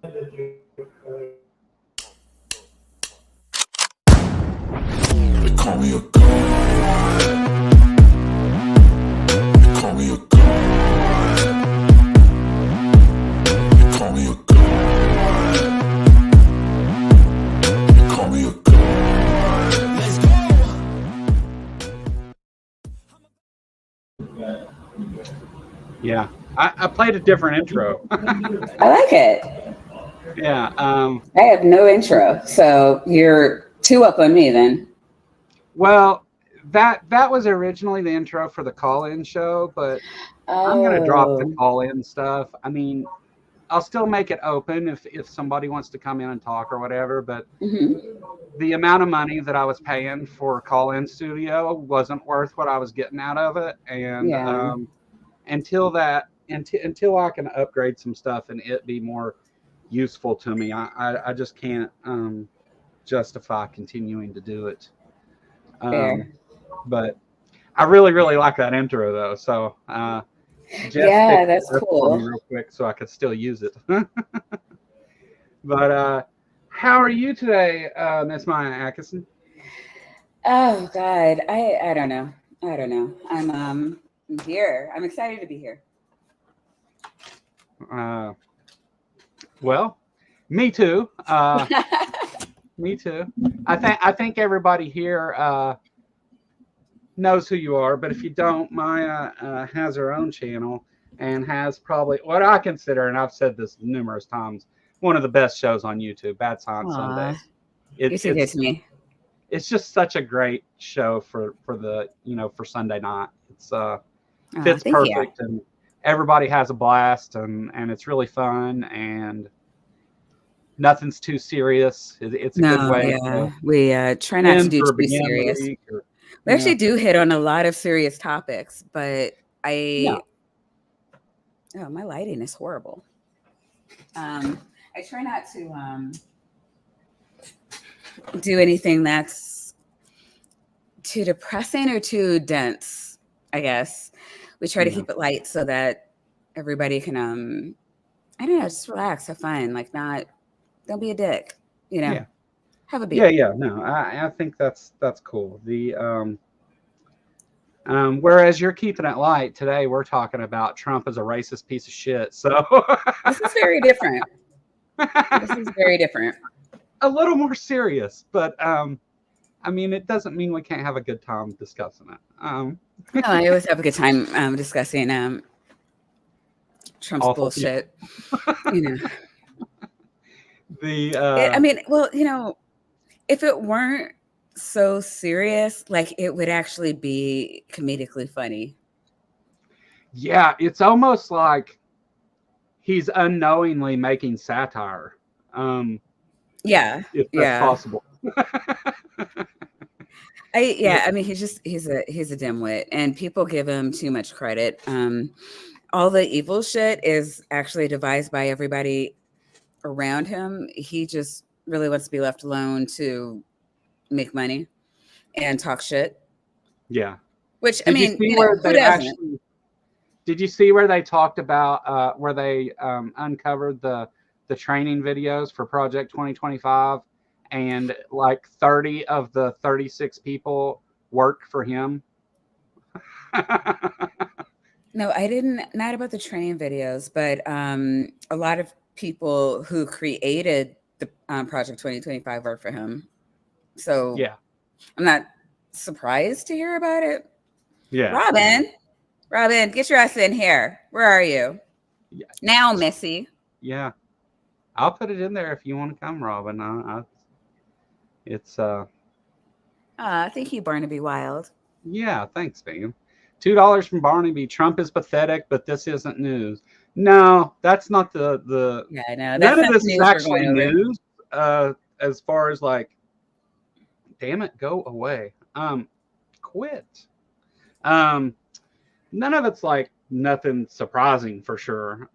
They call me a god. They call me a god. They call me a god. They call me a god. Let's go. Yeah, I played a different intro. I like it. Yeah. I have no intro, so you're two up on me then. Well, that was originally the intro for the call-in show, but I'm gonna drop the Oh, call-in stuff. I mean, I'll still make it open if somebody wants to come in and talk or whatever. But hmm the amount of money that I was paying for a call-in studio wasn't worth what I was getting out of it, and yeah, until I can upgrade some stuff and it be more useful to me, I just can't justify continuing to do it. Um, fair. but I really, really like that intro though. So Jeff Yeah, fixed that's it up for me cool. real quick so I could still use it. But how are you today, Miss Maya Atkinson? Oh God, I don't know. I don't know. I'm here. I'm excited to be here. Uh, well, me too. Me too. I think everybody here knows who you are, but if you don't, Maya has her own channel and has probably what I consider, and I've said this numerous times, one of the best shows on YouTube, Bad Science Aw, Sundays. you're It, too good it's to me. it's just such a great show for the for Sunday night. It's Oh, fits thank you. perfect, and everybody has a blast, and it's really fun, and nothing's too serious. It's a good No, way to yeah, we try not to end do or too begin the serious. week. Or We actually yeah, do hit on a lot of serious topics, but yeah, I oh, my lighting is horrible. Um, I try not to do anything that's too depressing or too dense, I guess. We try to yeah, keep it light so that everybody can I don't know, just relax, have fun, like not don't be a dick, you know. yeah, Have a yeah, beer. yeah. No, I think that's cool. The whereas you're keeping it light today, we're talking about Trump as a racist piece of shit. So This is very different. This is very different. a little more serious, but I mean, it doesn't mean we can't have a good time discussing it. No, I always have a good time discussing Trump's Awful people. bullshit. You know, The I mean, well, if it weren't so serious, like it would actually be comedically funny. yeah, it's almost like he's unknowingly making satire, um, Yeah, if that's yeah. possible. Yeah, I mean, he's a dimwit, and people give him too much credit. All the evil shit is actually devised by everybody around him. He just really wants to be left alone to make money and talk shit. Yeah. Which I Did you mean, see where who they doesn't? actually? Did you see where they talked about where they uncovered the training videos for Project 2025, and like 30 of the 36 people worked for him? No, I didn't. Not about the training videos, but a lot of people who created the Project 2025 work for him. So Yeah, I'm not surprised to hear about it. yeah, yeah, Robin, get your ass in here. Where are you yeah, now, Missy? yeah. I'll put it in there if you want to come, Robin. It's Thank you, Barnaby Wild. yeah. Thanks, man. $2 from Barnaby. Trump is pathetic, but this isn't news. No, that's not the. Yeah, no, None that's of not the this is news we're going actually over. news. As far as like, damn it, go away. Quit. Um, none of it's like nothing surprising for sure.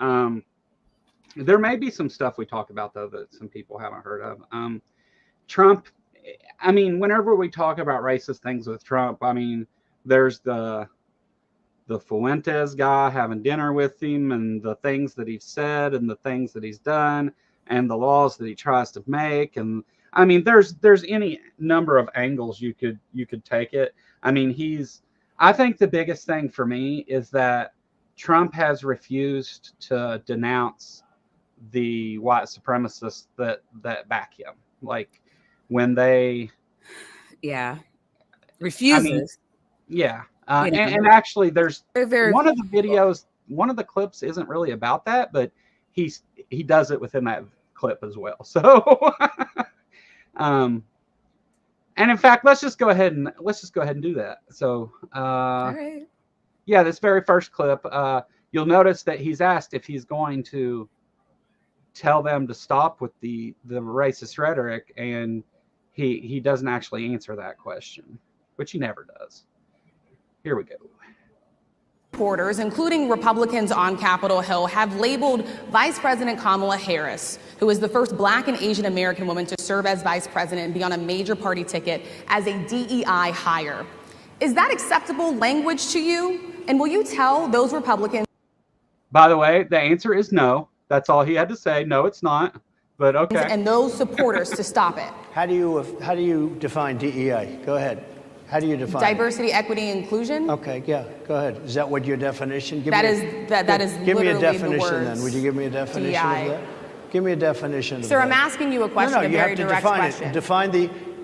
There may be some stuff we talk about though that some people haven't heard of. Trump. I mean, whenever we talk about racist things with Trump, I mean, there's the Fuentes guy having dinner with him and the things that he's said and the things that he's done. and the laws that he tries to make. And I mean, there's any number of angles you could take it. I mean, I think the biggest thing for me is that Trump has refused to denounce the white supremacists that back him. Like when they, Yeah. I mean, Refuses. yeah. You know, And actually, there's they're very one of the videos, one of the clips isn't really about that, but he does it within that clip as well. So, um, and in fact, let's just go ahead and do that. So, all right. yeah, this very first clip, you'll notice that he's asked if he's going to tell them to stop with the racist rhetoric, and he doesn't actually answer that question, which he never does. Here we go. Supporters, including Republicans on Capitol Hill, have labeled Vice President Kamala Harris, who is the first Black and Asian American woman to serve as vice president and be on a major party ticket, as a DEI hire. Is that acceptable language to you? And will you tell those Republicans? By the way, the answer is no. That's all he had to say. No, it's not. But okay. And those supporters to stop it. How do you define DEI? Go ahead. How do you define diversity, equity, inclusion? Okay, yeah, go ahead. Is that what your definition? That is Give me a literally definition the words then. Would you give me a definition DEI. of that? Give me a definition of Sir, that. I'm asking you a question, No, a you very have to direct define question. it.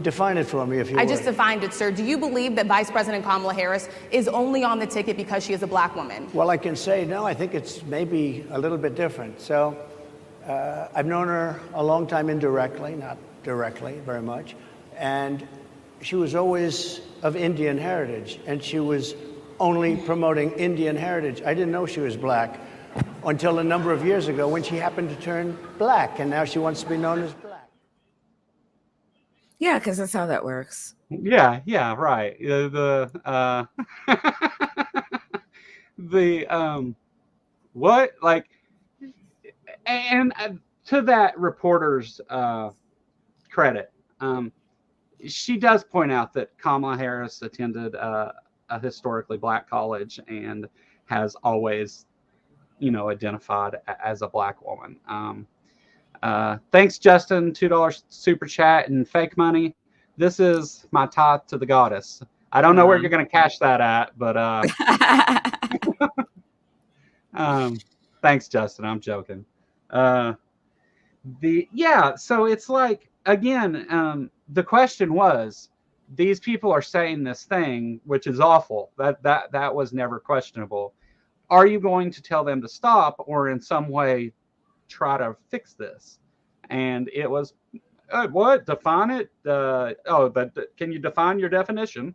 Define it for me if you would. I just defined it, sir. Do you believe that Vice President Kamala Harris is only on the ticket because she is a Black woman? Well, I can say no. I think it's maybe a little bit different. So I've known her a long time indirectly, not directly very much. And she was always of Indian heritage, and she was only promoting Indian heritage. I didn't know she was Black until a number of years ago when she happened to turn Black, and now she wants to be known as Black. Yeah, because that's how that works. Yeah, right. What, like, and to that reporter's credit, she does point out that Kamala Harris attended a historically Black college and has always, identified as a Black woman. Thanks, Justin. $2 super chat and fake money. This is my tithe to the goddess. I don't know where you're going to cash that at, but thanks, Justin. I'm joking. So it's like, again, the question was, these people are saying this thing, which is awful. That was never questionable. Are you going to tell them to stop, or in some way try to fix this? And it was, what? Define it? Can you define your definition?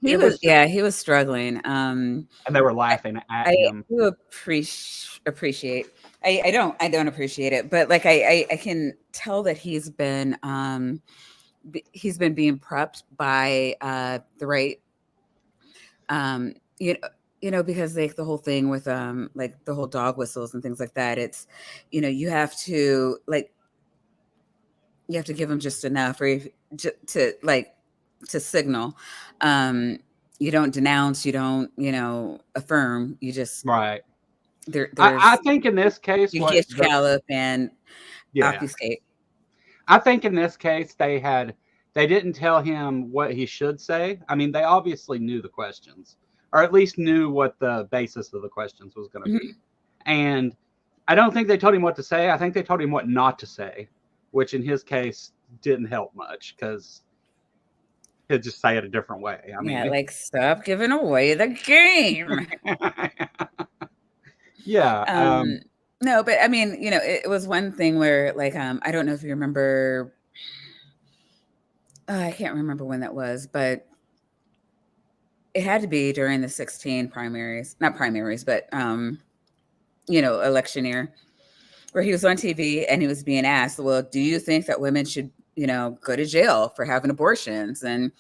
He was struggling. And they were laughing at him. I do appreciate. I don't appreciate it, but like I can tell that he's been being prepped by the right, because like the whole thing with like the whole dog whistles and things like that. It's, you have to give them just enough, or to signal. You don't denounce, you don't, affirm. You just right. I think in this case, you get gallop and obfuscate. I think in this case they didn't tell him what he should say. I mean, they obviously knew the questions, or at least knew what the basis of the questions was going to be. And I don't think they told him what to say. I think they told him what not to say, which in his case didn't help much, because he'd just say it a different way. I mean, stop giving away the game. Yeah. No, but I mean, it was one thing where I don't know if you remember, I can't remember when that was, but it had to be during the 2016 primaries, not primaries, but, election year, where he was on TV and he was being asked, well, do you think that women should, go to jail for having abortions? And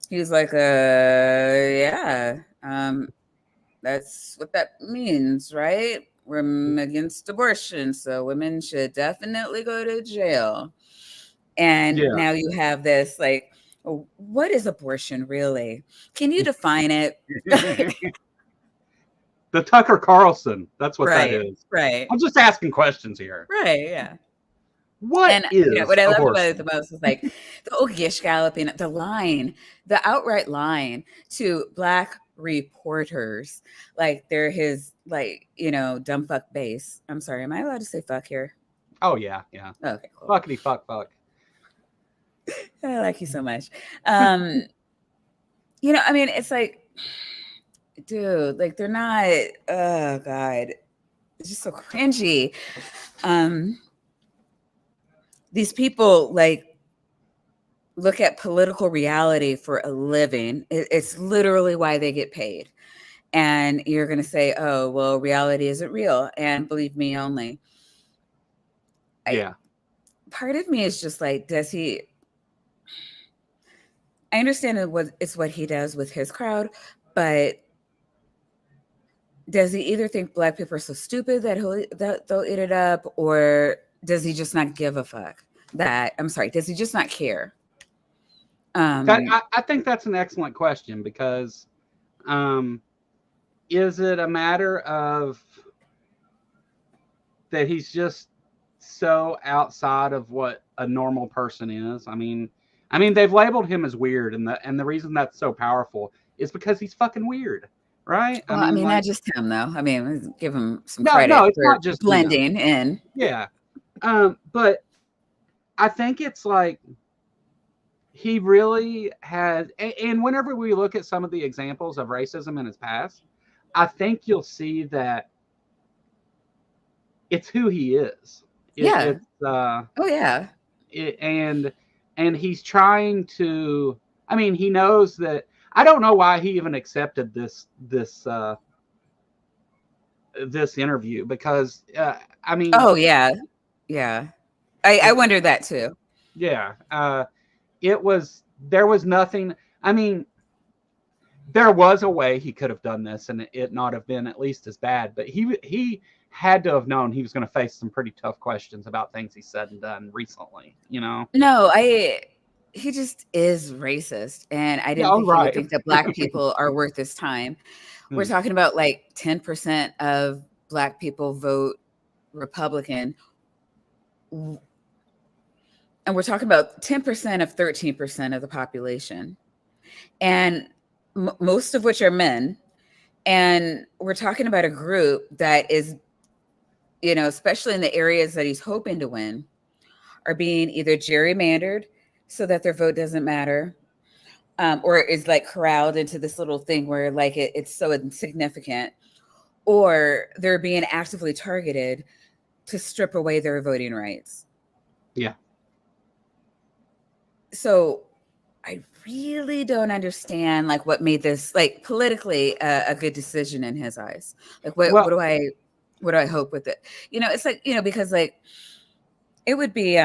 he was like, yeah, that's what that means, right? We're against abortion, so women should definitely go to jail. And now you have this, what is abortion really? Can you define it? The Tucker Carlson. That's what that Right. is. Right. I'm just asking questions here. Right. Yeah. What And is you know, what I a loved horse? about it the most was like the old gish galloping, the outright line to black reporters, like they're his, like, you know, dumb fuck base. I'm sorry, am I allowed to say fuck here? Oh yeah, yeah. Okay, cool. Fuckity fuck. I like you so much. You know, I mean, it's like, dude, like they're not. Oh God, it's just so cringy. These people like look at political reality for a living. It's literally why they get paid. And you're going to say, oh, well, reality isn't real. And believe me only. Yeah. Part of me is just like, does he? I understand it's what he does with his crowd, but does he either think black people are so stupid that they'll eat it up, or does he just not give a fuck? Does he just not care? I think that's an excellent question because is it a matter of that he's just so outside of what a normal person is? I mean they've labeled him as weird, and the reason that's so powerful is because he's fucking weird, right? Well, I mean, not just him though. I mean, give him some no, credit it's for not just blending in. Yeah, but I think it's like he really has, and whenever we look at some of the examples of racism in his past, I think you'll see that it's who he is. Yeah. It's Oh yeah. and he's trying to. I mean, he knows that. I don't know why he even accepted this interview because I mean. Oh yeah. Yeah. I wondered that too. Yeah. There was nothing. I mean, there was a way he could have done this and it not have been at least as bad, but he had to have known he was going to face some pretty tough questions about things he said and done recently, you know? No, he just is racist. And I didn't think he would think that black people are worth his time. We're talking about like 10% of black people vote Republican. And we're talking about 10% of 13% of the population. And most of which are men. And we're talking about a group that is, you know, especially in the areas that he's hoping to win, are being either gerrymandered so that their vote doesn't matter, or is like corralled into this little thing where like it's so insignificant, or they're being actively targeted to strip away their voting rights. Yeah. So I really don't understand like what made this like politically a good decision in his eyes. Like what do I hope with it? You know, it's like, you know, because like it would be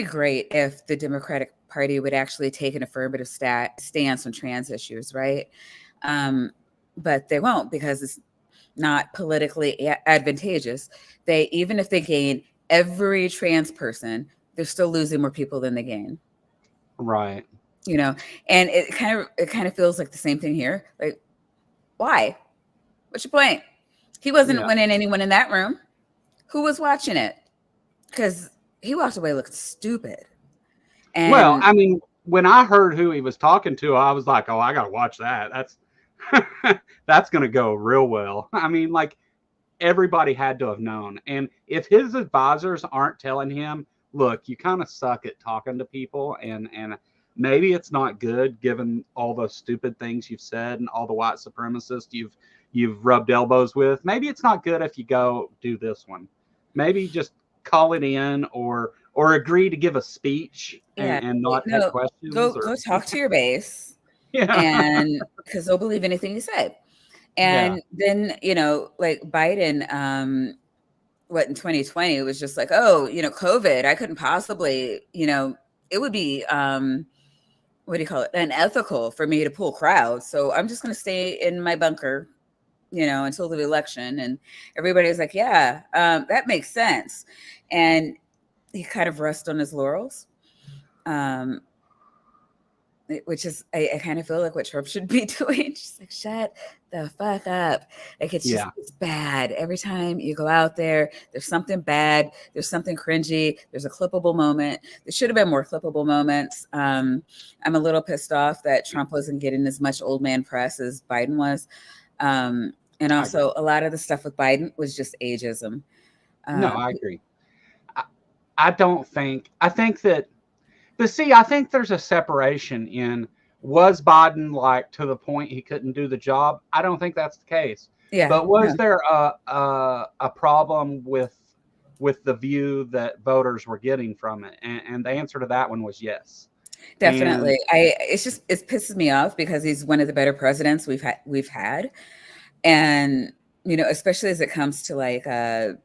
great if the Democratic Party would actually take an affirmative stance on trans issues, right? But they won't because it's not politically advantageous. Even if they gain every trans person, they're still losing more people than they gain. Right. You know, and it kind of feels like the same thing here. Like, why? What's your point? He wasn't winning anyone in that room. Who was watching it? Because he walked away looking stupid. And well, I mean, when I heard who he was talking to, I was like, oh, I got to watch that. That's going to go real well. I mean, like everybody had to have known. And if his advisors aren't telling him, look, you kind of suck at talking to people and maybe it's not good given all the stupid things you've said and all the white supremacists you've rubbed elbows with. Maybe it's not good if you go do this one. Maybe just call it in or agree to give a speech and not take questions. Go talk to your base. Yeah. And because they'll believe anything you say. And then, you know, like Biden, in 2020, it was just like, oh, you know, COVID, I couldn't possibly, you know, it would be, what do you call it? Unethical for me to pull crowds. So I'm just going to stay in my bunker, you know, until the election. And everybody's like, yeah, that makes sense. And he kind of rests on his laurels. which is I kind of feel like what Trump should be doing. Just like, shut the fuck up. Like it's just it's bad. Every time you go out there, there's something bad, there's something cringy, there's a clippable moment. There should have been more clippable moments. I'm a little pissed off that Trump wasn't getting as much old man press as Biden was. And also a lot of the stuff with Biden was just ageism. No, I agree. I think that, but see, I think there's a separation in, was Biden like to the point he couldn't do the job? I don't think that's the case. Yeah. But was there a problem with the view that voters were getting from it? And the answer to that one was yes. Definitely. It pisses me off because he's one of the better presidents we've had. And, you know, especially as it comes to like our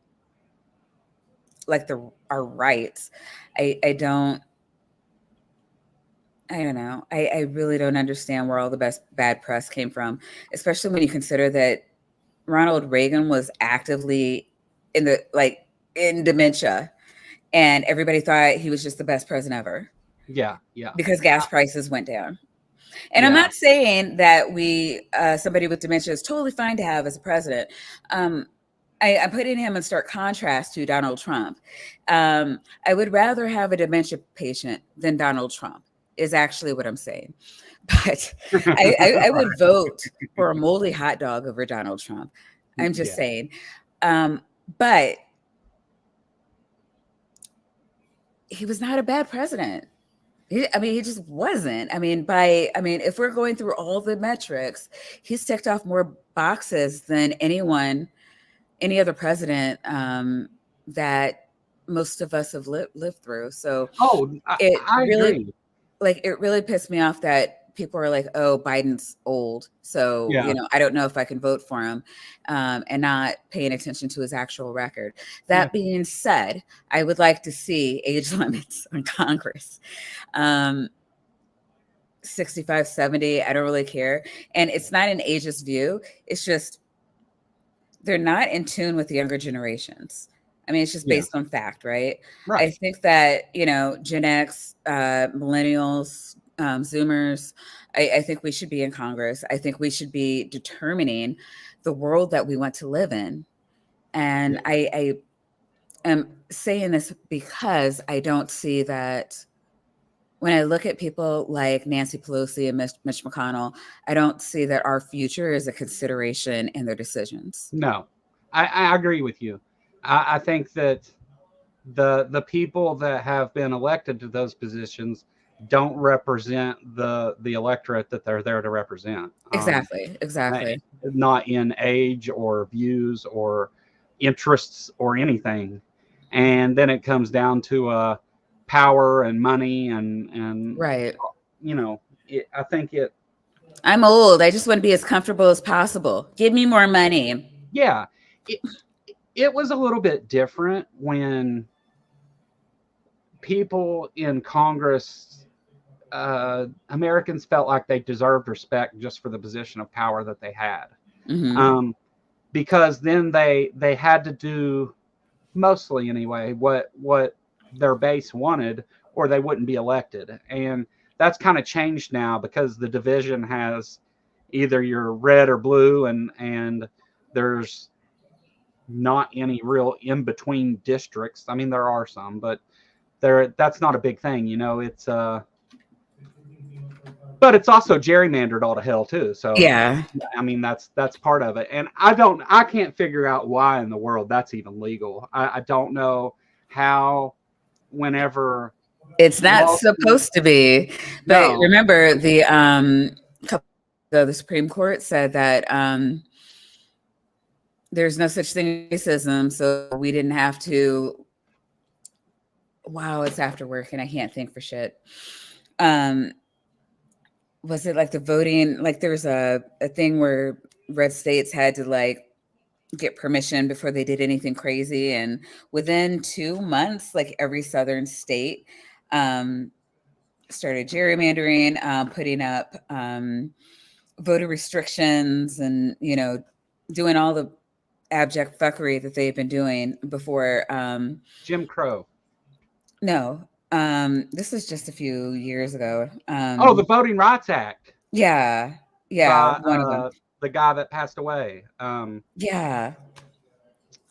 rights, I don't know. I really don't understand where all the bad press came from, especially when you consider that Ronald Reagan was actively in dementia, and everybody thought he was just the best president ever. Yeah. Because gas prices went down. And I'm not saying that somebody with dementia is totally fine to have as a president. I'm putting him in stark contrast to Donald Trump. I would rather have a dementia patient than Donald Trump, is actually what I'm saying. But I would vote for a moldy hot dog over Donald Trump. I'm just saying. But he was not a bad president. He just wasn't. If we're going through all the metrics, he's ticked off more boxes than any other president that most of us have lived through. So I agree. It really pissed me off that people are like, oh, Biden's old, so you know, I don't know if I can vote for him, and not paying attention to his actual record. That being said, I would like to see age limits on Congress. 65, 70, I don't really care. And it's not an ageist view. It's just they're not in tune with the younger generations. I mean, it's just based on fact, right? I think that, you know, Gen X, millennials, Zoomers, I think we should be in Congress. I think we should be determining the world that we want to live in. And I am saying this because I don't see that when I look at people like Nancy Pelosi and Mitch McConnell, I don't see that our future is a consideration in their decisions. No, I agree with you. I think that the people that have been elected to those positions don't represent the electorate that they're there to represent. Exactly. Not in age or views or interests or anything. And then it comes down to power and money and right. You know, I think I'm old. I just want to be as comfortable as possible. Give me more money. Yeah. It was a little bit different when people in Congress, Americans felt like they deserved respect just for the position of power that they had. Mm-hmm. Because then they had to do, mostly anyway, what their base wanted, or they wouldn't be elected. And that's kind of changed now because the division has either you're red or blue, and there's not any real in between districts. I mean, there are some, but that's not a big thing, you know. It's but it's also gerrymandered all to hell too. So yeah, I mean that's part of it. And I can't figure out why in the world that's even legal. I don't know how. Whenever it's not supposed to be, but remember the Supreme Court said that there's no such thing as racism, so we didn't have to. Wow, it's after work and I can't think for shit. Was it like the voting? Like there's a thing where red states had to like get permission before they did anything crazy, and within 2 months, like every southern state started gerrymandering, putting up voter restrictions, and you know, doing all the abject fuckery that they've been doing before. Jim Crow. No, This was just a few years ago. Oh, the Voting Rights Act Yeah, yeah, by one of them. the guy that passed away. Yeah.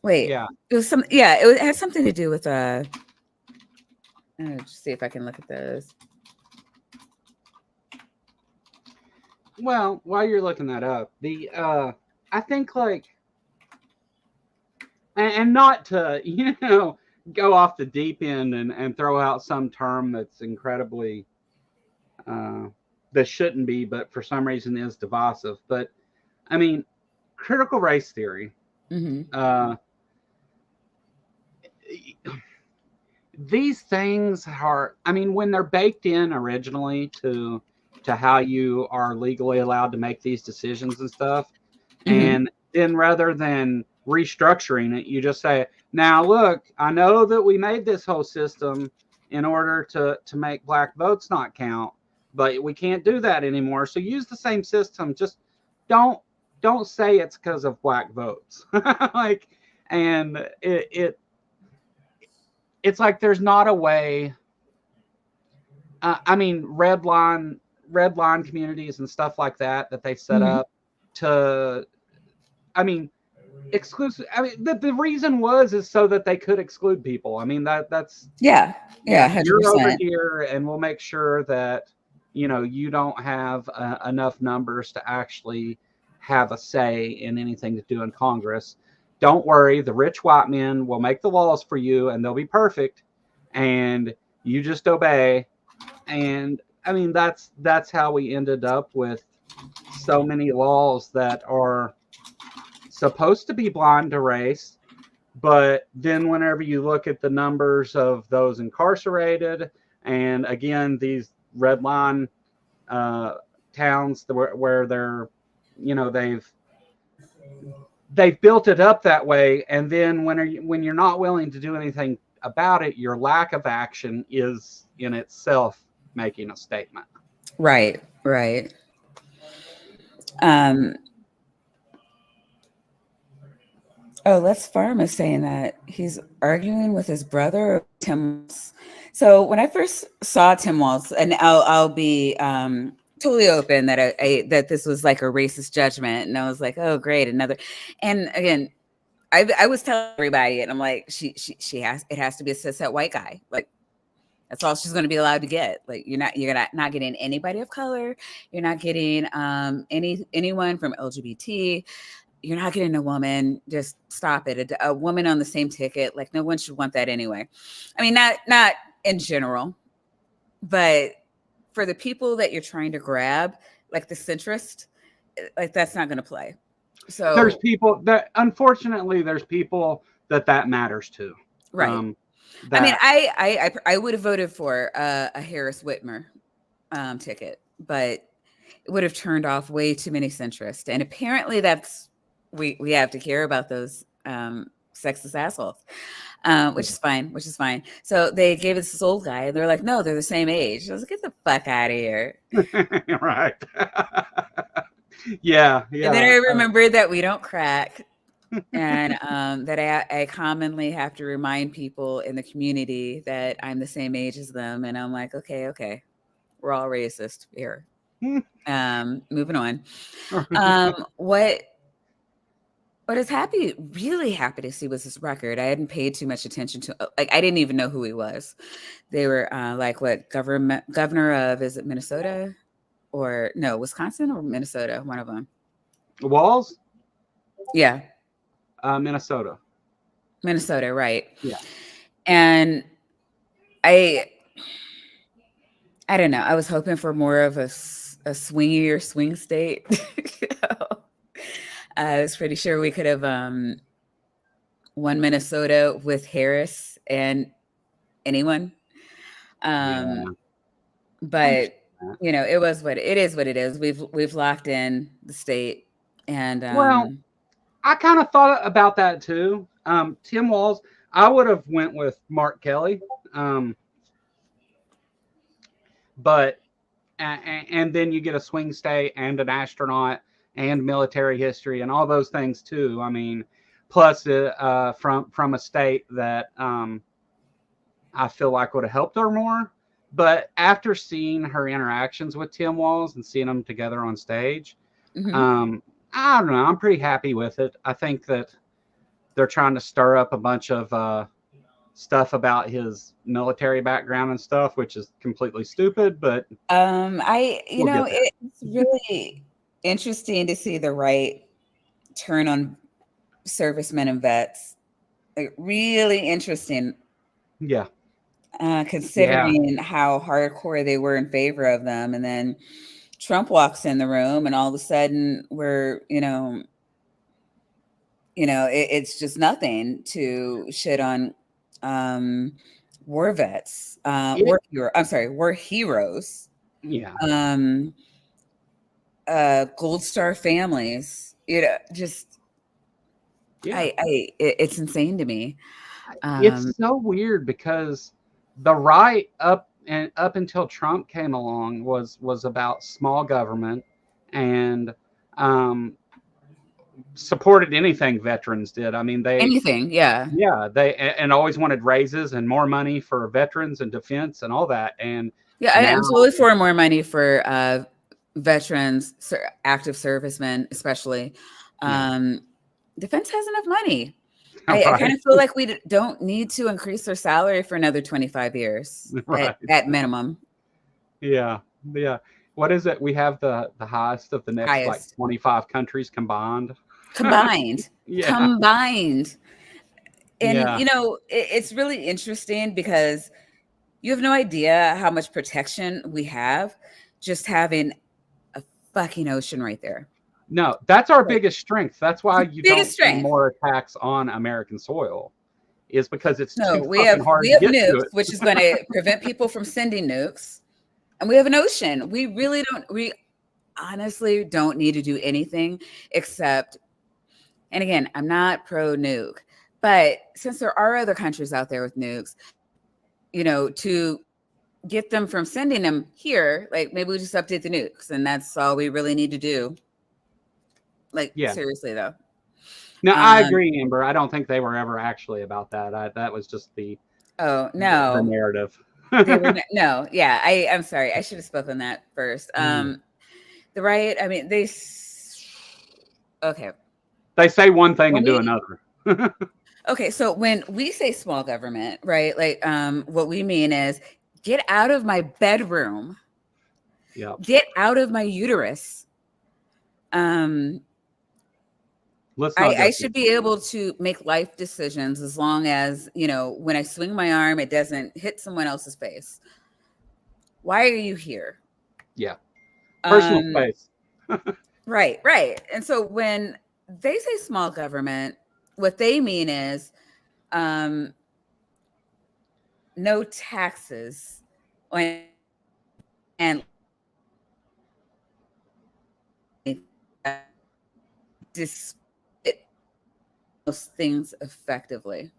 Wait, Yeah. it was some. Yeah, it had something to do with Let's see if I can look at those. Well, while you're looking that up, I think like, and not to go off the deep end and throw out some term that's incredibly that shouldn't be, but for some reason is divisive. But I mean, critical race theory. Hmm. These things are, I mean, when they're baked in originally to how you are legally allowed to make these decisions and stuff, Hmm. and then rather than restructuring it, you just say, now look, I know that we made this whole system in order to make black votes not count, but we can't do that anymore, so use the same system. Just don't don't say it's because of black votes. Like, and it's like there's not a way. I mean, red line communities and stuff like that they set Hmm. up to. I mean, exclusive. I mean, the reason is so that they could exclude people. I mean, that's Yeah, yeah, yeah. You're over 100%. here, and we'll make sure that you don't have enough numbers to actually have a say in anything to do in Congress. Don't worry, the rich white men will make the laws for you, and they'll be perfect, and you just obey. And I mean, that's how we ended up with so many laws that are supposed to be blind to race, but then whenever you look at the numbers of those incarcerated, and again, these red line uh, towns where they're, they've built it up that way, and then when you're not willing to do anything about it, your lack of action is in itself making a statement. Right, right. Um, oh, Les Farm is saying that he's arguing with his brother, Tim Walz. So when I first saw Tim Walz, and I'll be totally open that that this was like a racist judgment, and I was like, oh, great, another. And again, I was telling everybody, and I'm like, she has it has to be a cishet white guy, like. That's all she's going to be allowed to get. Like you're not getting anybody of color. You're not getting anyone from LGBT. You're not getting a woman. Just stop it. A woman on the same ticket. Like no one should want that anyway. I mean, not in general, but for the people that you're trying to grab, like the centrist, like that's not going to play. There's So people that, unfortunately, there's people that matters to. right. I mean, That I would have voted for a Harris Whitmer ticket, but it would have turned off way too many centrists. And apparently, that's we have to care about those sexist assholes, which is fine. Which is fine. So they gave us this old guy, and they're like, "No, they're the same age." I was like, "Get the fuck out of here!" right. Yeah, And then yeah. I remembered that we don't crack. And that I commonly have to remind people in the community that I'm the same age as them. And I'm like, okay, we're all racist here. Moving on. What is really happy to see was this record. I hadn't paid too much attention to, like, I didn't even know who he was. They were like, what, governor of, is it Minnesota or no, Wisconsin or Minnesota? One of them. Walls, Yeah. Minnesota. Minnesota, right. Yeah. And I don't know. I was hoping for more of a swingier swing state. I was pretty sure we could have won Minnesota with Harris and anyone. Yeah. But it was what it is. What it is. We've locked in the state, and Well, I kind of thought about that too. Tim Walz, I would have went with Mark Kelly, but and then you get a swing state and an astronaut and military history and all those things too. I mean, plus from a state that I feel like would have helped her more. But after seeing her interactions with Tim Walz and seeing them together on stage, Mhm. I don't know. I'm pretty happy with it. I think that they're trying to stir up a bunch of stuff about his military background and stuff, which is completely stupid, but we'll get there. It's really interesting to see the right turn on servicemen and vets. Like, really interesting, Yeah. Yeah. considering how hardcore they were in favor of them. And then Trump walks in the room, and all of a sudden it's just nothing to shit on war vets, It, war heroes, yeah. um, Gold Star families. Just Yeah. it's insane to me. It's so weird because the right up until Trump came along was about small government and um, supported anything veterans did. I mean, Anything, yeah. and always wanted raises and more money for veterans and defense and all that. And Yeah, now, I'm totally for more money for veterans, active servicemen, especially. yeah, Defense has enough money. I kind right, of feel like we don't need to increase their salary for another 25 years right, at minimum. yeah, yeah. What is it? We have the highest of the next like Highest 25 countries combined. combined, Yeah, combined. And yeah. it's really interesting because you have no idea how much protection we have just having a fucking ocean right there. No, that's our Like, biggest strength. That's why you biggest don't see strength. more attacks on American soil, is because it's No, too fucking hard we to have get to nukes, it. which is going to prevent people from sending nukes, and we have an ocean. We honestly don't need to do anything except. And again, I'm not pro nuke, but since there are other countries out there with nukes, to get them from sending them here, like maybe we just update the nukes, and that's all we really need to do. Like, Yeah. seriously though. No, I Um, agree, Amber. I don't think they were ever actually about that. That was just oh the no, narrative. they were no, yeah. I'm sorry, I should have spoken that first. The right, I mean, okay. They say one thing When and do we another. Okay, so when we say small government, right? Like, what we mean is get out of my bedroom, Yeah. get out of my uterus. Let's not go I too should be far. able to make life decisions as long as, when I swing my arm, it doesn't hit someone else's face. Why are you here? Yeah. Personal Um, space. right, right. And so when they say small government, what they mean is no taxes on and dis those things effectively.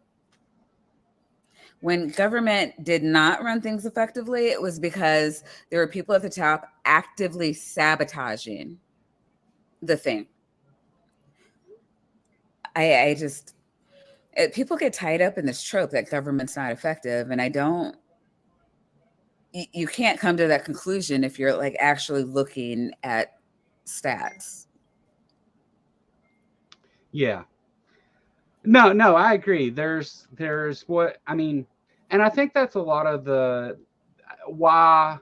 When government did not run things effectively, it was because there were people at the top actively sabotaging the thing. I just people get tied up in this trope that government's not effective, and I don't. You can't come to that conclusion if you're like actually looking at stats. Yeah. No, I agree. There's what I mean, and I think that's a lot of the why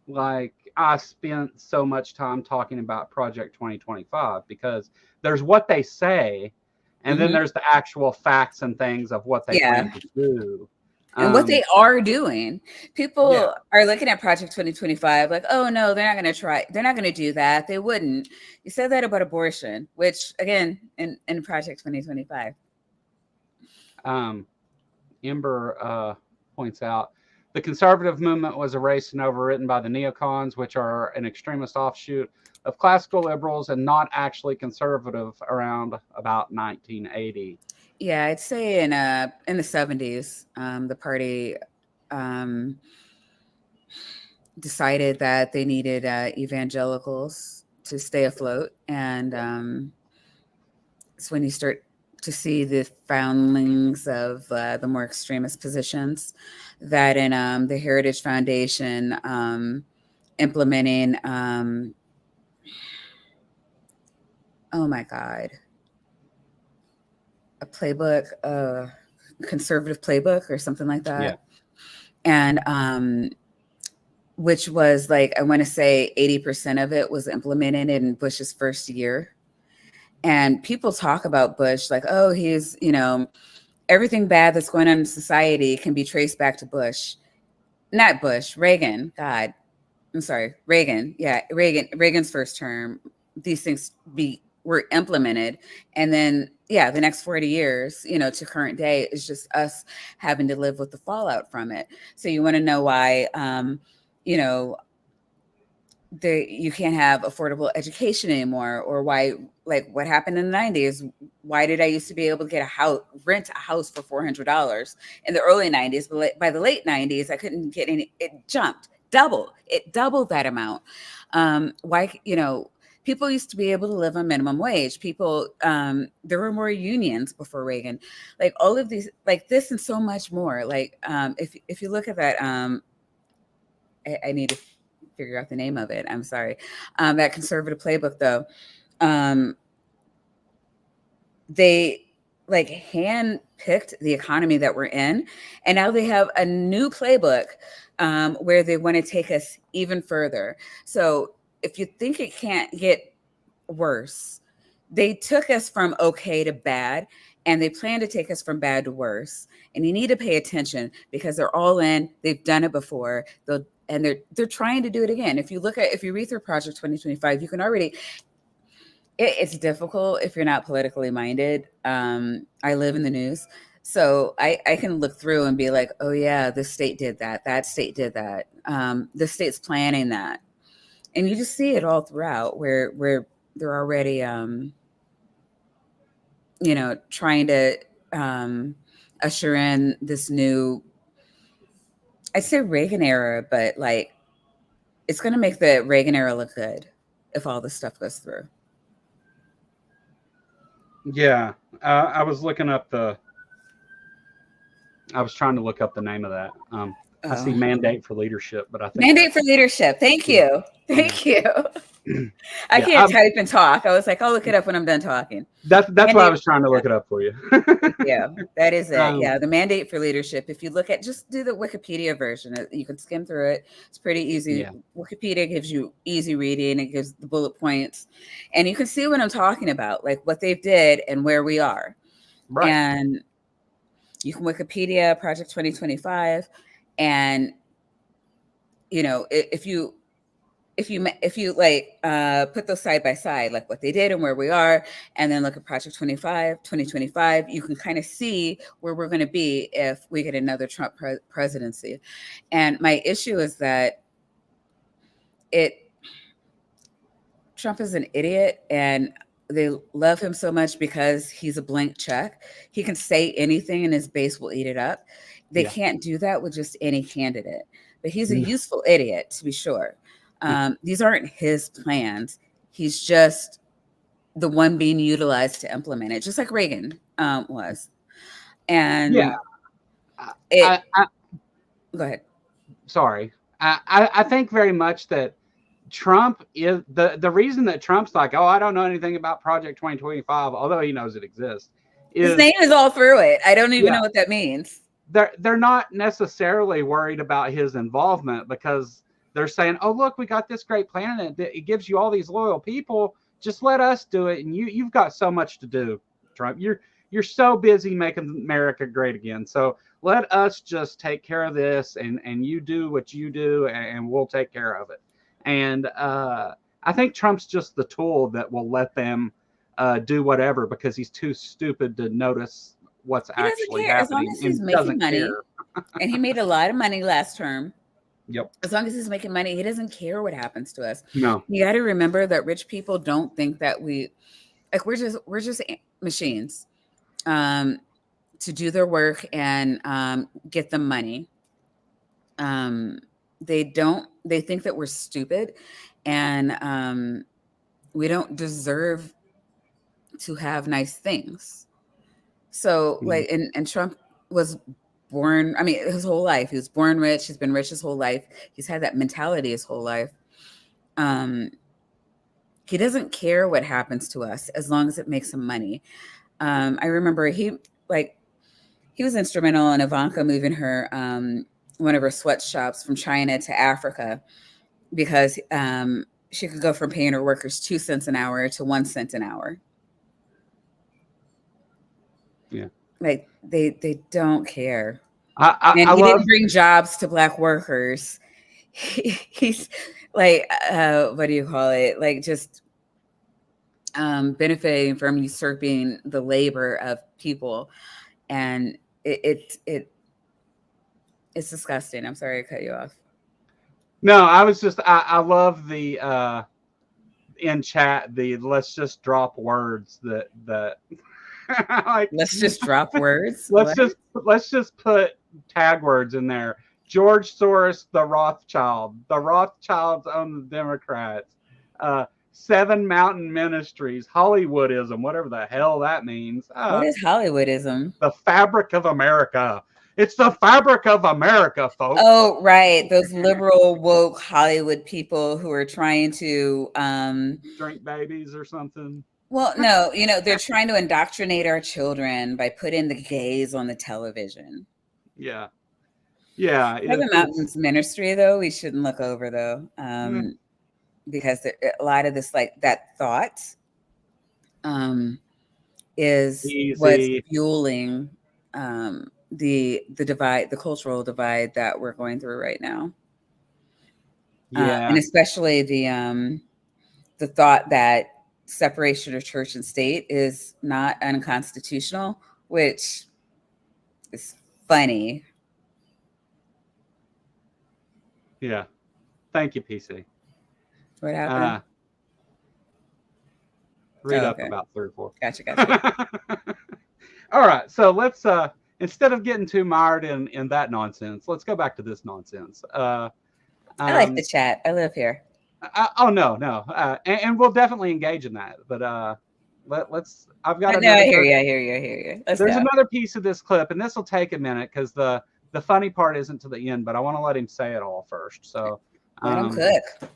like I spent so much time talking about Project 2025 because there's what they say and then Mhm. there's the actual facts and things of what they Yeah. plan to do. And what they Um, are doing, yeah, people are looking at Project 2025 like, oh no, they're not going to try. They're not going to do that. They wouldn't. You said that about abortion, which again, in Project 2025. Ember points out the conservative movement was erased and overwritten by the neocons, which are an extremist offshoot of classical liberals and not actually conservative around about 1980. Yeah, I'd say in the 70s, the party decided that they needed evangelicals to stay afloat, and it's when you start to see the foundlings of the more extremist positions that in the Heritage Foundation implementing, oh my God, a playbook, a conservative playbook or something like that. Yeah. And which was like, I want to say 80% of it was implemented in Bush's first year. And people talk about Bush like, oh, he's, everything bad that's going on in society can be traced back to Bush. Not Bush, Reagan. God, I'm sorry, Reagan. Yeah, Reagan's first term. These things were implemented, and then the next 40 years, to current day, is just us having to live with the fallout from it. So you want to know why, you know, you can't have affordable education anymore, or why, like what happened in the 90s. Why did I used to be able to get rent a house for $400 in the early 90s, but by the late 90s I couldn't get any. It doubled that amount. Why, people used to be able to live on minimum wage. People, there were more unions before Reagan, like all of these, like this and so much more. Like if you look at that, I need to figure out the name of it. I'm sorry. That conservative playbook, though, they like hand-picked the economy that we're in, and now they have a new playbook where they want to take us even further. So if you think it can't get worse, they took us from okay to bad, and they plan to take us from bad to worse. And you need to pay attention because they're all in. They've done it before. They're trying to do it again. If you read through Project 2025, you can already. It's difficult if you're not politically minded. I live in the news, so I can look through and be like, oh yeah, this state did that. That state did that. This state's planning that, and you just see it all throughout where they're already, trying to usher in this new. I'd say Reagan era, but like it's going to make the Reagan era look good if all this stuff goes through. Yeah, I was trying to look up the name of that. I see mandate for leadership, but I think mandate for leadership. Thank you. Thank you. I can't type and talk. I was like, I'll look it up when I'm done talking. That's why I was trying to look it up for you. Yeah, that is it. Yeah, the mandate for leadership. If you look at, just do the Wikipedia version. You can skim through it. It's pretty easy. Yeah. Wikipedia gives you easy reading. It gives the bullet points, and you can see what I'm talking about, like what they've did and where we are. Right. And you can Wikipedia Project 2025, and if you like put those side by side, like what they did and where we are, and then look at Project 2025, you can kind of see where we're going to be if we get another Trump presidency. And my issue is that Trump is an idiot, and they love him so much because he's a blank check. He can say anything and his base will eat it up. They can't do that with just any candidate. But he's a useful idiot, to be sure. These aren't his plans. He's just the one being utilized to implement it, just like Reagan was. And go ahead. Sorry. I think very much that Trump is the reason that Trump's like, oh, I don't know anything about Project 2025, although he knows it exists. His name is all through it. I don't even know what that means. They're not necessarily worried about his involvement because they're saying, oh, look, we got this great plan and it gives you all these loyal people. Just let us do it. And you've got so much to do, Trump. You're so busy making America great again. So let us just take care of this and you do what you do and we'll take care of it. And I think Trump's just the tool that will let them do whatever because he's too stupid to notice what's actually happening. As long as he's making money. And he made a lot of money last term. Yep. As long as he's making money, he doesn't care what happens to us. No. You got to remember that rich people don't think that we're just machines to do their work and get them money. They think that we're stupid and we don't deserve to have nice things. So Mhm. like, and Trump was born, I mean, his whole life, he was born rich. He's been rich his whole life. He's had that mentality his whole life. He doesn't care what happens to us as long as it makes him money. I remember he was instrumental in Ivanka moving her one of her sweatshops from China to Africa because she could go from paying her workers 2 cents an hour to 1 cent an hour. Yeah. Like they don't care. I And he love. didn't bring jobs to Black workers. He's like, what do you call it? Like just benefiting from usurping the labor of people, and it's disgusting. I'm sorry to cut you off. No, I was just. I love the in chat the let's just drop words that like Let's just drop words. let's What? just put tag words in there. George Soros, the Rothschilds own the Democrats. 7 Mountain Ministries, Hollywoodism, whatever the hell that means. What is Hollywoodism? The fabric of America. It's the fabric of America, folks. Oh, right. Those liberal woke Hollywood people who are trying to Drink babies or something. well, no, they're trying to indoctrinate our children by putting the gays on the television. Yeah. Yeah. Seven Mountains Ministry, though, we shouldn't look over, though, because a lot of this, like that thought, is what's Easy. fueling the divide, the cultural divide that we're going through right now. Yeah. And especially the thought that separation of church and state is not unconstitutional, which is funny. Yeah. Thank you, PC. What happened? Read Oh, up okay. about 3 or 4. Gotcha. All right. So let's instead of getting too mired in that nonsense, let's go back to this nonsense. I like the chat. I live here. Oh no. And we'll definitely engage in that. But let's. I've got. No, I hear you. There's another piece of this clip, and this will take a minute because the funny part isn't to the end, but I want to let him say it all first. So let him cook.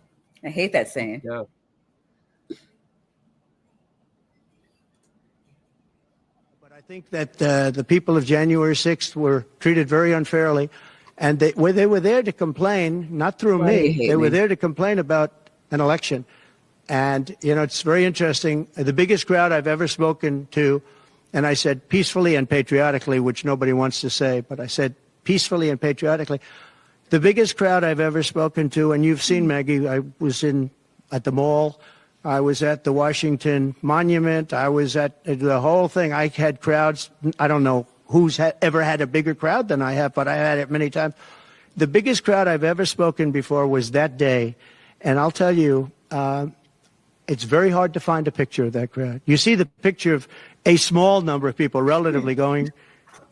I hate that saying. Yeah. But I think that the people of January 6th were treated very unfairly, and they were there to complain, not through me. They were there to complain about an election. And, it's very interesting. The biggest crowd I've ever spoken to, and I said peacefully and patriotically, which nobody wants to say, but I said peacefully and patriotically. The biggest crowd I've ever spoken to, and you've seen, Maggie, I was at the mall. I was at the Washington Monument. I was at the whole thing. I had crowds. I don't know who's ever had a bigger crowd than I have, but I had it many times. The biggest crowd I've ever spoken before was that day. And I'll tell you, it's very hard to find a picture of that crowd. You see the picture of a small number of people relatively going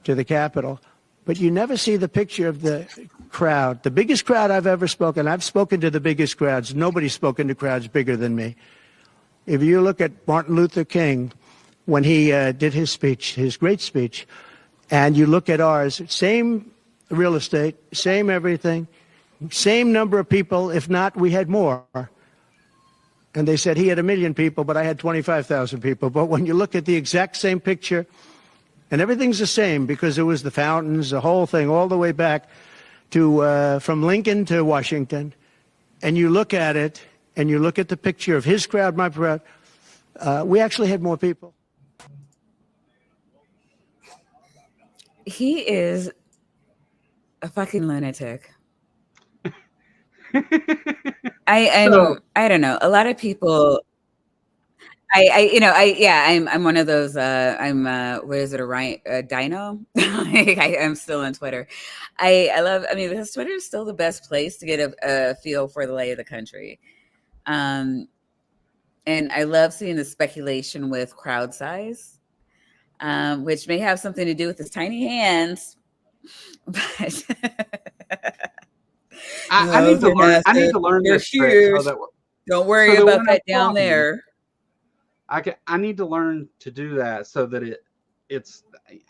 to the Capitol, but you never see the picture of the crowd. The biggest crowd I've ever spoken, I've spoken to the biggest crowds. Nobody's spoken to crowds bigger than me. If you look at Martin Luther King, when he did his speech, his great speech, and you look at ours, same real estate, same everything, same number of people, if not, we had more. And they said he had 1 million people, but I had 25,000 people. But when you look at the exact same picture, and everything's the same because it was the fountains, the whole thing, all the way back to from Lincoln to Washington, and you look at it, and you look at the picture of his crowd, my crowd, we actually had more people. He is a fucking lunatic. I don't know. A lot of people. I'm one of those. I'm what is it? A dino? I'm still on Twitter. I love. I mean, because Twitter is still the best place to get a feel for the lay of the country. And I love seeing the speculation with crowd size, which may have something to do with his tiny hands, but. I need to learn. I need to learn this trick so that don't worry about that down there. I need to learn to do that so that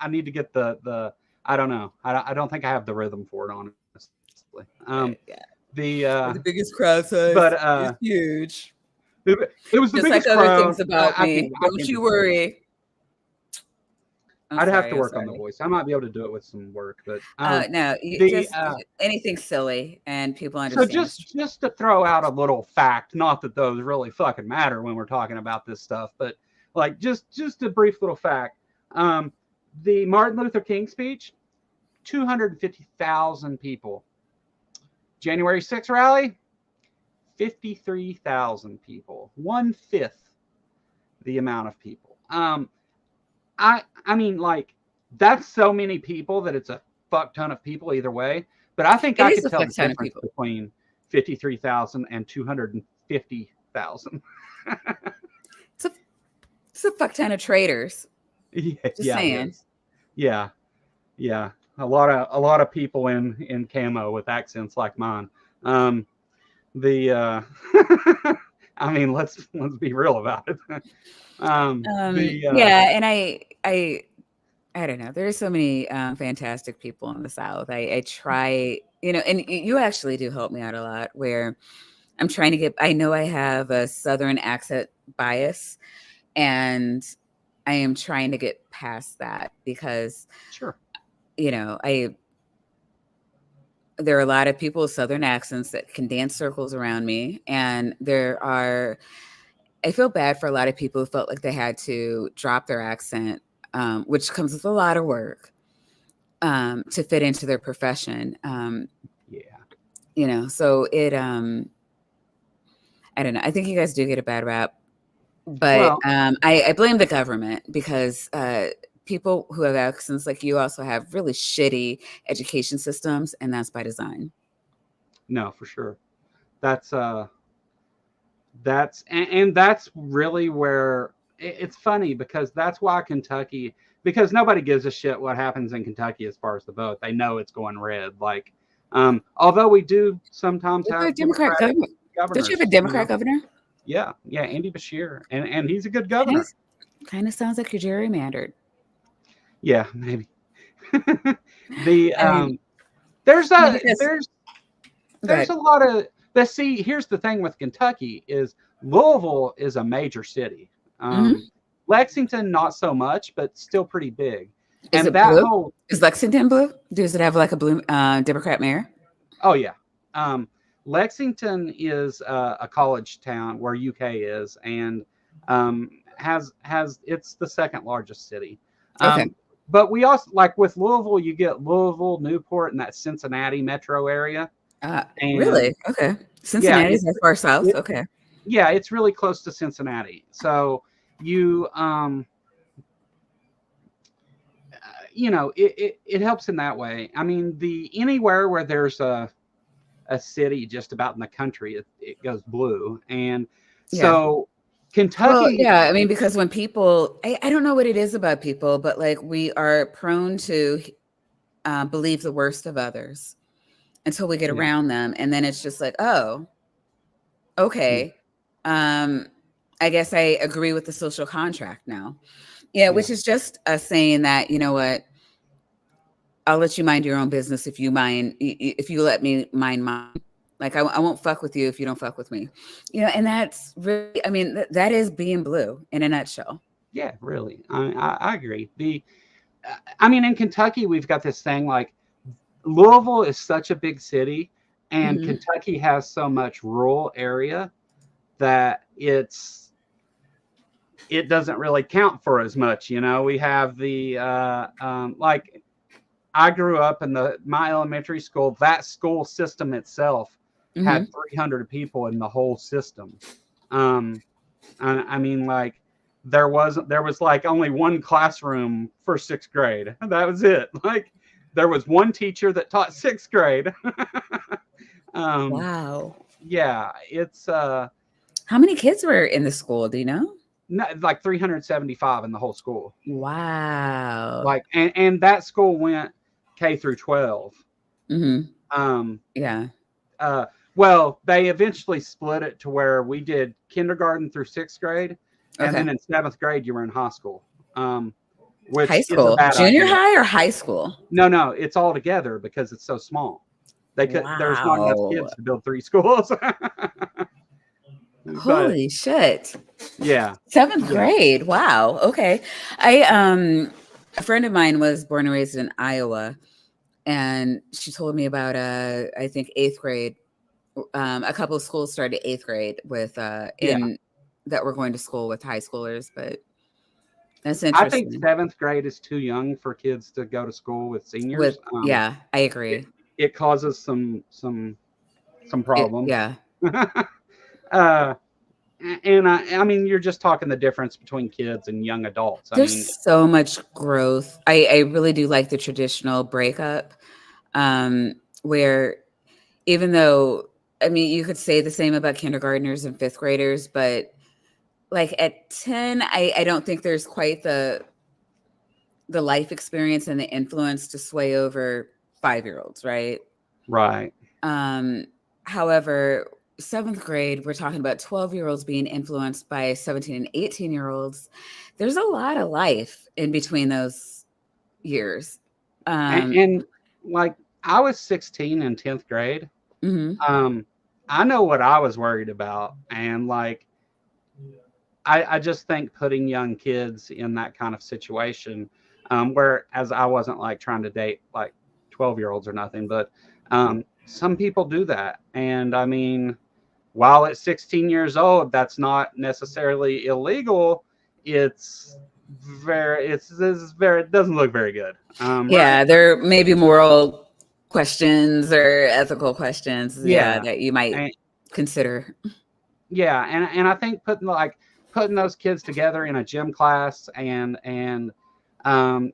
I need to get the I don't know. I don't think I have the rhythm for it, honestly. Yeah. The The biggest crowd size but is huge. it was the Just like biggest other crowd. things about I me. I Don't can you do it. worry. I'm I'd have sorry. to I'm work on the sorry. voice. I might be able to do it with some work, but No, you the just anything silly and people so understand. just to throw out a little fact, not that those really fucking matter when we're talking about this stuff, but like just a brief little fact. The Martin Luther King speech, 250,000 people. January 6th rally, 53,000 people. 1/5 the amount of people. I mean, like, that's so many people that it's a fuck ton of people either way. But I think It I is could a tell fuck the ton of difference people. between 53,000 and 250,000. It's a fuck ton of traitors. Yeah, Just yeah, it saying. is. Yeah, yeah. A lot of people in camo with accents like mine. The I mean, let's be real about it. Yeah, and I don't know. There's so many fantastic people in the South. I try, and you actually do help me out a lot where I'm trying to get, I know I have a Southern accent bias, and I am trying to get past that because, Sure. There are a lot of people with Southern accents that can dance circles around me. And I feel bad for a lot of people who felt like they had to drop their accent, which comes with a lot of work, to fit into their profession. Yeah. So I don't know. I think you guys do get a bad rap, but Well, I blame the government because people who have accents like you also have really shitty education systems, and that's by design. no, for sure. That's and that's really where it's funny because that's why Kentucky, because nobody gives a shit what happens in Kentucky as far as the vote. They know it's going red. Like, although we do sometimes Is there a have Democrat Democratic governor? Don't you have a governors, Democrat governor? Yeah, Andy Bashir, and he's a good governor. Kind of sounds like you're gerrymandered. Yeah, maybe. The I mean, there's a because there's a lot of, but see, here's the thing with Kentucky is Louisville is a major city. Mhm. Lexington not so much, but still pretty big. Is And it that blue? whole Is Lexington blue? Does it have like a blue Democrat mayor? oh yeah, Lexington is a college town where UK is, and has it's the second largest city. Okay. But we also, like with Louisville, you get Louisville, Newport, and that Cincinnati metro area. And Really? Okay. yeah, Cincinnati's that far south. Okay. yeah, it's really close to Cincinnati. So you it helps in that way. I mean, the anywhere where there's a city just about in the country, it goes blue. And Yeah. so Well, Kentucky, yeah. I mean, because when people, I don't know what it is about people, but like we are prone to believe the worst of others until we get yeah, around them. And then it's just like, oh, yeah, okay. I guess I agree with the social contract now. Yeah, yeah, which is just us saying that, you know what, I'll let you mind your own business if you let me mind mine. Like I won't fuck with you if you don't fuck with me. And that's really, I mean, that is being blue in a nutshell. yeah, really. I agree. I mean, in Kentucky, we've got this thing like Louisville is such a big city, and Hmm. Kentucky has so much rural area that it doesn't really count for as much. We have the like I grew up in my elementary school. That school system itself had Hmm. 300 people in the whole system. I mean, like there was like only one classroom for sixth grade. That was it. Like there was one teacher that taught sixth grade. um, Wow. yeah, it's How many kids were in the school? Do you know? like 375 in the whole school. Wow. Like, and that school went K through 12. Hmm. Um, Yeah. well, they eventually split it to where we did kindergarten through sixth grade, and Okay. then in seventh grade you were in high school. which High is a school, bad junior idea. high or high school? No, it's all together because it's so small. There's not enough Wow. kids to build 3 schools. But Holy shit. yeah, Seventh yeah, grade. Wow. Okay. A friend of mine was born and raised in Iowa, and she told me about I think 8th grade. A couple of schools started 8th grade with yeah. in that were going to school with high schoolers, but that's I think interesting. 7th grade is too young for kids to go to school with seniors. Yeah, I It, agree. it causes some problems. Yeah. uh, and I mean, you're just talking the difference between kids and young adults. I mean, There's so much growth. I really do like the traditional breakup, where even though, I mean, you could say the same about kindergartners and 5th graders, but like at 10, I don't think there's quite the life experience and the influence to sway over 5-year-olds, right? right. However, 7th grade, we're talking about 12-year-olds being influenced by 17 and 18-year-olds. There's a lot of life in between those years. And like I was 16 in 10th grade. Mhm. I know what I was worried about, and like I just think putting young kids in that kind of situation, whereas I wasn't like trying to date like 12-year-olds or nothing, but some people do that. And I mean, while at 16 years old, that's not necessarily illegal. It's it doesn't look very good. Right? Yeah, there may be moral questions or ethical questions, yeah, Yeah. that you might And, consider. yeah, and I think putting those kids together in a gym class and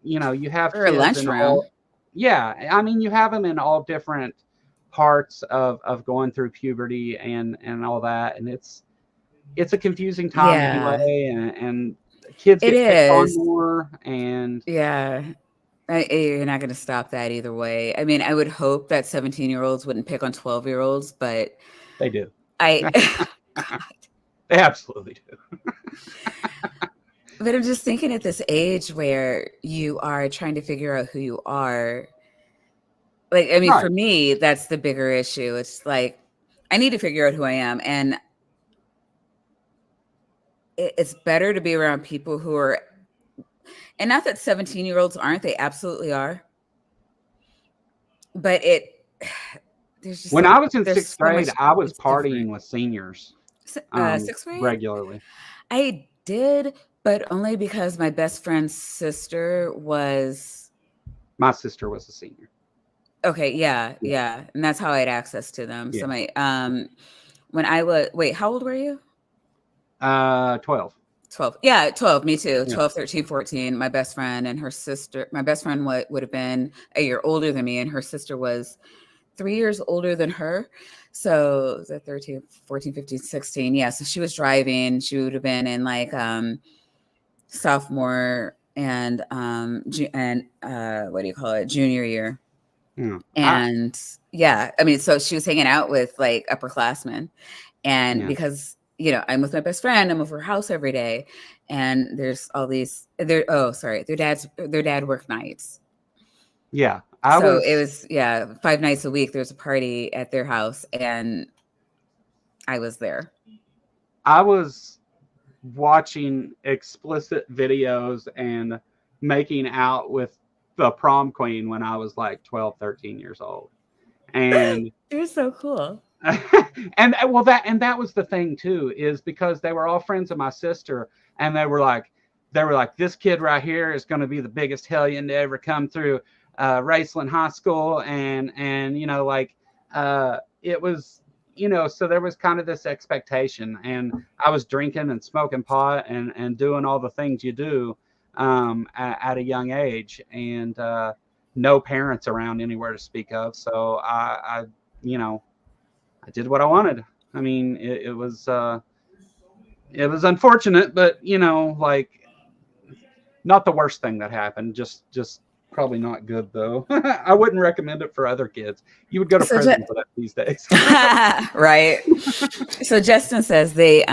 you have Or a kids in lunchroom. all, yeah, I mean, you have them in all different parts of going through puberty and all that, and it's a confusing time Yeah, anyway, and kids it get picked on is. more, and Yeah. You're not going to stop that either way. I mean, I would hope that 17-year-olds wouldn't pick on 12-year-olds, but they do. I, They absolutely do. but I'm just thinking at this age where you are trying to figure out who you are. Like, I mean, Right. for me, that's the bigger issue. It's like, I need to figure out who I am. And it's better to be around people who are, and not that 17-year-olds aren't, they absolutely are. But there's just When so I was in there's 6th so much grade, I was it's different. partying with seniors 6th grade? regularly. I did, but only because my best friend's sister was My sister was a senior. okay. Yeah, Yeah. yeah, and that's how I had access to them. So Yeah. my when I was wait, how old were you? 12. 12. Yeah, 12. Me too. Yeah. 12, 13, 14. My best friend and her sister. My best friend would have been a year older than me, and her sister was 3 years older than her. So the 13, 14, 15, 16. Yeah. So she was driving. She would have been in like sophomore and what do you call it? Junior year. Yeah. And yeah, I mean, so she was hanging out with like upperclassmen. And Yeah. because I'm with my best friend, I'm over her house every day, and there's all these their dad worked nights. Yeah. It was 5 nights a week. There's a party at their house, and I was there. I was watching explicit videos and making out with the prom queen when I was like 12, 13 years old. And You're so cool. and that was the thing too, is because they were all friends of my sister, and they were like, this kid right here is going to be the biggest hellion to ever come through Raceland High School, and it was, so there was kind of this expectation, and I was drinking and smoking pot and doing all the things you do at a young age, and no parents around anywhere to speak of, so I did what I wanted. I mean, it was unfortunate, but not the worst thing that happened. Just probably not good though. I wouldn't recommend it for other kids. You would go to So prison for that these days. right. So Justin says they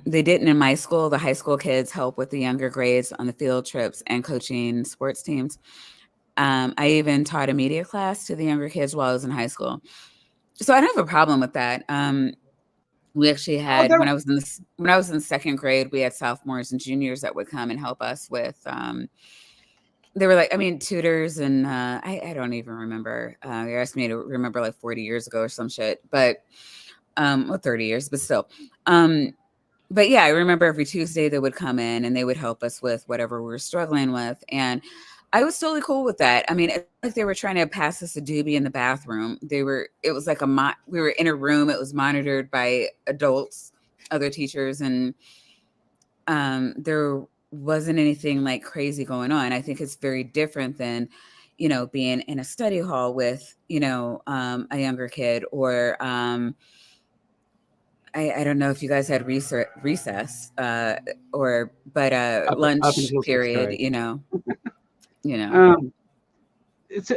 didn't in my school. The high school kids help with the younger grades on the field trips and coaching sports teams. I even taught a media class to the younger kids while I was in high school. So I don't have a problem with that. We actually had when I was in second grade, we had sophomores and juniors that would come and help us with. They were like, I mean, tutors, and I don't even remember. You asked me to remember like 40 years ago or some shit, but well, 30 years, but still. But yeah, I remember every Tuesday they would come in and they would help us with whatever we were struggling with, and I was totally cool with that. I mean, it's like they were trying to pass us a doobie in the bathroom. It was like we were in a room. It was monitored by adults, other teachers, and there wasn't anything like crazy going on. I think it's very different than, being in a study hall with, a younger kid or, I don't know if you guys had recess, but Up lunch until sixth period, grade.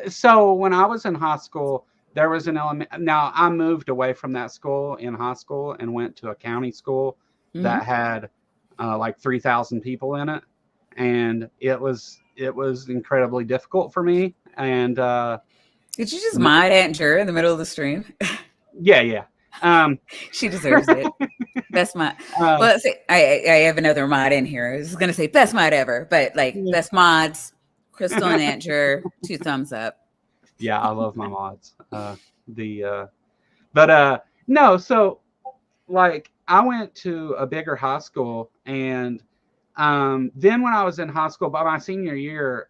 So when I was in high school, there was an element. Now I moved away from that school in high school and went to a county school that had like 3,000 people in it, and it was incredibly difficult for me. And did you just mod Aunt Jura in the middle of the stream? yeah. She deserves it. Best mod. Well, I have another mod in here. I was going to say best mod ever, but like best mods, Crystal and Aunt Jura, 2 thumbs up. Yeah, I love my mods. No, so like I went to a bigger high school, and then when I was in high school, by my senior year,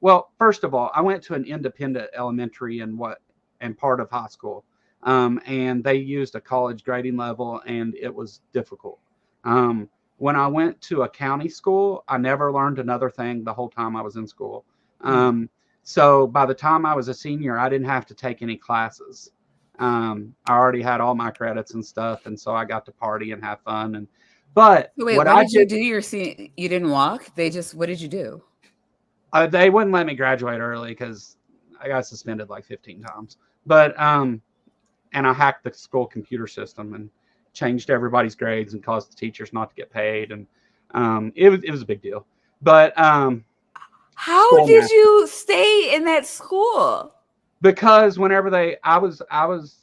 well, first of all, I went to an independent elementary and part of high school. And they used a college grading level, and it was difficult. When I went to a county school, I never learned another thing the whole time I was in school. So by the time I was a senior, I didn't have to take any classes. I already had all my credits and stuff, and so I got to party and have fun. But so wait, what did you do? You didn't walk? What did you do? They wouldn't let me graduate early because I got suspended like 15 times. But and I hacked the school computer system and changed everybody's grades and caused the teachers not to get paid. And it was a big deal. But how did you stay in that school? Because whenever I was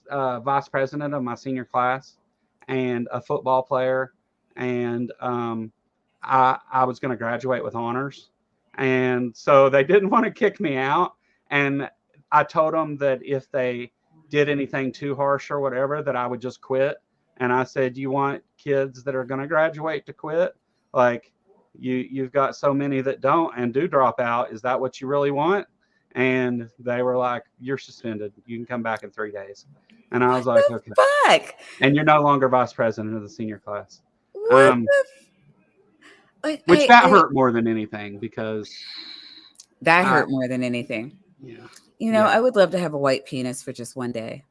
vice president of my senior class and a football player, and I was going to graduate with honors. And so they didn't want to kick me out. And I told them that if they did anything too harsh or whatever, that I would just quit. And I said, "Do you want kids that are going to graduate to quit? Like you've got so many that don't and do drop out. Is that what you really want?" And they were like, "You're suspended. You can come back in 3 days." And I was like, "Okay." Fuck. And you're no longer vice president of the senior class. What which hurt more than anything because that hurt more than anything. Yeah. I would love to have a white penis for just one day.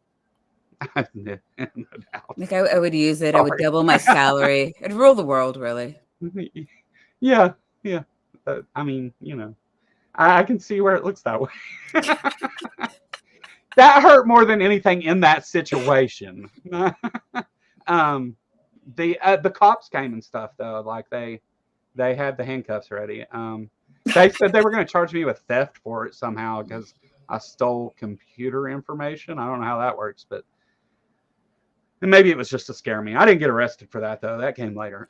No doubt. Like I would use it. Sorry. I would double my salary. It'd rule the world, really. Yeah. I mean, I can see where it looks that way. That hurt more than anything in that situation. The cops came and stuff though. Like they had the handcuffs ready. They said they were going to charge me with theft for it somehow because I stole computer information. I don't know how that works, but maybe it was just to scare me. I didn't get arrested for that though. That came later.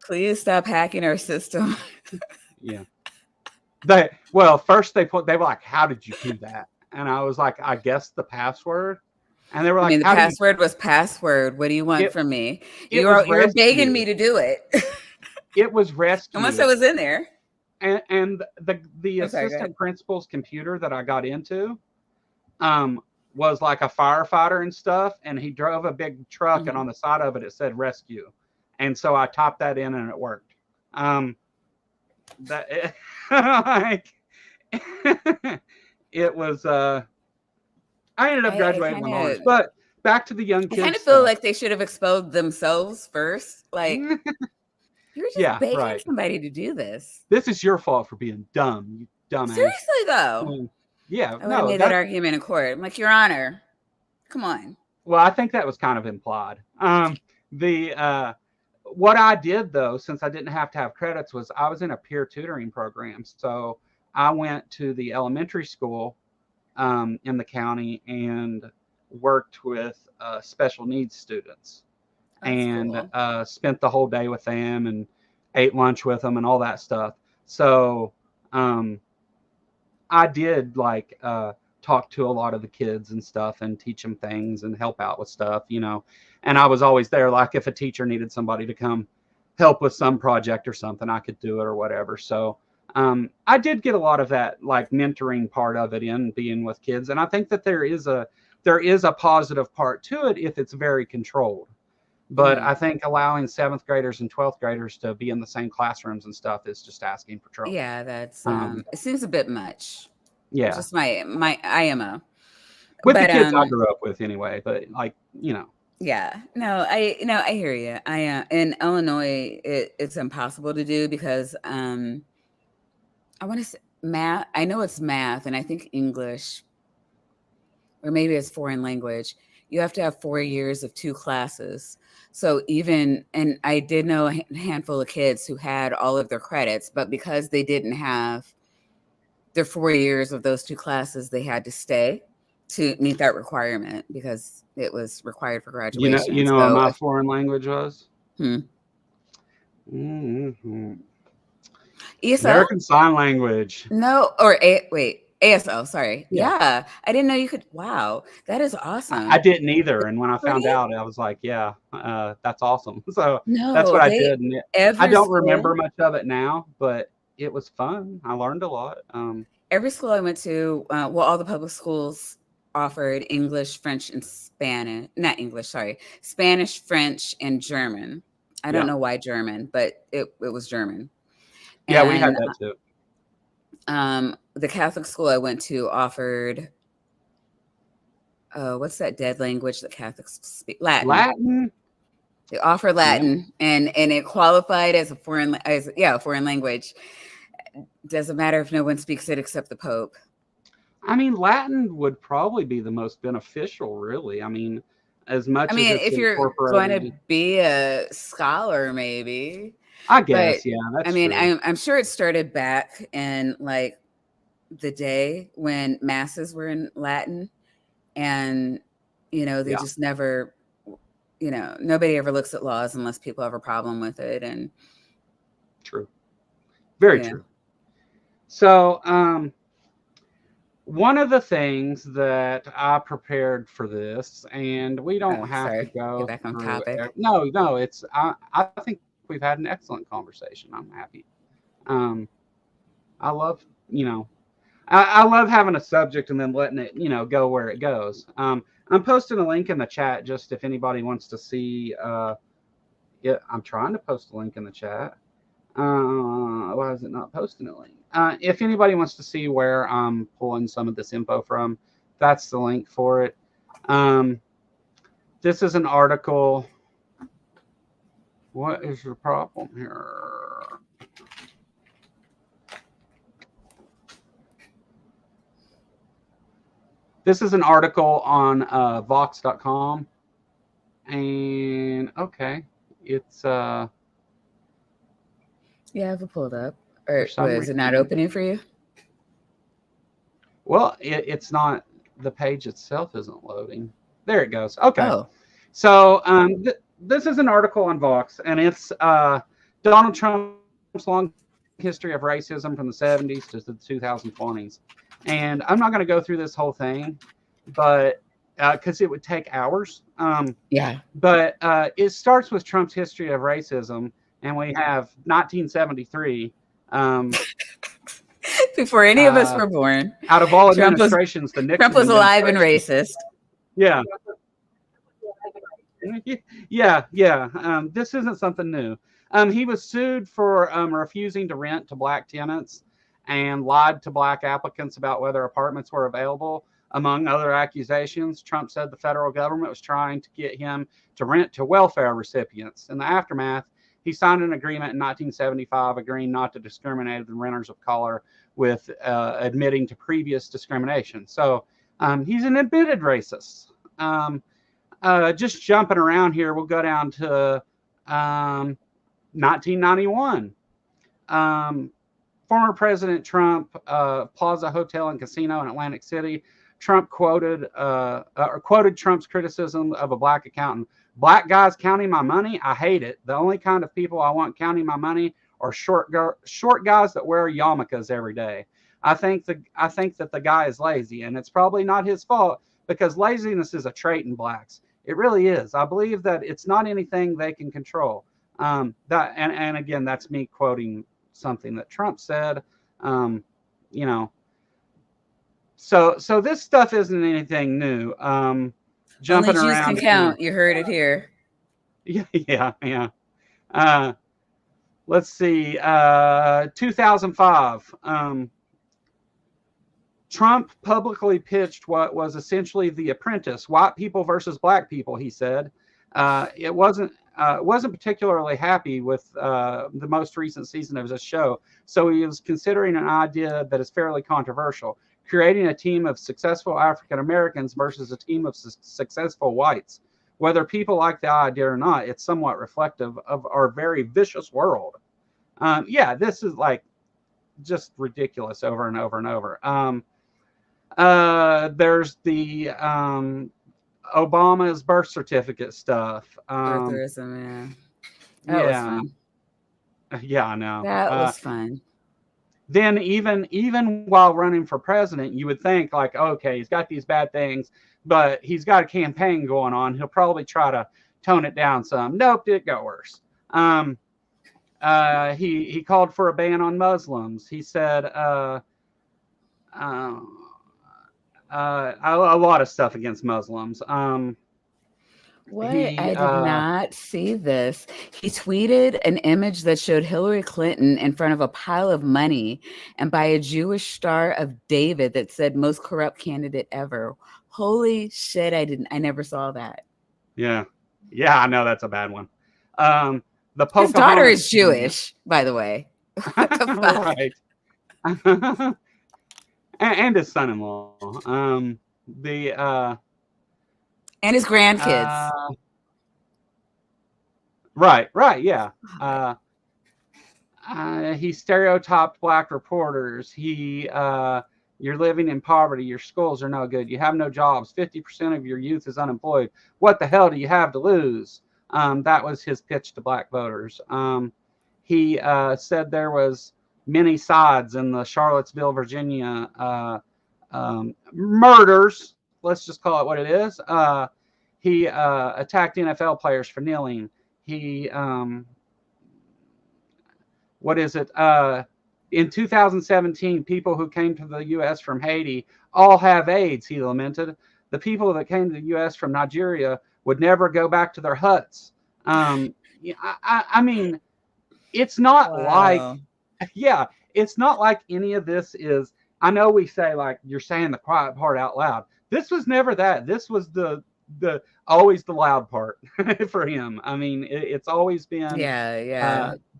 Please stop hacking our system. Yeah. First they were like, "How did you do that?" And I was like, "I guessed the password." And they were like, the password was password. What do you want from me? You're begging me to do it. It was rescue. Unless I was in there. And the assistant principal's computer that I got into was like a firefighter and stuff. And he drove a big truck and on the side of it said rescue. And so I typed that in and it worked. It was I ended up graduating with honors, but back to the young kids. I kind of feel like they should have exposed themselves first. Like you're just begging somebody to do this. This is your fault for being dumb. You dumbass. Seriously though, Yeah, I would have no, made that argument in court. I'm like, Your Honor, come on. well, I think that was kind of implied. What I did though, since I didn't have to have credits, was I was in a peer tutoring program. So I went to the elementary school in the county and worked with special needs students, That's and cool. spent the whole day with them and ate lunch with them and all that stuff. So um, I did like talk to a lot of the kids and stuff and teach them things and help out with stuff, you know. And I was always there. Like if a teacher needed somebody to come help with some project or something, I could do it or whatever. So I did get a lot of that like mentoring part of it in being with kids. And I think that there is a positive part to it if it's very controlled. But I think allowing 7th graders and 12th graders to be in the same classrooms and stuff is just asking for trouble. Yeah, that's Um, it seems a bit much. yeah. Just my IMO. With the But kids I grew up with anyway, but like, you know. yeah, no, I hear you. In Illinois, it's impossible to do because I want to say math. I know it's math, and I think English, or maybe it's foreign language. You have to have 4 years of 2 classes. So and I did know a handful of kids who had all of their credits, but because they didn't have their 4 years of those 2 classes, they had to stay to meet that requirement because it was required for graduation. You know what So my foreign language was? hmm. Mm-hmm. ESL? American Sign Language. No, wait, ASL, sorry. Yeah, I didn't know you could. Wow, that is awesome. I didn't either, and when I found Pretty? out, I was like, "Yeah, that's awesome." So that's No, what I did. And I every don't remember school, much of it now, but it was fun. I learned a lot. every school I went to, well, all the public schools offered English, French, and Spanish. Not English, sorry, Spanish, French, and German. I don't Yeah, know why German, but it was German. yeah, we had And that too. the Catholic school I went to offered what's that dead language that Catholics speak? Latin. Latin. They offer Yeah. Latin, and it qualified as a foreign language. Doesn't matter if no one speaks it except the Pope. I mean, Latin would probably be the most beneficial, really. I mean, as much I as mean, it's if you're going incorporated. to be a scholar, maybe. I But guess, yeah, I that's mean, true. I'm sure it started back in like the day when masses were in Latin, and they Yeah, just never, nobody ever looks at laws unless people have a problem with it, and true. Very yeah. true. So, one of the things that I prepared for this, and we don't Oh, have to sorry. Get go back on through. topic. No, it's. I think we've had an excellent conversation. I'm happy. Um, I love, I love having a subject and then letting it, go where it goes. I'm posting a link in the chat just if anybody wants to see. Yeah, I'm trying to post a link in the chat. Why is it not posting a link? If anybody wants to see where I'm pulling some of this info from, that's the link for it. This is an article. What is the problem here? This is an article on Vox.com. And okay, it's Yeah, I have it pulled up. for Or some was it not reason. opening for you? Well, it's not. The page itself isn't loading. There it goes. Okay. Oh, So this is an article on Vox, and it's Donald Trump's long history of racism from the 70s to the 2020s. And I'm not going to go through this whole thing, but because it would take hours. yeah. But it starts with Trump's history of racism, and we have 1973. Before any of us were born, Out of all Trump was administrations, the Nixon Trump was alive and administration. racist. Yeah. Yeah. This isn't something new. He was sued for refusing to rent to black tenants and lied to black applicants about whether apartments were available, among other accusations. Trump said the federal government was trying to get him to rent to welfare recipients. In the aftermath, he signed an agreement in 1975 agreeing not to discriminate against renters of color with admitting to previous discrimination. So he's an admitted racist. Just jumping around here, we'll go down to 1991. Former President Trump, Plaza Hotel and Casino in Atlantic City. Trump quoted Trump's criticism of a black accountant. Black guys counting my money, I hate it. The only kind of people I want counting my money are short guys that wear yarmulkes every day. I think that the guy is lazy, and it's probably not his fault because laziness is a trait in blacks. It really is. I believe that it's not anything they can control. And again, that's me quoting something that Trump said. So this stuff isn't anything new. Jumping Only Jews around can count. You heard it here. Yeah. Let's see. 2005. Trump publicly pitched what was essentially The Apprentice: white people versus black people. He said it wasn't particularly happy with the most recent season of his show, so he was considering an idea that is fairly controversial: creating a team of successful African Americans versus a team of successful whites. Whether people like the idea or not, it's somewhat reflective of our very vicious world. This is like just ridiculous over and over and over. There's the Obama's birth certificate stuff. Birtherism, yeah. That was fun. Yeah, I know. That was fun. Then even while running for president, you would think like, okay, he's got these bad things, but he's got a campaign going on. He'll probably try to tone it down some. Nope, it got worse. He called for a ban on Muslims. He said a lot of stuff against Muslims. What? I did not see this. He tweeted an image that showed Hillary Clinton in front of a pile of money and by a Jewish Star of David that said most corrupt candidate ever. Holy shit, I never saw that. Yeah, I know that's a bad one. His daughter is Jewish, by the way. What the fuck? Right. and his son-in-law. And his grandkids. Right, yeah. He stereotyped black reporters. You're living in poverty. Your schools are no good. You have no jobs. 50% of your youth is unemployed. What the hell do you have to lose? That was his pitch to black voters. He said there was many sides in the Charlottesville, Virginia murders. Let's just call it what it is. He attacked NFL players for kneeling. He, in 2017, people who came to the U.S. from Haiti all have AIDS, he lamented. The people that came to the U.S. from Nigeria would never go back to their huts. I mean, it's not it's not like any of this is, I know we say like, you're saying the quiet part out loud. This was never that. This was the always the loud part for him. I mean, it's always been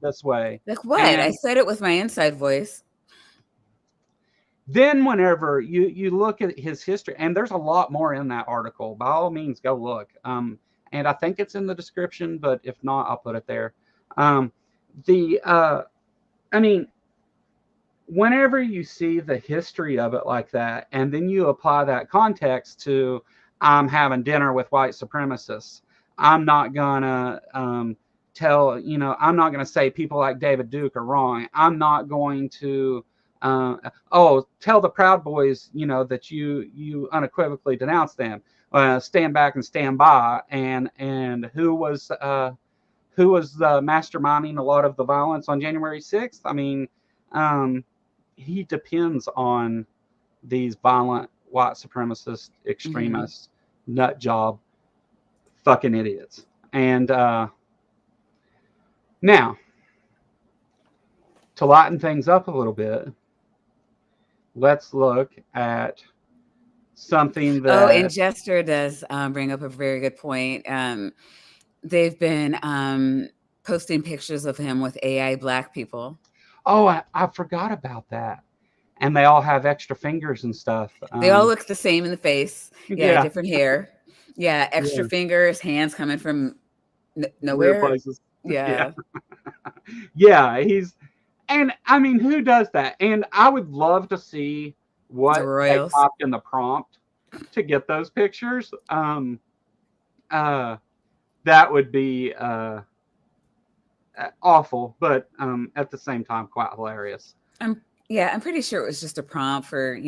this way. Like what? And I said it with my inside voice. Then whenever you look at his history, and there's a lot more in that article, by all means, go look. And I think it's in the description, but if not, I'll put it there. I mean, whenever you see the history of it like that, and then you apply that context to, I'm having dinner with white supremacists, I'm not gonna I'm not gonna say people like David Duke are wrong. I'm not going to tell the Proud Boys, that you unequivocally denounce them. Stand back and stand by. And who was masterminding a lot of the violence on January 6th? I mean, he depends on these violent white supremacist extremists, nut job, fucking idiots. And now, to lighten things up a little bit, let's look at something that... and Jester does bring up a very good point. They've been posting pictures of him with AI black people. Oh, I forgot about that. and they all have extra fingers and stuff. They all look the same in the face. Yeah, Yeah. different hair. Yeah, extra fingers, hands coming from Weird nowhere. places. Yeah. Yeah, and I mean, who does that? And I would love to see The what they royals. popped in the prompt to get those pictures. That would be awful, but at the same time, quite hilarious. I'm pretty sure it was just a prompt for,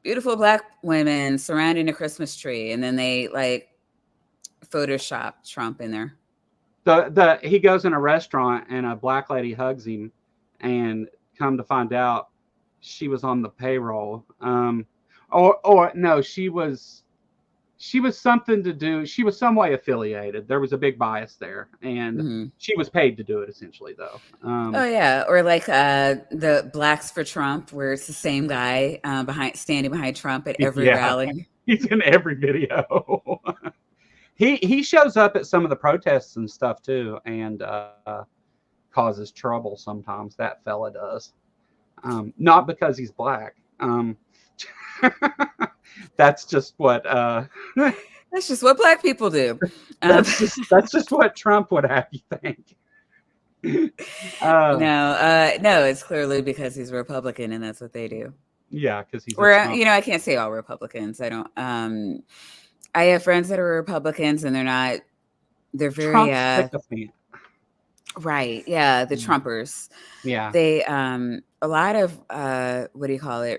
beautiful black women surrounding a Christmas tree, and then they like Photoshop Trump in there. He goes in a restaurant and a black lady hugs him, and come to find out she was on the payroll. Or no, she was something to do. She was some way affiliated. There was a big bias there, and she was paid to do it essentially, though. Oh yeah, or like the Blacks for Trump, where it's the same guy standing behind Trump at every rally. He's in every video. He shows up at some of the protests and stuff too, and causes trouble sometimes. That fella does, not because he's black. That's just what. That's just what black people do. That's just what Trump would have you think. No, it's clearly because he's a Republican, and that's what they do. Yeah, because he's. I can't say all Republicans. I don't. I have friends that are Republicans, and they're not. They're very right. Yeah, the Trumpers. Yeah, they a lot of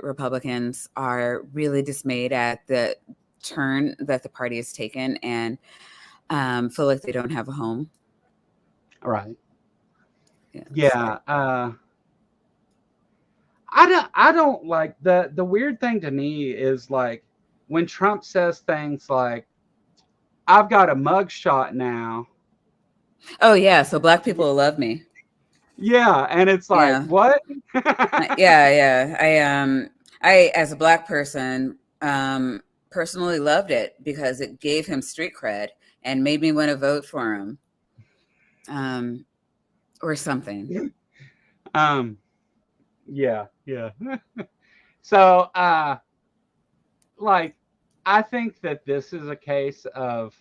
Republicans are really dismayed at the turn that the party has taken, and feel like they don't have a home. Right. Yeah. I don't like the weird thing to me is like when Trump says things like, "I've got a mugshot now." Oh yeah, so black people will love me. Yeah, and it's like, what? Yeah. I as a black person, personally loved it because it gave him street cred and made me want to vote for him, or something. Yeah. So, like, I think that this is a case of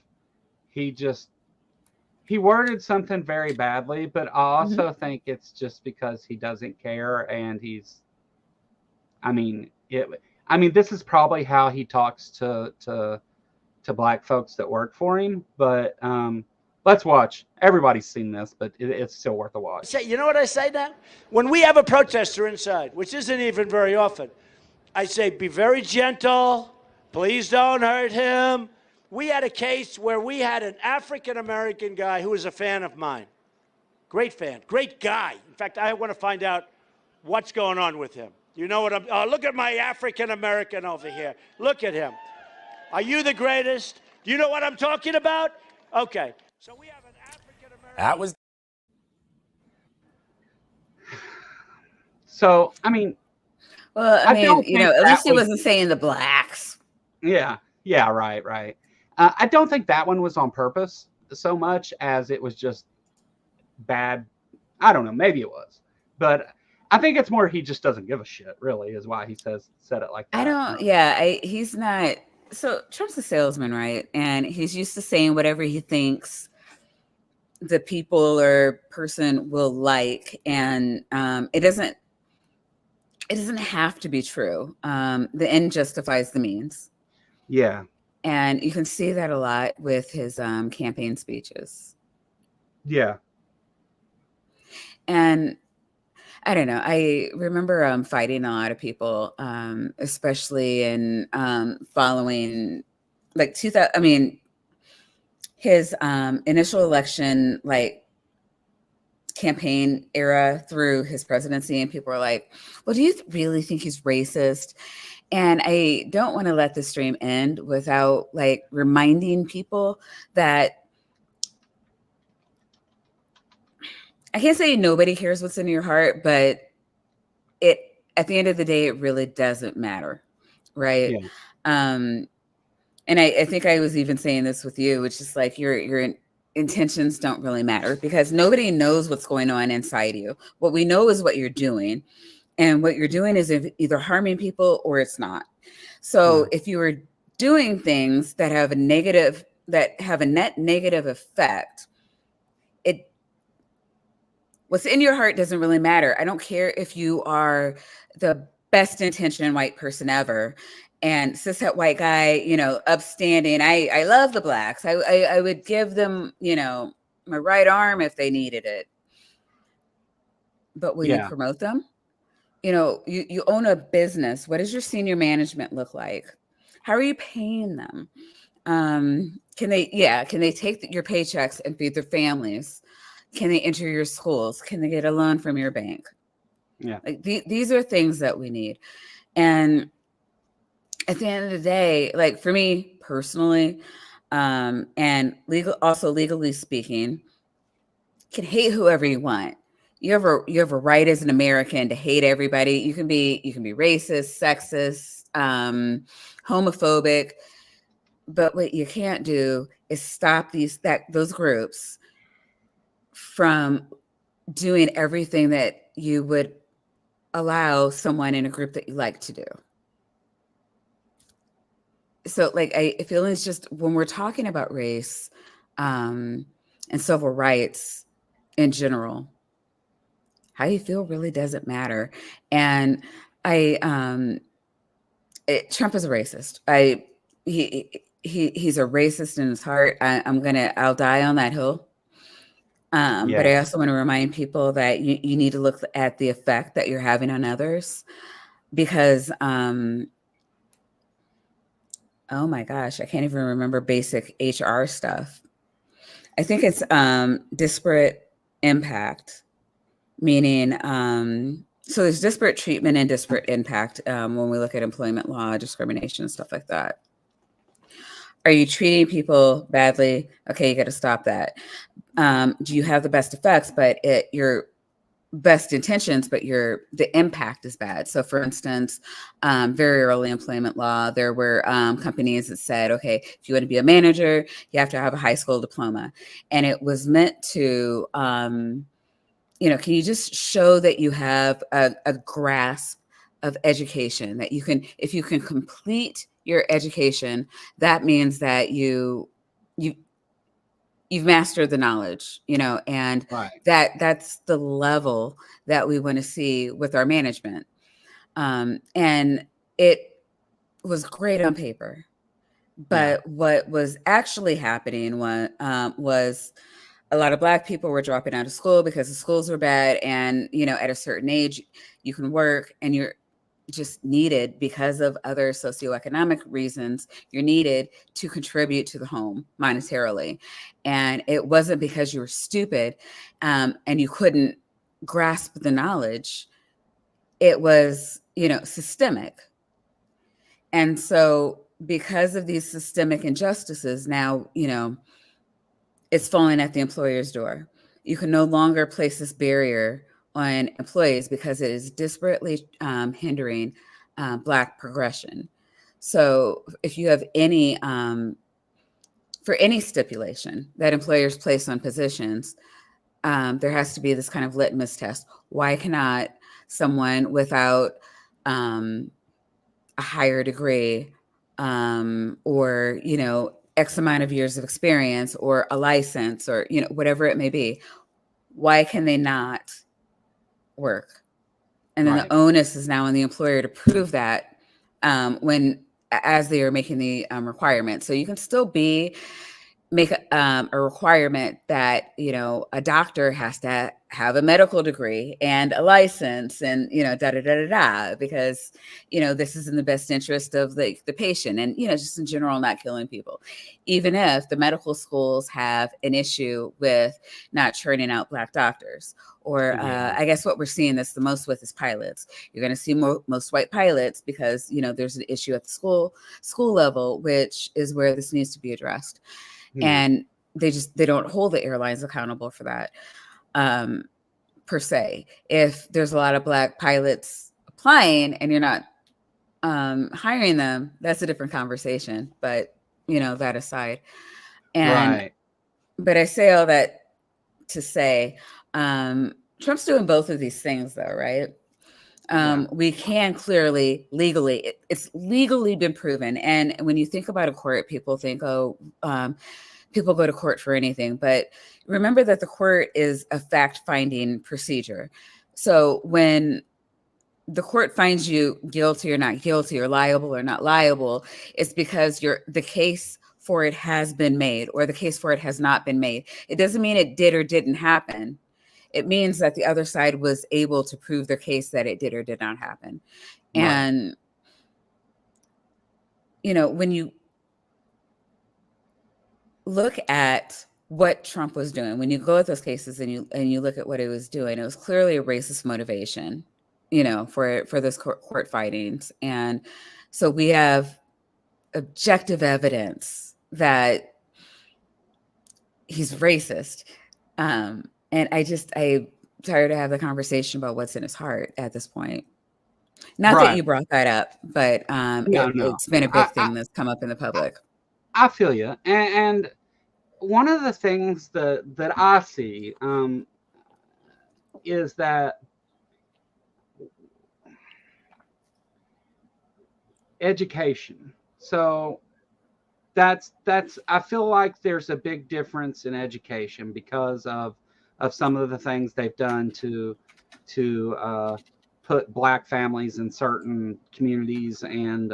he worded something very badly, but I also think it's just because he doesn't care, and this is probably how he talks to black folks that work for him. But let's watch. Everybody's seen this, but it's still worth a watch. You know what I say now? When we have a protester inside, which isn't even very often, I say, be very gentle. Please don't hurt him. We had a case where we had an African-American guy who was a fan of mine. Great fan, great guy. In fact, I want to find out what's going on with him. You know what look at my African-American over here. Look at him. Are you the greatest? Do you know what I'm talking about? Okay. So we have an African-American. That was. So, well, at least he wasn't saying the blacks. Yeah, right. I don't think that one was on purpose so much as it was just bad. I don't know. Maybe it was, but I think it's more he just doesn't give a shit. Really, is why he said it like that. I don't. Yeah, he's not. So Trump's a salesman, right? And he's used to saying whatever he thinks the people or person will like, and it doesn't have to be true. The end justifies the means. Yeah. And you can see that a lot with his campaign speeches. Yeah. And I don't know. I remember fighting a lot of people, especially in following like 2000. His initial election, like campaign era through his presidency, and people were like, well, do you really think he's racist? And I don't want to let the stream end without like reminding people that I can't say nobody cares what's in your heart, but at the end of the day, it really doesn't matter. Right. Yeah. And I think I was even saying this with you, which is like your intentions don't really matter because nobody knows what's going on inside you. What we know is what you're doing. And what you're doing is either harming people or it's not. So if you are doing things that have a net negative effect, what's in your heart doesn't really matter. I don't care if you are the best intentioned white person ever and cishet white guy, upstanding. I love the blacks. I would give them, my right arm if they needed it. But will you promote them? You own a business. What does your senior management look like? How are you paying them? Can they take your paychecks and feed their families? Can they enter your schools? Can they get a loan from your bank? Yeah. Like these are things that we need. And at the end of the day, like for me personally, and legally speaking, you can hate whoever you want. You have a right as an American to hate everybody. You can be racist, sexist, homophobic, but what you can't do is stop those groups from doing everything that you would allow someone in a group that you like to do. So like I feel it's just when we're talking about race and civil rights in general, how you feel really doesn't matter. And Trump is a racist. He's a racist in his heart. I'll die on that hill. But I also want to remind people that you need to look at the effect that you're having on others, because oh my gosh, I can't even remember basic HR stuff. I think it's disparate impact, meaning so there's disparate treatment and disparate impact when we look at employment law, discrimination, and stuff like that. Are you treating people badly? Okay, you got to stop that. Do you have the best effects, but your best intentions, but the impact is bad? So for instance, very early employment law, there were companies that said, okay, if you want to be a manager, you have to have a high school diploma. And it was meant to, can you just show that you have a grasp of education, that if you can complete your education, that means that you've mastered the knowledge, and that's the level that we want to see with our management. And it was great on paper, but what was actually happening was a lot of Black people were dropping out of school because the schools were bad. And, at a certain age, you can work and you're just needed because of other socioeconomic reasons. You're needed to contribute to the home monetarily. And it wasn't because you were stupid and you couldn't grasp the knowledge. It was, systemic. And so because of these systemic injustices, now, it's falling at the employer's door. You can no longer place this barrier on employees because it is disparately hindering Black progression. So if you have for any stipulation that employers place on positions, there has to be this kind of litmus test. Why cannot someone without a higher degree or, X amount of years of experience or a license or, whatever it may be, why can they not work? And then the onus is now on the employer to prove that as they are making the requirement. So you can still make a requirement that, a doctor has to have a medical degree and a license and, because, this is in the best interest of the patient and, just in general, not killing people. Even if the medical schools have an issue with not churning out Black doctors, or I guess what we're seeing this the most with is pilots. You're going to see most white pilots because, there's an issue at the school level, which is where this needs to be addressed. And they don't hold the airlines accountable for that, per se. If there's a lot of Black pilots applying and you're not hiring them, that's a different conversation. But that aside, but I say all that to say, Trump's doing both of these things, though, right? We can clearly, legally, it's legally been proven. And when you think about a court, people think, oh, people go to court for anything. But remember that the court is a fact-finding procedure. So when the court finds you guilty or not guilty, or liable or not liable, it's because the case for it has been made, or the case for it has not been made. It doesn't mean it did or didn't happen. It means that the other side was able to prove their case that it did or did not happen. Right. And, when you look at what Trump was doing, when you go at those cases and you look at what it was doing, it was clearly a racist motivation, for those court findings. And so we have objective evidence that he's racist. And I'm tired to have the conversation about what's in his heart at this point. Not that you brought that up, but it's been a big thing that's come up in the public. I feel you. And one of the things that I see is that education. So that's I feel like there's a big difference in education because of some of the things they've done to put Black families in certain communities, and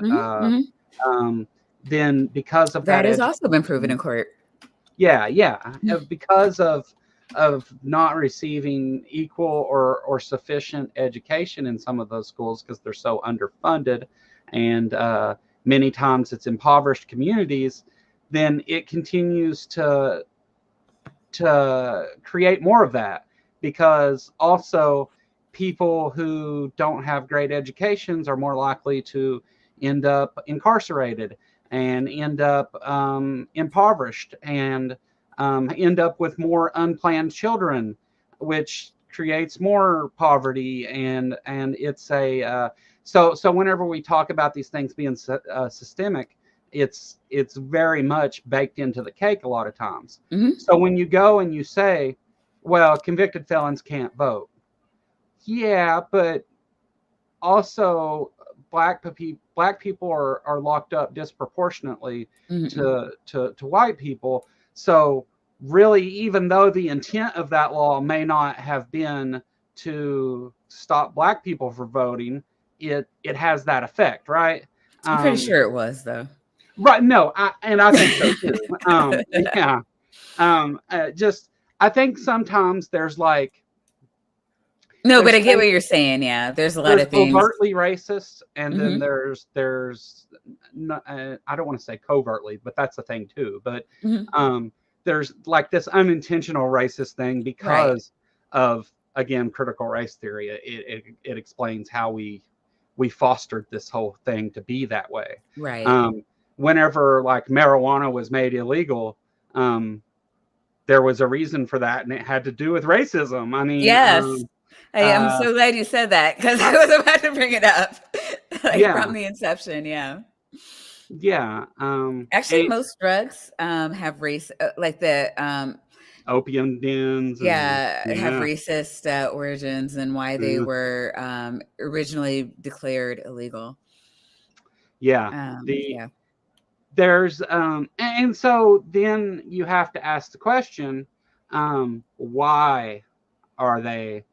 then because of that has also been proven in court. Because of not receiving equal or sufficient education in some of those schools because they're so underfunded, and many times it's impoverished communities, then it continues to create more of that, because also people who don't have great educations are more likely to end up incarcerated and end up impoverished and end up with more unplanned children, which creates more poverty. And it's so whenever we talk about these things being systemic, it's very much baked into the cake a lot of times. So when you go and you say, well, convicted felons can't vote, but also black people are locked up disproportionately to white people. So really, even though the intent of that law may not have been to stop Black people from voting, it has that effect, right? I'm pretty sure it was, though. Right. No, I think so too. I think sometimes there's like. No, but I get what you're saying. Yeah, there's a lot of things overtly racist, and then there's I don't want to say covertly, but that's a thing too. But there's like this unintentional racist thing because of, again, critical race theory. It explains how we fostered this whole thing to be that way. Right. Whenever like marijuana was made illegal, there was a reason for that, and it had to do with racism. I mean, yes. I am so glad you said that, because I was about to bring it up from the inception. Actually, most drugs have race, like the opium dens. Have racist origins and why they were originally declared illegal. There's and so then you have to ask the question, why are they?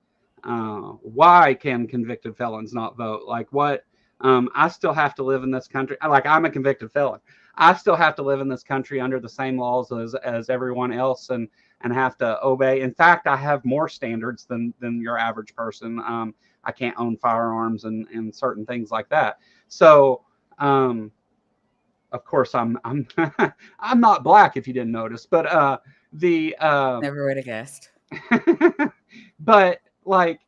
Why can convicted felons not vote? Like what? I still have to live in this country. Like, I'm a convicted felon. I still have to live in this country under the same laws as everyone else, and have to obey. In fact, I have more standards than your average person. I can't own firearms and certain things like that. So, of course, I'm I'm not Black, if you didn't notice, but never would have guessed. But like,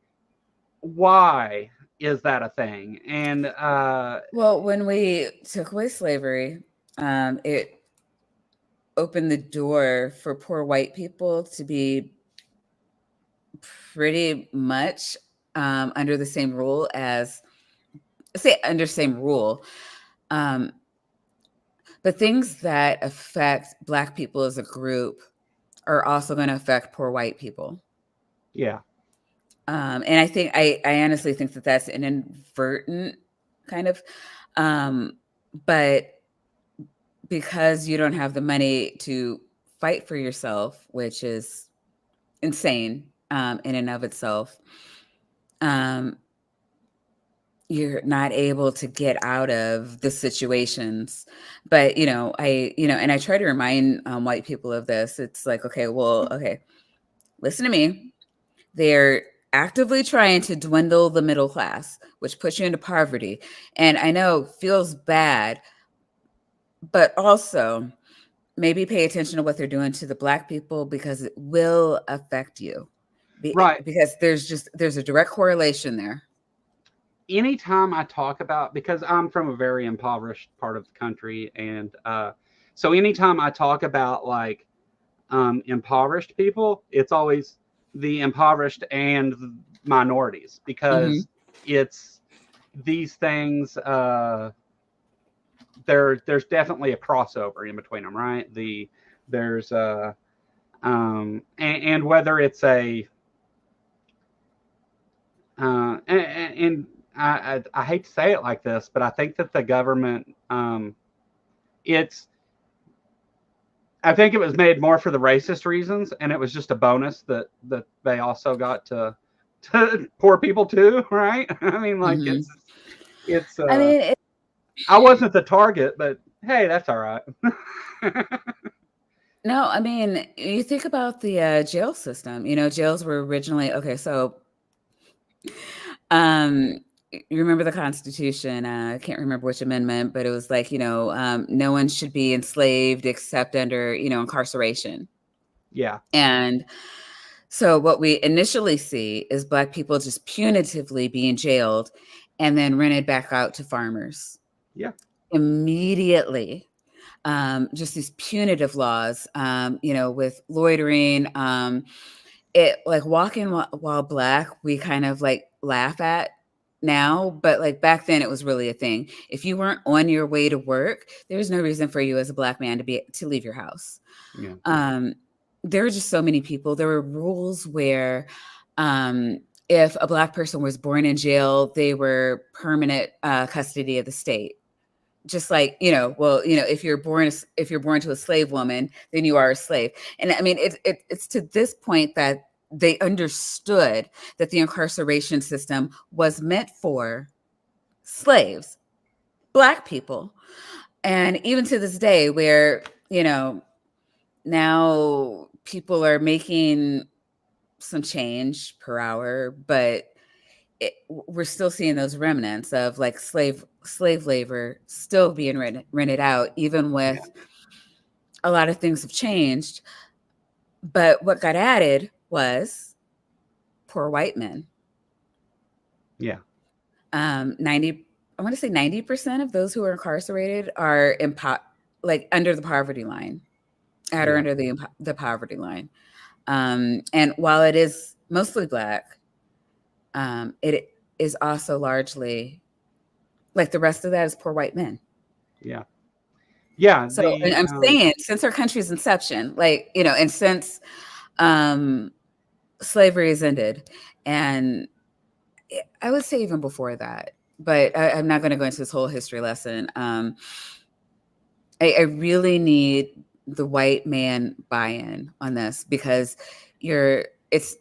why is that a thing? And well, when we took away slavery, it opened the door for poor white people to be pretty much under the same rule as, but things that affect Black people as a group are also going to affect poor white people. And I think I honestly think that that's an inadvertent kind of, but because you don't have the money to fight for yourself, which is insane in and of itself, um, you're not able to get out of the situations. But and I try to remind white people of this. It's like, okay, listen to me. They're actively trying to dwindle the middle class, which puts you into poverty. And I know feels bad, but also maybe pay attention to what they're doing to the Black people, because it will affect you. Right. Because there's a direct correlation there. Anytime I talk about, because I'm from a very impoverished part of the country, and so anytime I talk about like impoverished people, it's always the impoverished and minorities, because it's these things. There's definitely a crossover in between them, right? There's and whether it's a and I hate to say it like this, but I think that the government, it's I think it was made more for the racist reasons, and it was just a bonus that they also got to poor people too, right? I mean, like it's I mean, I wasn't the target, but hey, that's all right. no, I mean, you think about the jail system. Jails were originally so. You remember the Constitution? I can't remember which amendment, but it was like, no one should be enslaved except under, incarceration. Yeah. And so what we initially see is Black people just punitively being jailed and then rented back out to farmers. Yeah. Immediately. Just these punitive laws, with loitering, it like walking while Black, we kind of like laugh at now, but like back then it was really a thing. If you weren't on your way to work, there was no reason for you as a Black man to leave your house. Yeah. There were just so many people. There were rules where if a Black person was born in jail, they were permanent custody of the state. Just like, if you're born to a slave woman, then you are a slave. And I mean, it's to this point that they understood that the incarceration system was meant for slaves, Black people. And even to this day, where, now people are making some change per hour, but we're still seeing those remnants of like slave labor still being rented out, even with a lot of things have changed. But what got added was poor white men. Yeah. 90% of those who are incarcerated are under the poverty line, or under the poverty line. And while it is mostly Black, it is also largely like the rest of that is poor white men. Yeah. Yeah. So and I'm saying since our country's inception, and since slavery has ended, and I would say even before that, but I'm not going to go into this whole history lesson. I really need the white man buy-in on this, because it's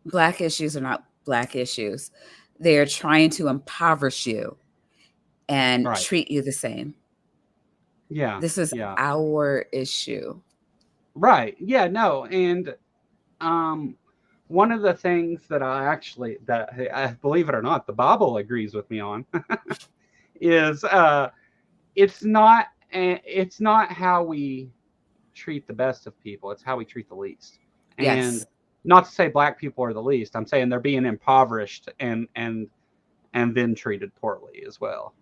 Black issues are not Black issues. They are trying to impoverish you and treat you the same. Yeah. This is our issue. Right. Yeah, no. And one of the things that I believe it or not, the Bible agrees with me on is it's not how we treat the best of people, it's how we treat the least. Yes. And not to say Black people are the least, I'm saying they're being impoverished and then treated poorly as well.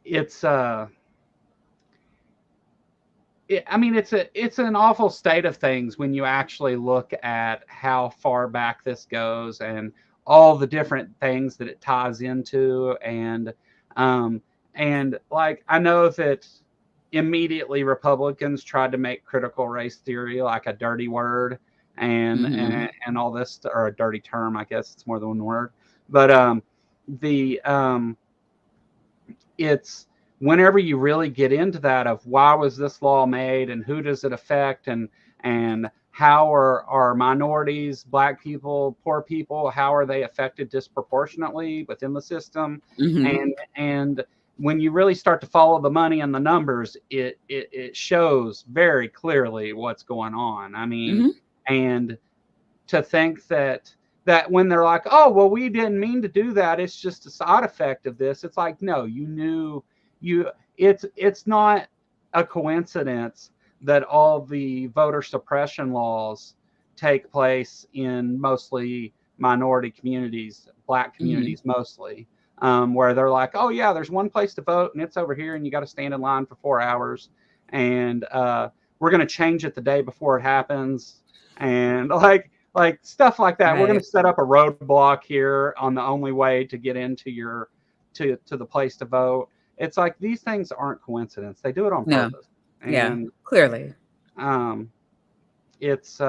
It's an awful state of things when you actually look at how far back this goes and all the different things that it ties into. And like, I know that immediately Republicans tried to make critical race theory like a dirty word and all this, or a dirty term. I guess it's more than one word, but the it's whenever you really get into that of why was this law made and who does it affect and how are minorities, black people, poor people, how are they affected disproportionately within the system? And when you really start to follow the money and the numbers, it shows very clearly what's going on. I mean, and to think that when they're like, oh, well, we didn't mean to do that, it's just a side effect of this. It's like, no, you knew. It's not a coincidence that all the voter suppression laws take place in mostly minority communities, black communities mostly, where they're like, oh yeah, there's one place to vote and it's over here and you got to stand in line for 4 hours, and we're going to change it the day before it happens, and like stuff like that. Right. We're going to set up a roadblock here on the only way to get into your to the place to vote. It's like these things aren't coincidence. They do it on purpose. And, clearly. It's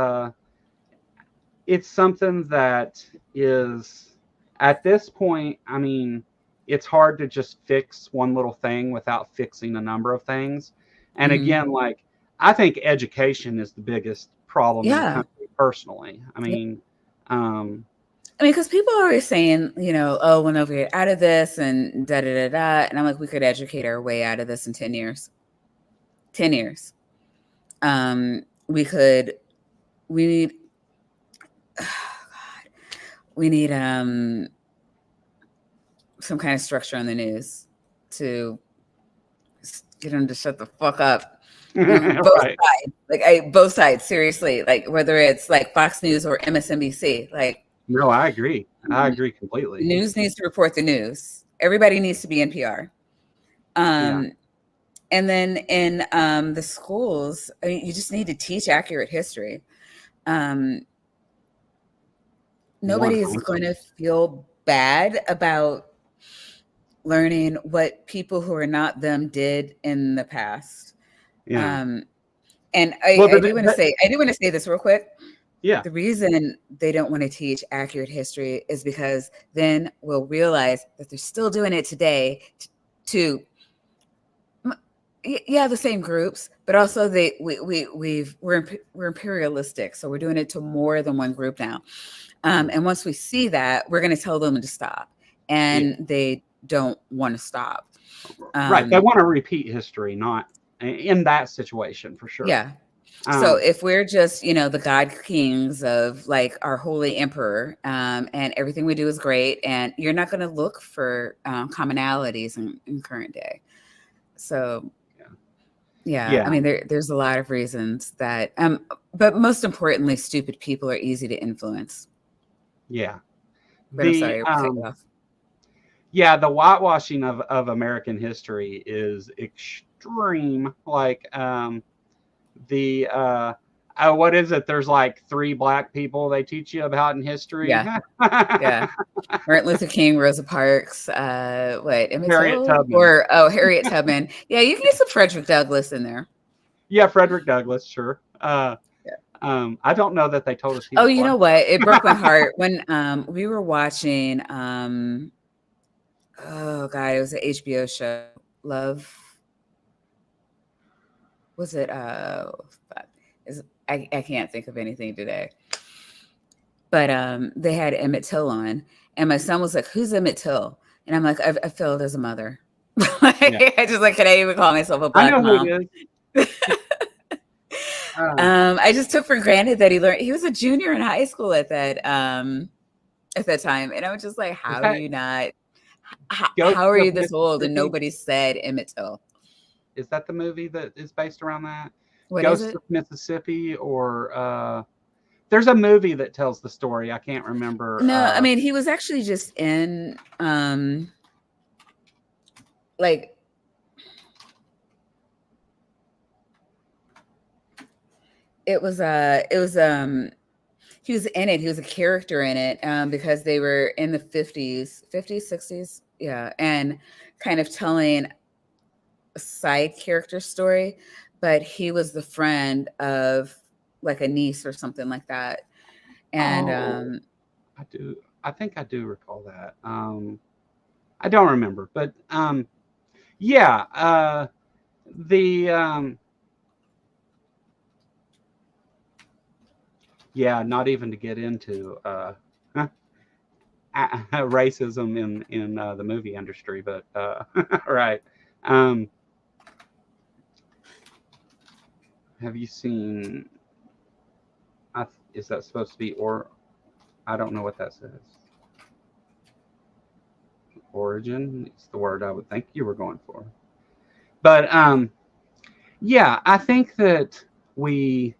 something that is at this point, I mean, it's hard to just fix one little thing without fixing a number of things. And again, like, I think education is the biggest problem in the country personally. I mean, because people are always saying, you know, oh, when we get out of this and da da da da, and I'm like, we could educate our way out of this in 10 years. 10 years. We need some kind of structure on the news to get them to shut the fuck up. Both sides, both sides, seriously, like whether it's like Fox News or MSNBC, like. No, I agree. I agree completely. The news needs to report the news. Everybody needs to be NPR. And then in the schools, I mean, you just need to teach accurate history. Nobody is going to feel bad about learning what people who are not them did in the past. And I do want to say this real quick. Yeah. The reason they don't want to teach accurate history is because then we'll realize that they're still doing it today to the same groups, but also we're imperialistic, so we're doing it to more than one group now. And once we see that, we're going to tell them to stop, and they don't want to stop. Right? They want to repeat history, not in that situation for sure. Yeah. So if we're just, the God kings of like our holy emperor, and everything we do is great, and you're not going to look for commonalities in current day. So, I mean, there's a lot of reasons that, but most importantly, stupid people are easy to influence. Yeah. But I'm sorry, I cut you off. Yeah, the whitewashing of American history is extreme. Like, what is it? There's like 3 black people they teach you about in history. Yeah. Martin Luther King, Rosa Parks, Harriet Tubman. Harriet Tubman. Yeah, you can get some Frederick Douglass in there. Yeah, Frederick Douglass, sure. I don't know that they told us. Oh, you know what? It broke my heart when we were watching. It was an HBO show. Love. Was it? I can't think of anything today. But they had Emmett Till on, and my son was like, "Who's Emmett Till?" And I'm like, "I failed as a mother." I just like, can I even call myself a black mom? Who it is. I just took for granted that he was a junior in high school at that time, and I was just like, "How are you not? How are you this old and nobody said Emmett Till?" Is that the movie that is based around that? What Ghost is it? of Mississippi, or there's a movie that tells the story. I can't remember. No, I mean, he was actually just in he was in it. He was a character in it because they were in the 50s, 60s. Yeah. And kind of telling side character story, but he was the friend of like a niece or something like that. And Oh, I do. I think I do recall that. I don't remember, but yeah. The yeah. Not even to get into racism in the movie industry, but right. Um, have you seen? Is that supposed to be or? I don't know what that says. Origin is the word I would think you were going for. But yeah, I think that we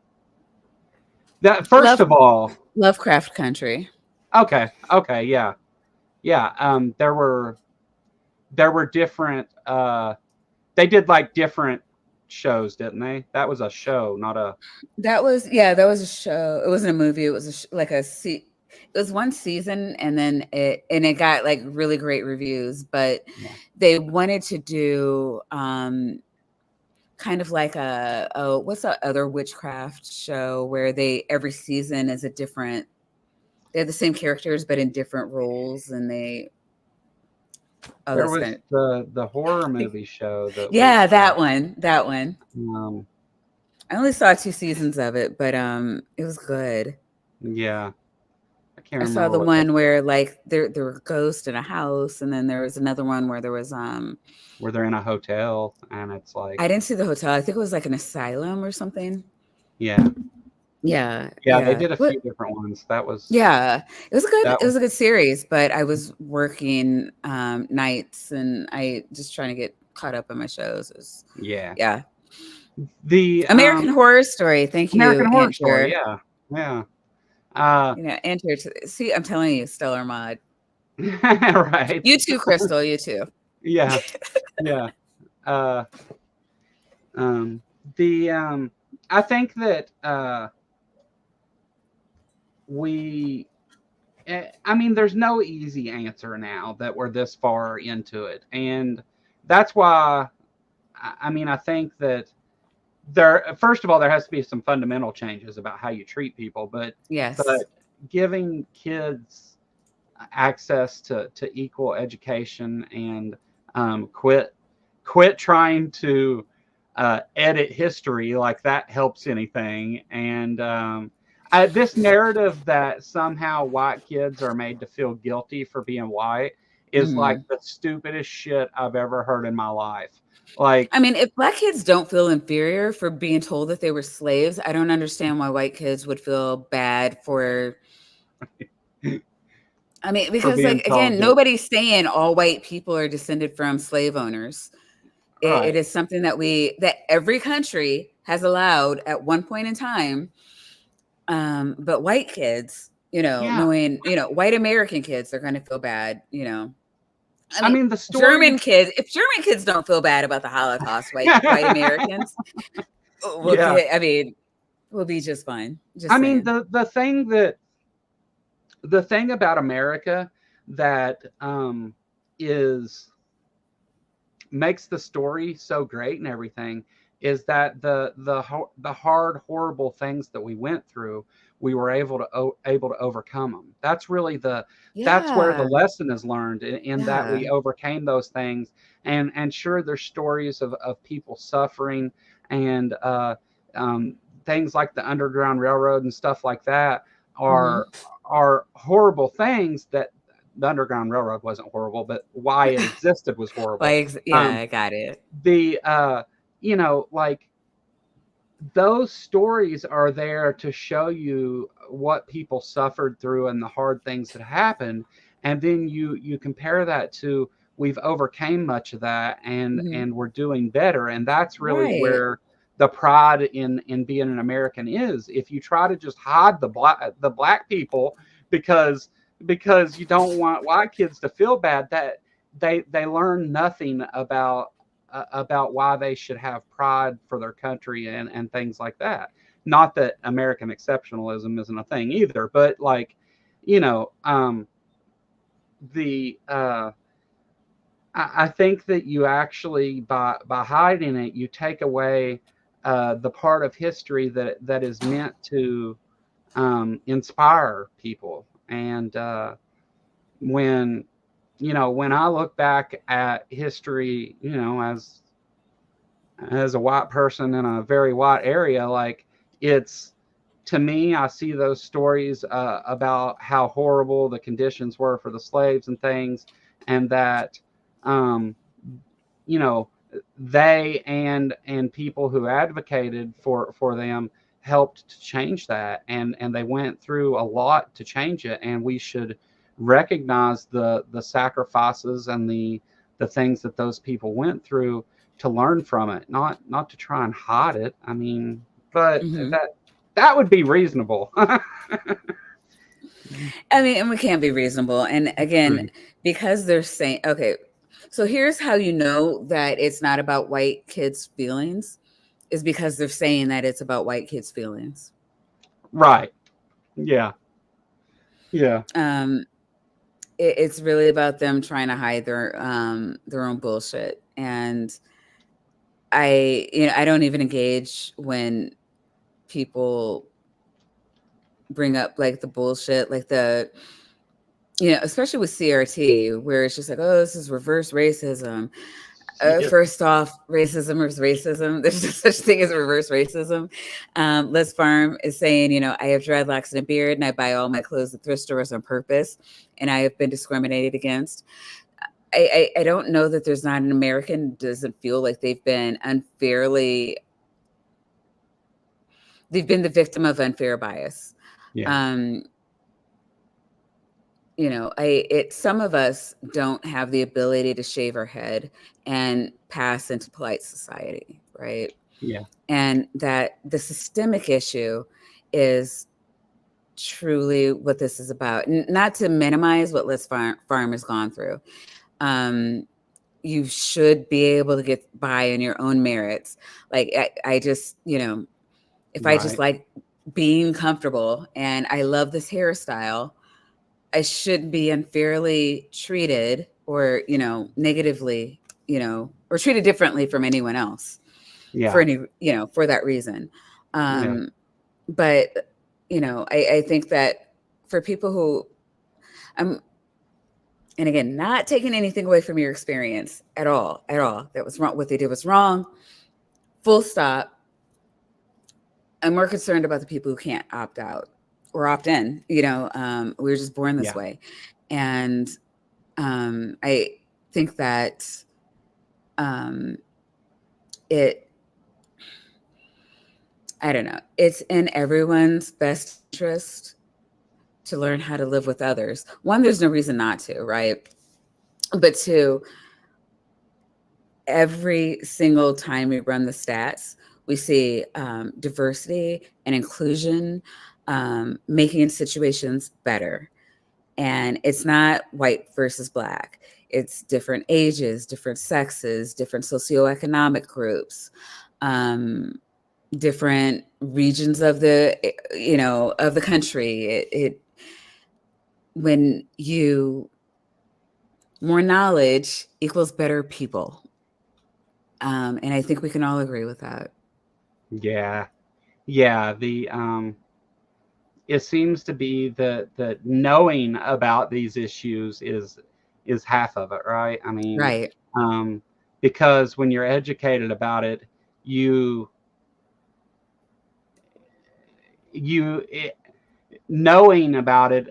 that first of all, Lovecraft Country. okay, yeah, yeah. There were different. They did like different shows, didn't they? That was a show, not a. That was a show. It wasn't a movie. It was like it was one season, and then it got like really great reviews, but Yeah. they wanted to do kind of like what's that other witchcraft show where they every season is a different, they're the same characters but in different roles, and There that's was kind the horror of, movie show that yeah, was. that one. Um, I only saw 2 seasons of it, but it was good. yeah, I can't I saw remember the what that. one where like there were ghosts in a house, and then there was another one where there was Where they're in a hotel and it's like. I didn't see the hotel. I think it was like an asylum or something. Yeah, Yeah, yeah, they yeah. did a What? few different ones. That was Yeah, it was a good. that It was was a good series, but I was working nights, and I just trying to get caught up on my shows. yeah. Yeah, The American Horror Story. Thank American you, Horror Story, Enter. yeah, yeah. Uh, Enter. See, I'm telling you, Stellar Mod. right. You too, Crystal. You too. Yeah, yeah. Uh, um, the I think that we. I mean, there's no easy answer now that we're this far into it, and that's why. I mean, I think that there. First of all, there has to be some fundamental changes about how you treat people, Yes. but giving kids access to equal education and quit trying to edit history like that helps anything. And this narrative that somehow white kids are made to feel guilty for being white is like Mhm. the stupidest shit I've ever heard in my life. Like, I mean, if black kids don't feel inferior for being told that they were slaves, I don't understand why white kids would feel bad for. I mean, for because being like told again, that, nobody's saying all white people are descended from slave owners. It right? is something that every country has allowed at one point in time. But white kids, Yeah, knowing, white American kids, they're going to feel bad. I I mean, mean the story. If German kids don't feel bad about the Holocaust, white Americans will Yeah, be. I mean, we'll be just fine. I Just mean saying. the thing about America that is makes the story so great and everything is that the hard horrible things that we went through, we were able to overcome them. That's really that's where the Yeah, lesson is learned in that yeah. we overcame those things. And sure, there's stories of people suffering and things like the Underground Railroad and stuff like that Hmm. are are horrible things. That the Underground Railroad wasn't horrible, but why it existed was horrible. Yeah, um, I got it. the like those stories are there to show you what people suffered through and the hard things that happened, and then you compare that to we've overcame much of that, Hmm. and we're doing better, and that's really Right. where the pride in being an American is. If you try to just hide the black people because you don't want white kids to feel bad, that they learn nothing about why they should have pride for their country and things like that. Not that American exceptionalism isn't a thing either, but like, you know, the I think that you actually, by hiding it, you take away the part of history that is meant to inspire people. And when when I look back at history, as a white person in a very white area, like, it's, to me, I see those stories about how horrible the conditions were for the slaves and things, and that um, you know they and people who advocated for them helped to change that, and they went through a lot to change it, and we should recognize the sacrifices and the things that those people went through to learn from it, not to try and hide it. I mean, but Hmm. that would be reasonable. I mean, and we can't be reasonable. And again, Mm. because they're saying, okay, so here's how you know that it's not about white kids' feelings, is because they're saying that it's about white kids' feelings. Right. Yeah. Yeah. Um, it's really about them trying to hide their own bullshit. And I don't even engage when people bring up like the bullshit, like especially with CRT, where it's just like, oh, this is reverse racism. Yeah. First off, racism is racism. There's no such thing as reverse racism. Les Farm is saying, I have dreadlocks and a beard, and I buy all my clothes at thrift stores on purpose, and I have been discriminated against. I don't know that there's not an American who doesn't feel like they've been the victim of unfair bias. Yeah. Um, some of us don't have the ability to shave our head and pass into polite society, right? Yeah. And that the systemic issue is truly what this is about. Not to minimize what Les Farm has gone through. You should be able to get by on your own merits. Like I just, if I just Right. like being comfortable and I love this hairstyle, I shouldn't be unfairly treated or, negatively, or treated differently from anyone else for Yeah. any, for that reason. Yeah. But, I think that for people who, and again, not taking anything away from your experience at all, that was wrong. What they did was wrong. Full stop. I'm more concerned about the people who can't opt out or opt in. We were just born this Yeah. way. And I think that I don't know, it's in everyone's best interest to learn how to live with others. One, there's no reason not to, right? But two, every single time we run the stats, we see diversity and inclusion making situations better. And it's not white versus black. It's different ages, different sexes, different socioeconomic groups, different regions of the of the country. When you more knowledge equals better people, and I think we can all agree with that. Yeah. Yeah. It seems to be that knowing about these issues is half of it, right? I mean, Right. um, because when you're educated about it, you you it, knowing about it,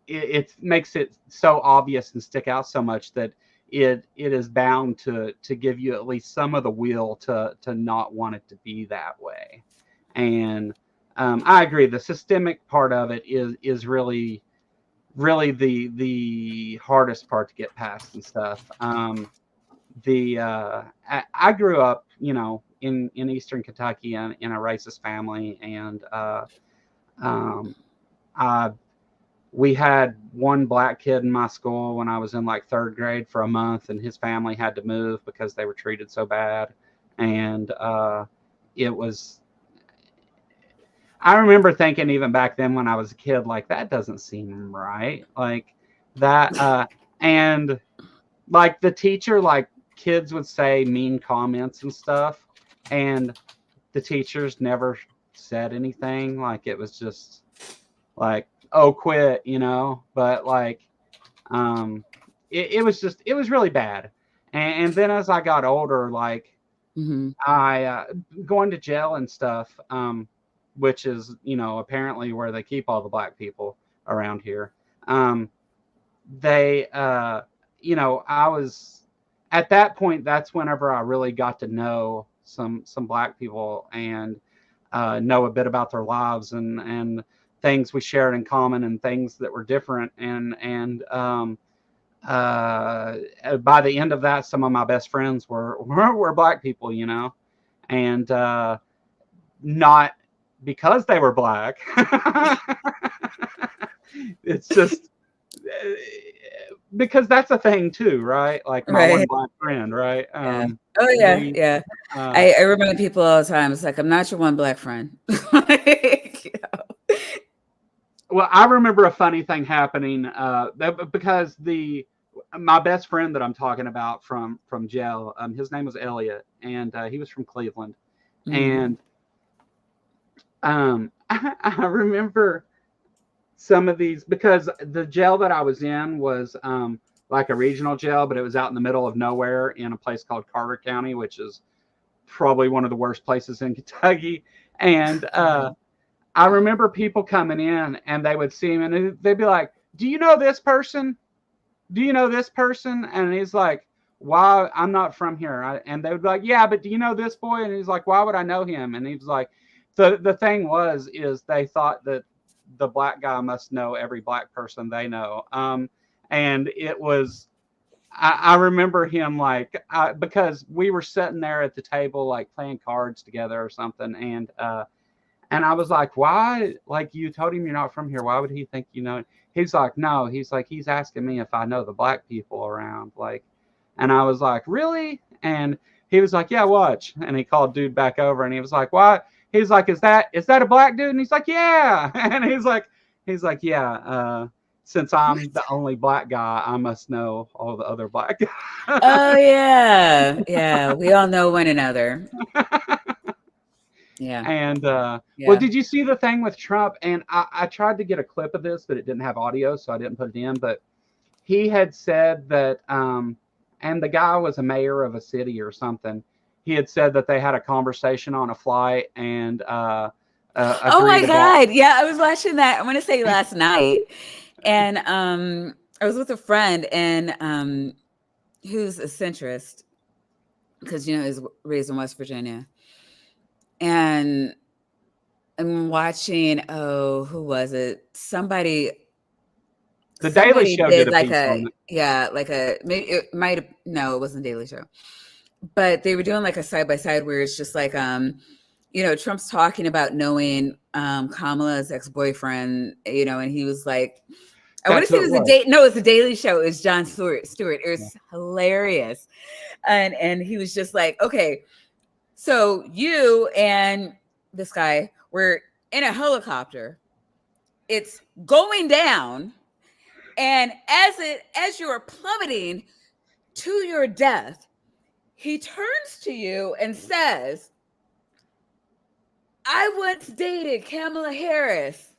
it makes it so obvious and stick out so much that it is bound to give you at least some of the will to not want it to be that way. And I agree. The systemic part of it is really the hardest part to get past and stuff. I grew up, in Eastern Kentucky in a racist family, and um, I we had one black kid in my school when I was in like third grade for a month, and his family had to move because they were treated so bad. And it was, I remember thinking even back then when I was a kid, like, that doesn't seem right. Like that. And like the teacher, like kids would say mean comments and stuff, and the teachers never said anything. Like it was just like, oh, quit, But like, it was really bad. And then as I got older, like I going to jail and stuff, which is apparently where they keep all the black people around here. They I was at that point. That's whenever I really got to know some black people and know a bit about their lives and things we shared in common and things that were different. And by the end of that, some of my best friends were black people, and not because they were black. It's just because that's a thing too, right? Like my one black friend, right? Yeah. Oh yeah, yeah. I remind people all the time. It's like, I'm not your one black friend. Well, I remember a funny thing happening because my best friend that I'm talking about from jail, his name was Elliot, and he was from Cleveland, and I remember some of these because the jail that I was in was like a regional jail, but it was out in the middle of nowhere in a place called Carter County, which is probably one of the worst places in Kentucky. And I remember people coming in and they would see him and they'd be like, do you know this person? Do you know this person? And he's like, why? I'm not from here. And they would be like, yeah, but do you know this boy? And he's like, why would I know him? And he was like, the thing is they thought that the black guy must know every black person they know. And it was, I remember him like, because we were sitting there at the table, like playing cards together or something. And I was like, why? Like, you told him you're not from here. Why would he think you know? He's like, no. He's like, he's asking me if I know the black people around. Like, and I was like, really? And he was like, yeah, watch. And he called dude back over and he was like, why? He's like, is that a black dude? And he's like, yeah. And he's like, yeah. Since I'm the only black guy, I must know all the other black guys. Oh yeah, yeah. We all know one another. Yeah. And well, did you see the thing with Trump? And I tried to get a clip of this, but it didn't have audio, so I didn't put it in. But he had said that, and the guy was a mayor of a city or something. He had said that they had a conversation on a flight and oh my God. Yeah, I was watching that. I want to say last night. And I was with a friend and who's a centrist because he's raised in West Virginia. And I'm watching, who was it? Somebody The Daily Show did like piece on it. Maybe it might have, no, it wasn't Daily Show. But they were doing like a side-by-side where it's just like, Trump's talking about knowing Kamala's ex-boyfriend, and he was like, I want to say it was the Daily Show. It was Jon Stewart. It was hilarious. And he was just like, okay, so you and this guy were in a helicopter. It's going down. And as you are plummeting to your death, he turns to you and says, I once dated Kamala Harris.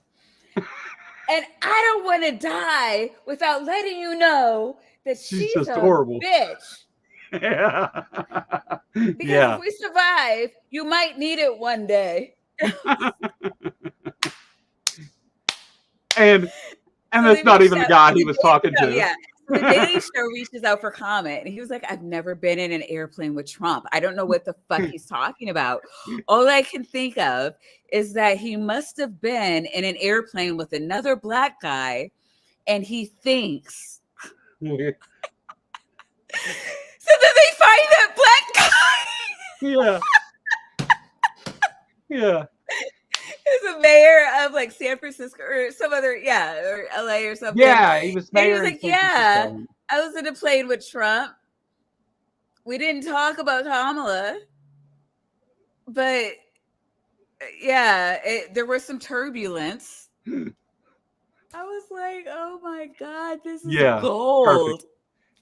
And I don't want to die without letting you know that she's just a horrible bitch. Yeah. Because if we survive, you might need it one day. and that's not even the guy he was talking to. Yeah. So the Daily Show reaches out for comment, and he was like, I've never been in an airplane with Trump. I don't know what the fuck he's talking about. All I can think of is that he must have been in an airplane with another black guy, and he thinks. So then they find that black guy. Yeah. He's a mayor of like San Francisco or some other, or LA or something. Yeah, he was mayor. And he was like, I was in a plane with Trump. We didn't talk about Kamala, but there was some turbulence. I was like, oh my God, this is gold.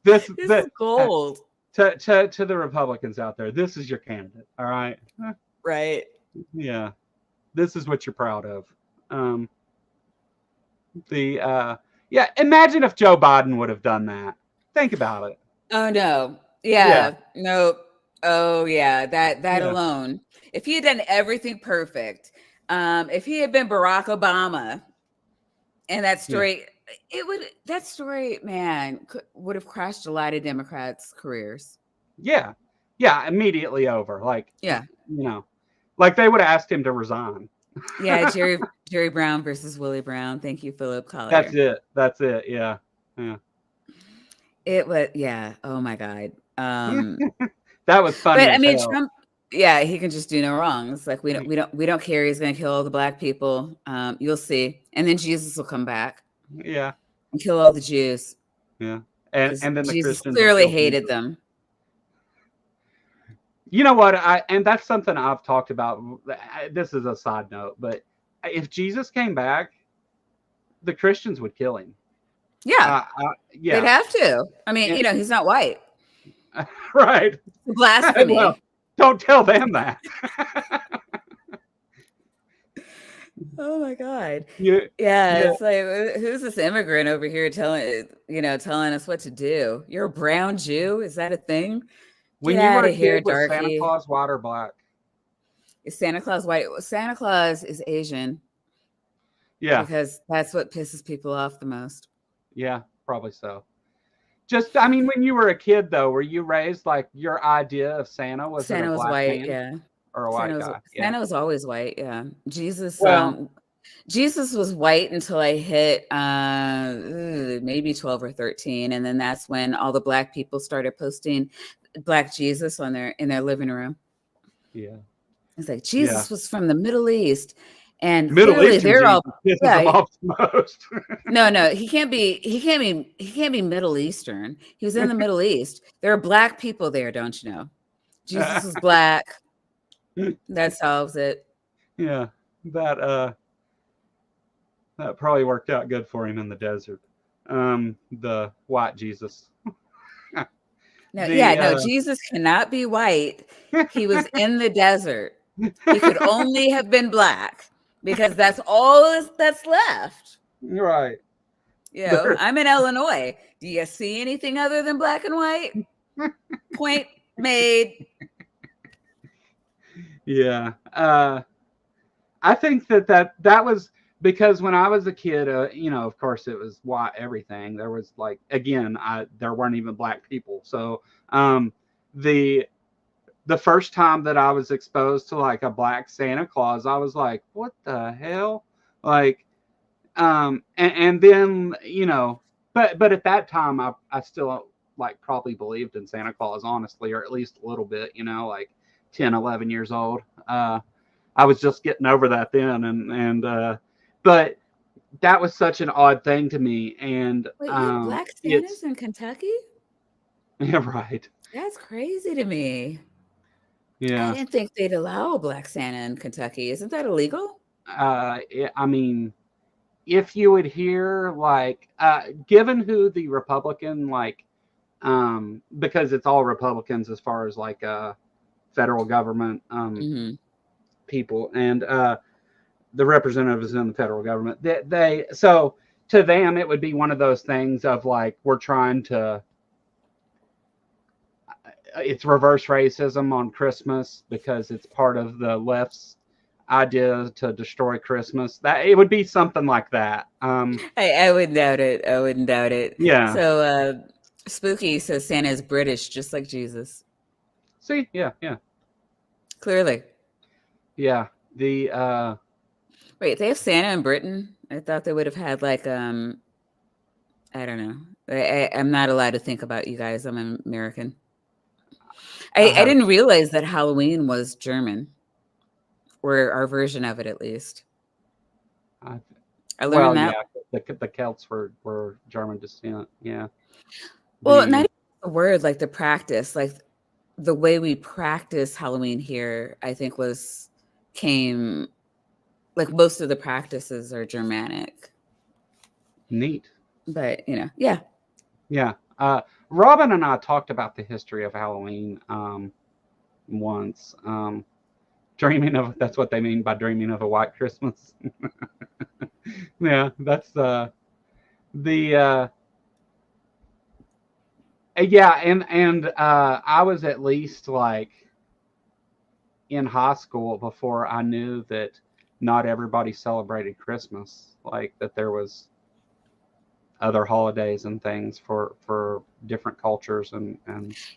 This is gold. to the Republicans out there, this is your candidate. All right. Right. Yeah. This is what you're proud of. Yeah, imagine if Joe Biden would have done that. Think about it. Oh no. Yeah. Nope. Oh yeah. That Yeah. alone. If he had done everything perfect, if he had been Barack Obama, and that story, that story, man, would have crashed a lot of Democrats' careers. Yeah, immediately over. Like, Yeah. Like they would have asked him to resign. Yeah, Jerry Brown versus Willie Brown. Thank you, Philip Collier. That's it. Yeah. It was, yeah. Oh my God. That was funny. But I mean, Trump, yeah, he can just do no wrong. It's like we don't care. He's gonna kill all the black people. You'll see. And then Jesus will come back. Yeah. And kill all the Jews. Yeah. And then the Jesus Christians clearly hated them. You know what? And that's something I've talked about. This is a side note, but if Jesus came back, the Christians would kill him. Yeah. Yeah. They'd have to. I mean, he's not white. Right. Blasphemy. Well, don't tell them that. Oh my God. Yeah. It's like, who's this immigrant over here telling us what to do? You're a brown Jew? Is that a thing? When Get you were outta a here, kid, was Santa darky. Claus white or black? Is Santa Claus white? Santa Claus is Asian. Yeah. Because that's what pisses people off the most. Yeah, probably so. I mean, when you were a kid, though, were you raised like your idea of Santa was Santa it a was black white, man yeah. or a white guy? Santa was always white, yeah. Jesus, Well, Jesus was white until I hit maybe 12 or 13, and then that's when all the black people started posting Black Jesus in their living room. Yeah, it's like Jesus was from the Middle East. And Middle East, they're all most. No, he can't be Middle Eastern. He was in the Middle East. There are black people there, don't you know? Jesus is black. That solves it. Yeah, that probably worked out good for him in the desert. The white Jesus. No, Jesus cannot be white. He was in the desert. He could only have been black. Because that's all that's left. Right. I'm in Illinois. Do you see anything other than black and white? Point made. Yeah. I think that was because when I was a kid, of course it was white everything. There was like, again, there weren't even black people. So the first time that I was exposed to like a black Santa Claus, I was like, what the hell? Like, and then, but at that time I still like probably believed in Santa Claus, honestly, or at least a little bit, like 10, 11 years old. I was just getting over that then. And but that was such an odd thing to me. And wait, you have black Santas in Kentucky? Yeah, right. That's crazy to me. Yeah. I didn't think they'd allow a black Santa in Kentucky. Isn't that illegal? I mean, if you would hear like, given who the Republican, like, because it's all Republicans as far as like federal government people and the representatives in the federal government, so to them it would be one of those things of like, we're trying to. It's reverse racism on Christmas because it's part of the left's idea to destroy Christmas. That it would be something like that. I wouldn't doubt it. I wouldn't doubt it. Yeah. So Spooky says Santa is British, just like Jesus. See, yeah. Clearly. Yeah. The wait, they have Santa in Britain? I thought they would have had like I don't know. I'm not allowed to think about you guys. I'm an American. I didn't realize that Halloween was German, or our version of it, at least. I learned that. Yeah, the Celts were German descent. Yeah. Well, not even the word, like the practice, like the way we practice Halloween here, I think came like most of the practices are Germanic. Neat. But yeah. Yeah. Robin and I talked about the history of Halloween once. Dreaming of, that's what they mean by dreaming of a white Christmas. Yeah, that's the yeah, and I was at least like in high school before I knew that not everybody celebrated Christmas, like that there was other holidays and things for different cultures and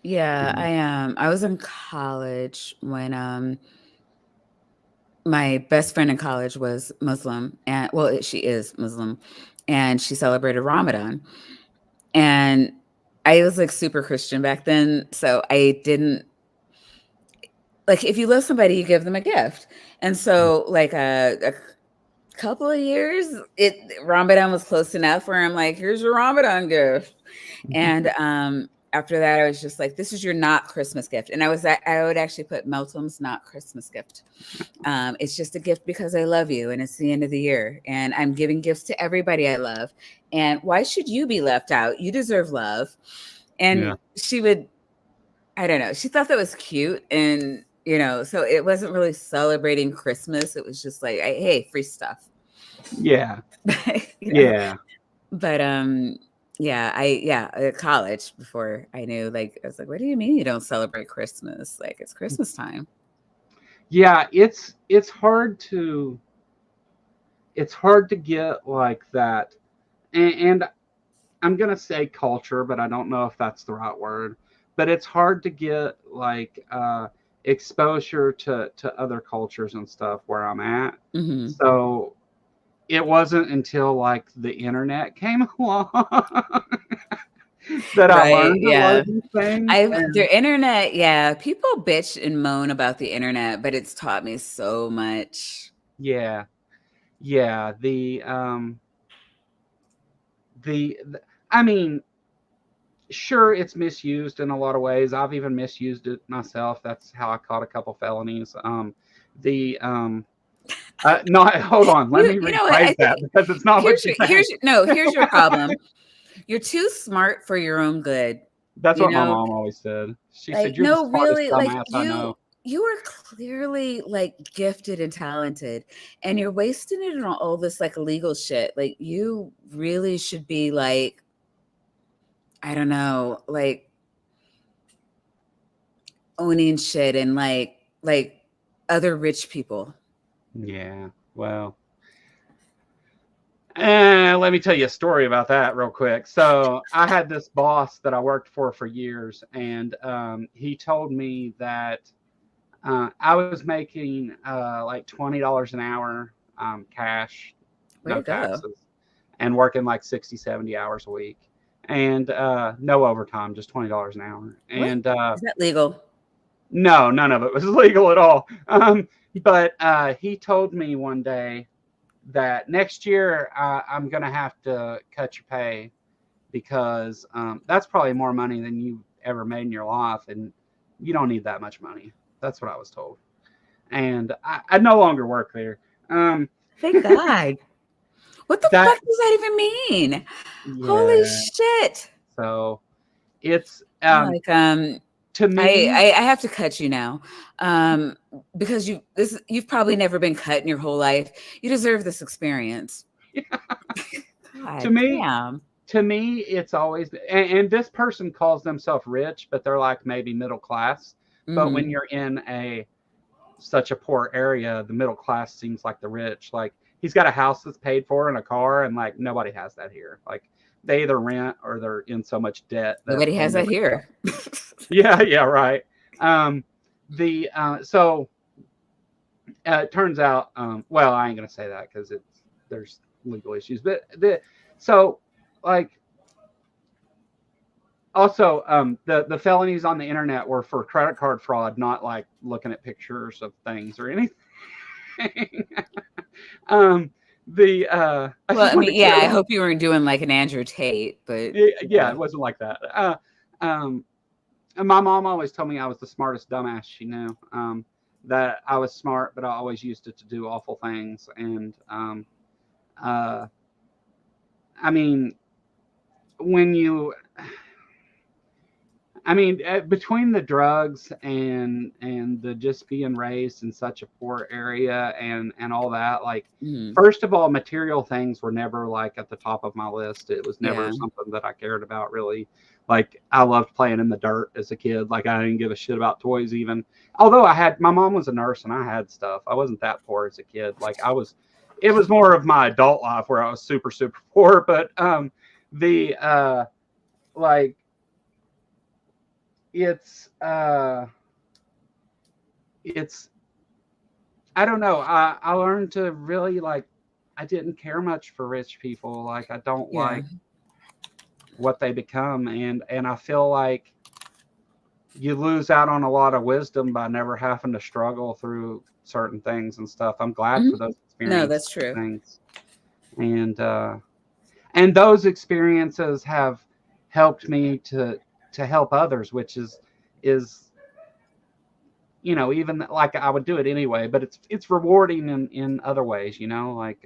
Yeah, you I was in college when my best friend in college was Muslim, and well, she is Muslim, and she celebrated Ramadan. And I was like super Christian back then, so I didn't like if you love somebody, you give them a gift. And so like a couple of years, it Ramadan was close enough where I'm like, here's your Ramadan gift. And after that, I was just like, this is your not Christmas gift. And I would actually put Meltom's not Christmas gift. It's just a gift because I love you and it's the end of the year and I'm giving gifts to everybody I love. And why should you be left out? You deserve love. Yeah. And she would, I don't know, she thought that was cute. And, you know, so it wasn't really celebrating Christmas. It was just like, hey, free stuff. Yeah. You know? Yeah. But at college before I knew, like, I was like, what do you mean you don't celebrate Christmas? Like, it's Christmas time. Yeah, it's hard to get like that. And I'm gonna say culture, but I don't know if that's the right word. But it's hard to get like exposure to other cultures and stuff where I'm at. Mm-hmm. So it wasn't until like the internet came along that I Right, learned a lot yeah. of these things. And The internet, yeah, people bitch and moan about the internet, but it's taught me so much. yeah, yeah, I mean, sure, it's misused in a lot of ways. I've even misused it myself. That's how I caught a couple felonies. Not hold on, let me You know what? I rephrase that think because it's not what you think. here's your problem. You're too smart for your own good. That's You what my know, mom always said. She said, like "You're the no, smartest really, like dumbass I know." you are clearly like gifted and talented, and you're wasting it on all this like illegal shit. Like you really should be like, I don't know, like owning shit and like other rich people. Yeah, well, let me tell you a story about that real quick. So I had this boss that I worked for years, and he told me that I was making like $20 an hour cash, Way to no go. taxes, and working like 60, 70 hours a week, and no overtime, just $20 an hour. What And is that legal? no, none of it was legal at all. But he told me one day that next year I'm going to have to cut your pay because that's probably more money than you've ever made in your life, and you don't need that much money. That's what I was told. And I no longer work there. Thank God. What the That, fuck does that even mean? Holy yeah. shit. So it's Like to me, I have to cut you now. Because you've probably never been cut in your whole life. You deserve this experience. God to me, damn. it's always, and this person calls themselves rich, but they're like maybe middle class. But when Mhm. you're in such a poor area, the middle class seems like the rich. Like he's got a house that's paid for and a car, and like nobody has that here. Like they either rent or they're in so much debt that Nobody they has that never. here. Yeah, right. So it turns out, well, I ain't gonna say that because there's legal issues, but so like also the felonies on the internet were for credit card fraud, not like looking at pictures of things or anything. I Well, just I wanted mean, to yeah, clear I that. hope you weren't doing like an Andrew Tate, but Yeah, it wasn't like that. And my mom always told me I was the smartest dumbass she knew. That I was smart, but I always used it to do awful things. And uh, I mean, when you I mean, between the drugs and the just being raised in such a poor area and all that, like, Mhm. first of all, material things were never like at the top of my list. It was never Yeah. something that I cared about really. Like, I loved playing in the dirt as a kid. Like, I didn't give a shit about toys even. Although my mom was a nurse and I had stuff. I wasn't that poor as a kid. Like, it was more of my adult life where I was super super poor. But the like it's it's I don't know. I learned to really like I didn't care much for rich people. Like, I don't Yeah. like what they become, and I feel like you lose out on a lot of wisdom by never having to struggle through certain things and stuff. I'm glad Mhm. for those No, experiences that's true. and things. And those experiences have helped me to help others, which is even like I would do it anyway, but it's rewarding in other ways, like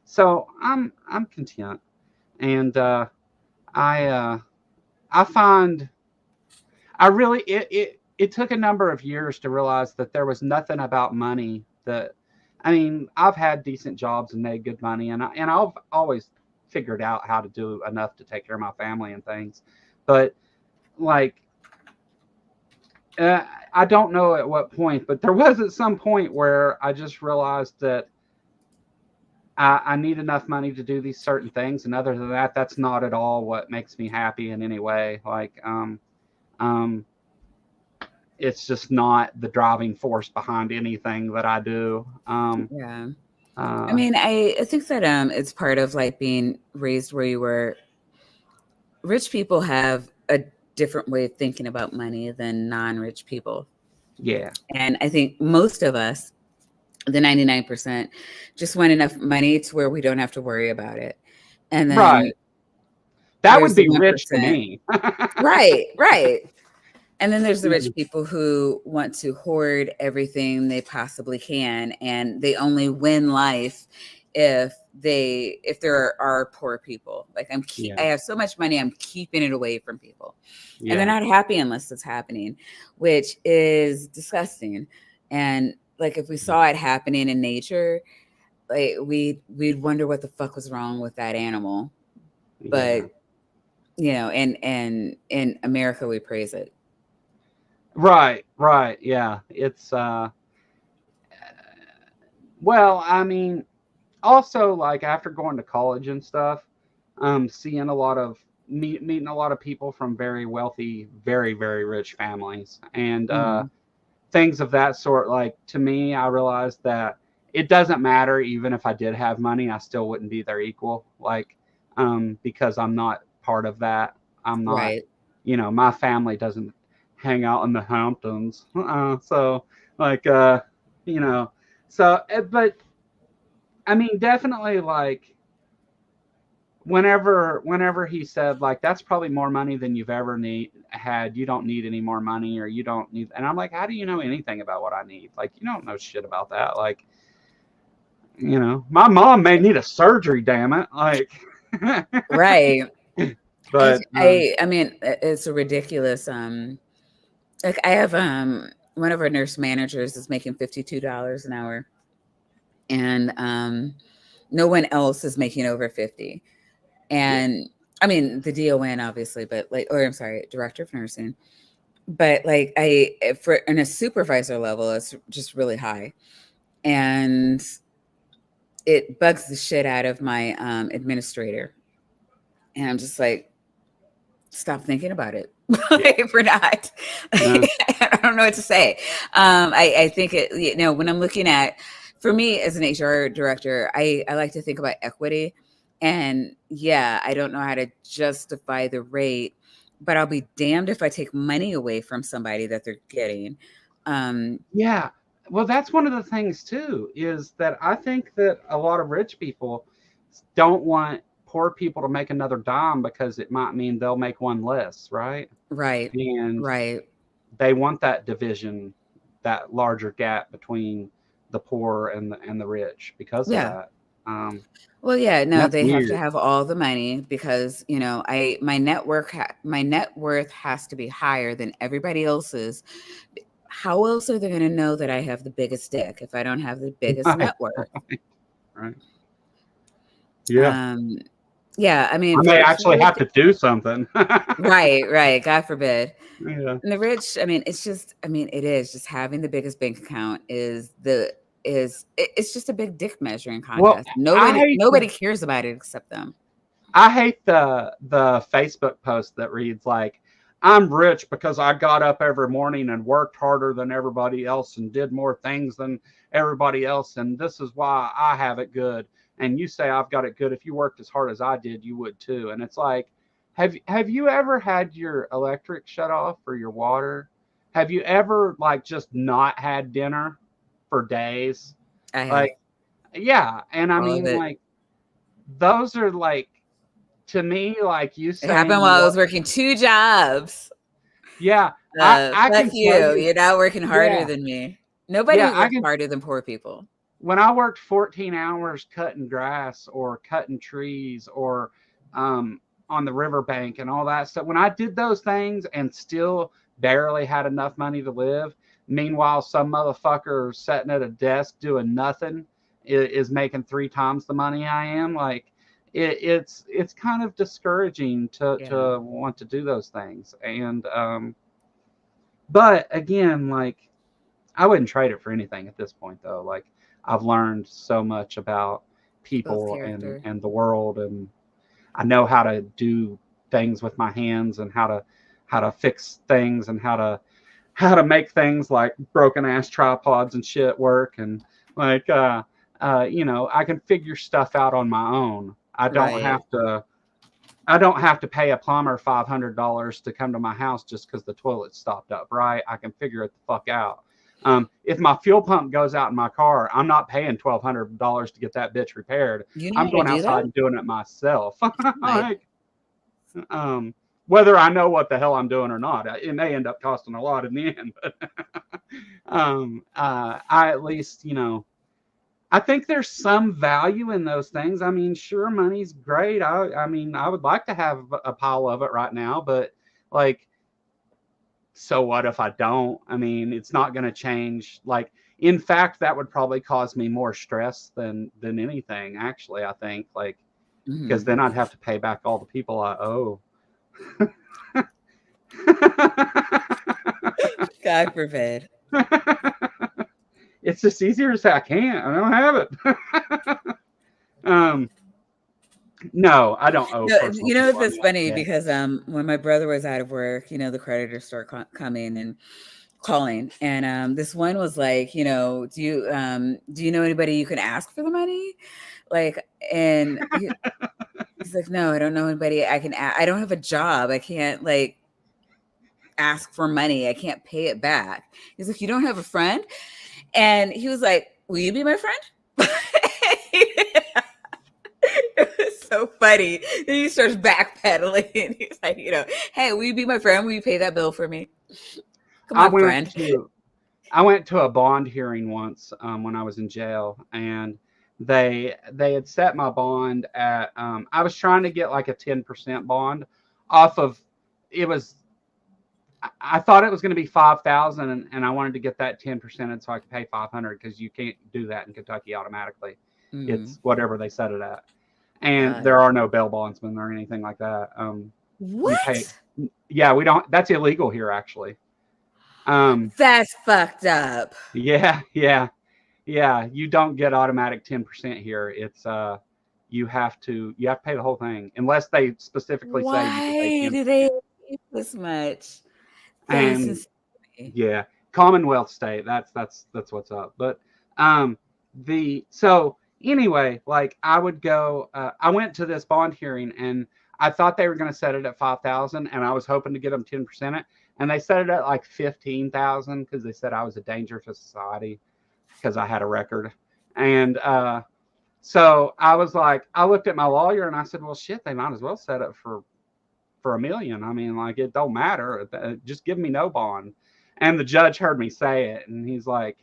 so I'm content. And I I find I really it took a number of years to realize that there was nothing about money that I mean, I've had decent jobs and made good money, and I've always figured out how to do enough to take care of my family and things. But like uh, I don't know at what point, but there was at some point where I just realized that I need enough money to do these certain things, and other than that, that's not at all what makes me happy in any way. Like, um, it's just not the driving force behind anything that I do. Yeah. I Uh, mean, I think that it's part of like being raised where you were. Rich people have a different way of thinking about money than non-rich people. yeah, And I think most of us, the 99%, just want enough money to where we don't have to worry about it. And then right. That there's would the be rich to 1%. me. Right, right. And then there's the rich Yeah, people who want to hoard everything they possibly can, and they only win life if there are poor people. Like I yeah, have so much money, I'm keeping it away from people, and they're yeah, not happy unless it's happening, which is disgusting. And like if we saw it happening in nature, like we'd wonder what the fuck was wrong with that animal. yeah. But and in America we praise it. Right, right. Yeah. It's well, I mean, also like after going to college and stuff, seeing a lot of meeting a lot of people from very wealthy, very very rich families, and Mhm. things of that sort. Like, to me, I realized that it doesn't matter even if I did have money, I still wouldn't be their equal. Like, because I'm not part of that. I'm not, Right. my family doesn't hang out in the Hamptons. So like, you know, but I mean, definitely like whenever he said like that's probably more money than you've ever had, you don't need any more money, or you don't need, and I'm like, how do you know anything about what I need? Like, you don't know shit about that. Like, my mom may need a surgery, damn it. Like, Right. but I mean, it's a ridiculous, like I have, one of our nurse managers is making $52 an hour, and, no one else is making over 50. yeah, And I mean, the DON obviously, but like, or I'm sorry, director of nursing, but like for in a supervisor level, it's just really high. And it bugs the shit out of my, administrator. And I'm just like, stop thinking about it. yeah, If we're not, yeah, I don't know what to say. I think when I'm looking at, for me as an HR director, I like to think about equity. And yeah, I don't know how to justify the rate, but I'll be damned if I take money away from somebody that they're getting. Um, yeah. Well, that's one of the things too, is that I think that a lot of rich people don't want poor people to make another dime because it might mean they'll make one less, right? right, And right. they want that division, that larger gap between the poor and the rich because of Yeah. that. Well, yeah, no, That's they have to weird. have all the money because, my net worth has to be higher than everybody else's. How else are they going to know that I have the biggest dick if I don't have the biggest Right, net worth? right. Yeah. Um, yeah, I I mean, may for actually have to do something. right, God forbid. Yeah. And the rich, I mean, it is just having the biggest bank account it's just a big dick measuring Well, contest. I hate Nobody cares about it except them. the Facebook post that reads like, "I'm rich because I got up every morning and worked harder than everybody else and did more things than everybody else, and this is why I have it good." And you say I've got it good. If you worked as hard as I did, you would too. And it's like, have you ever had your electric shut off or your water? Have you ever like just not had dinner for days? I have Like, yeah. And I all of mean, it. like, those are like, to me, like you It happened saying, while I what? was working 2 jobs. Yeah, I Fuck can tell you. you. You're not working harder Yeah, than me. Nobody yeah, I works can. harder than poor people. When I worked 14 hours cutting grass or cutting trees or um, on the riverbank and all that stuff, when I did those things and still barely had enough money to live, meanwhile, some motherfucker sitting at a desk doing nothing is making 3 times the money I am. Like, it's kind of discouraging Yeah. to want to do those things. And but again, like, I wouldn't trade it for anything at this point, though. Like, I've learned so much about Builds people character. and the world, and I know how to do things with my hands and how to fix things and how to make things like broken ass tripods and shit work. And like, I can figure stuff out on my own. Right. I don't have to pay a plumber $500 to come to my house just because the toilet stopped up, right? I can figure it the fuck out. If my fuel pump goes out in my car, I'm not paying $1,200 to get that bitch repaired. You know I'm how to going do that? outside and doing it myself. Like, Like, whether I know what the hell I'm doing or not, it may end up costing a lot in the end. But I at least, I think there's some value in those things. I mean, sure, money's great. I mean, I would like to have a pile of it right now, but like, so what if I don't? I mean, it's not going to change. Like, in fact, that would probably cause me more stress than anything. Actually, I think, like, because mhm. then I'd have to pay back all the people I owe. God forbid. It's just easier to say I can't. I don't have it. um, no, I don't owe No, personal you know people. I that's mean, I funny can't. because when my brother was out of work, the creditors start coming and calling, and this one was like, do you know anybody you can ask for the money? Like, and he's like, no, I don't know anybody. I don't have a job. I can't like ask for money. I can't pay it back. He's like, you don't have a friend? And he was like, will you be my friend? It was so funny. Then he starts backpedaling and he's like, hey, will you be my friend? Will you pay that bill for me? Come I on, went friend. to I went to a bond hearing once when I was in jail, and they had set my bond at. I was trying to get like a 10% bond off of. It was. I thought it was going to be 5,000, and I wanted to get that 10%, and so I could pay 500 because you can't do that in Kentucky automatically. Mm, It's whatever they set it at, and God. there are no bail bondsmen or anything like that. You pay. What? Yeah, we don't. That's illegal here, actually. Um, That's fucked up. yeah, yeah. Yeah, you don't get automatic 10% here. It's you have to pay the whole thing unless they specifically say you can pay Why do 10%. they hate this much? That's And insane. yeah, Commonwealth state, that's what's up. But um the so anyway, like I went to this bond hearing and I thought they were going to set it at 5,000 and I was hoping to get them 10% it, and they set it at like 15,000 because they said I was a danger to society because I had a record. And so I was like, I looked at my lawyer and I said, well, shit, they might as well set it for $1 million. I mean, like, it don't matter. Just give me no bond. And the judge heard me say it, and he's like,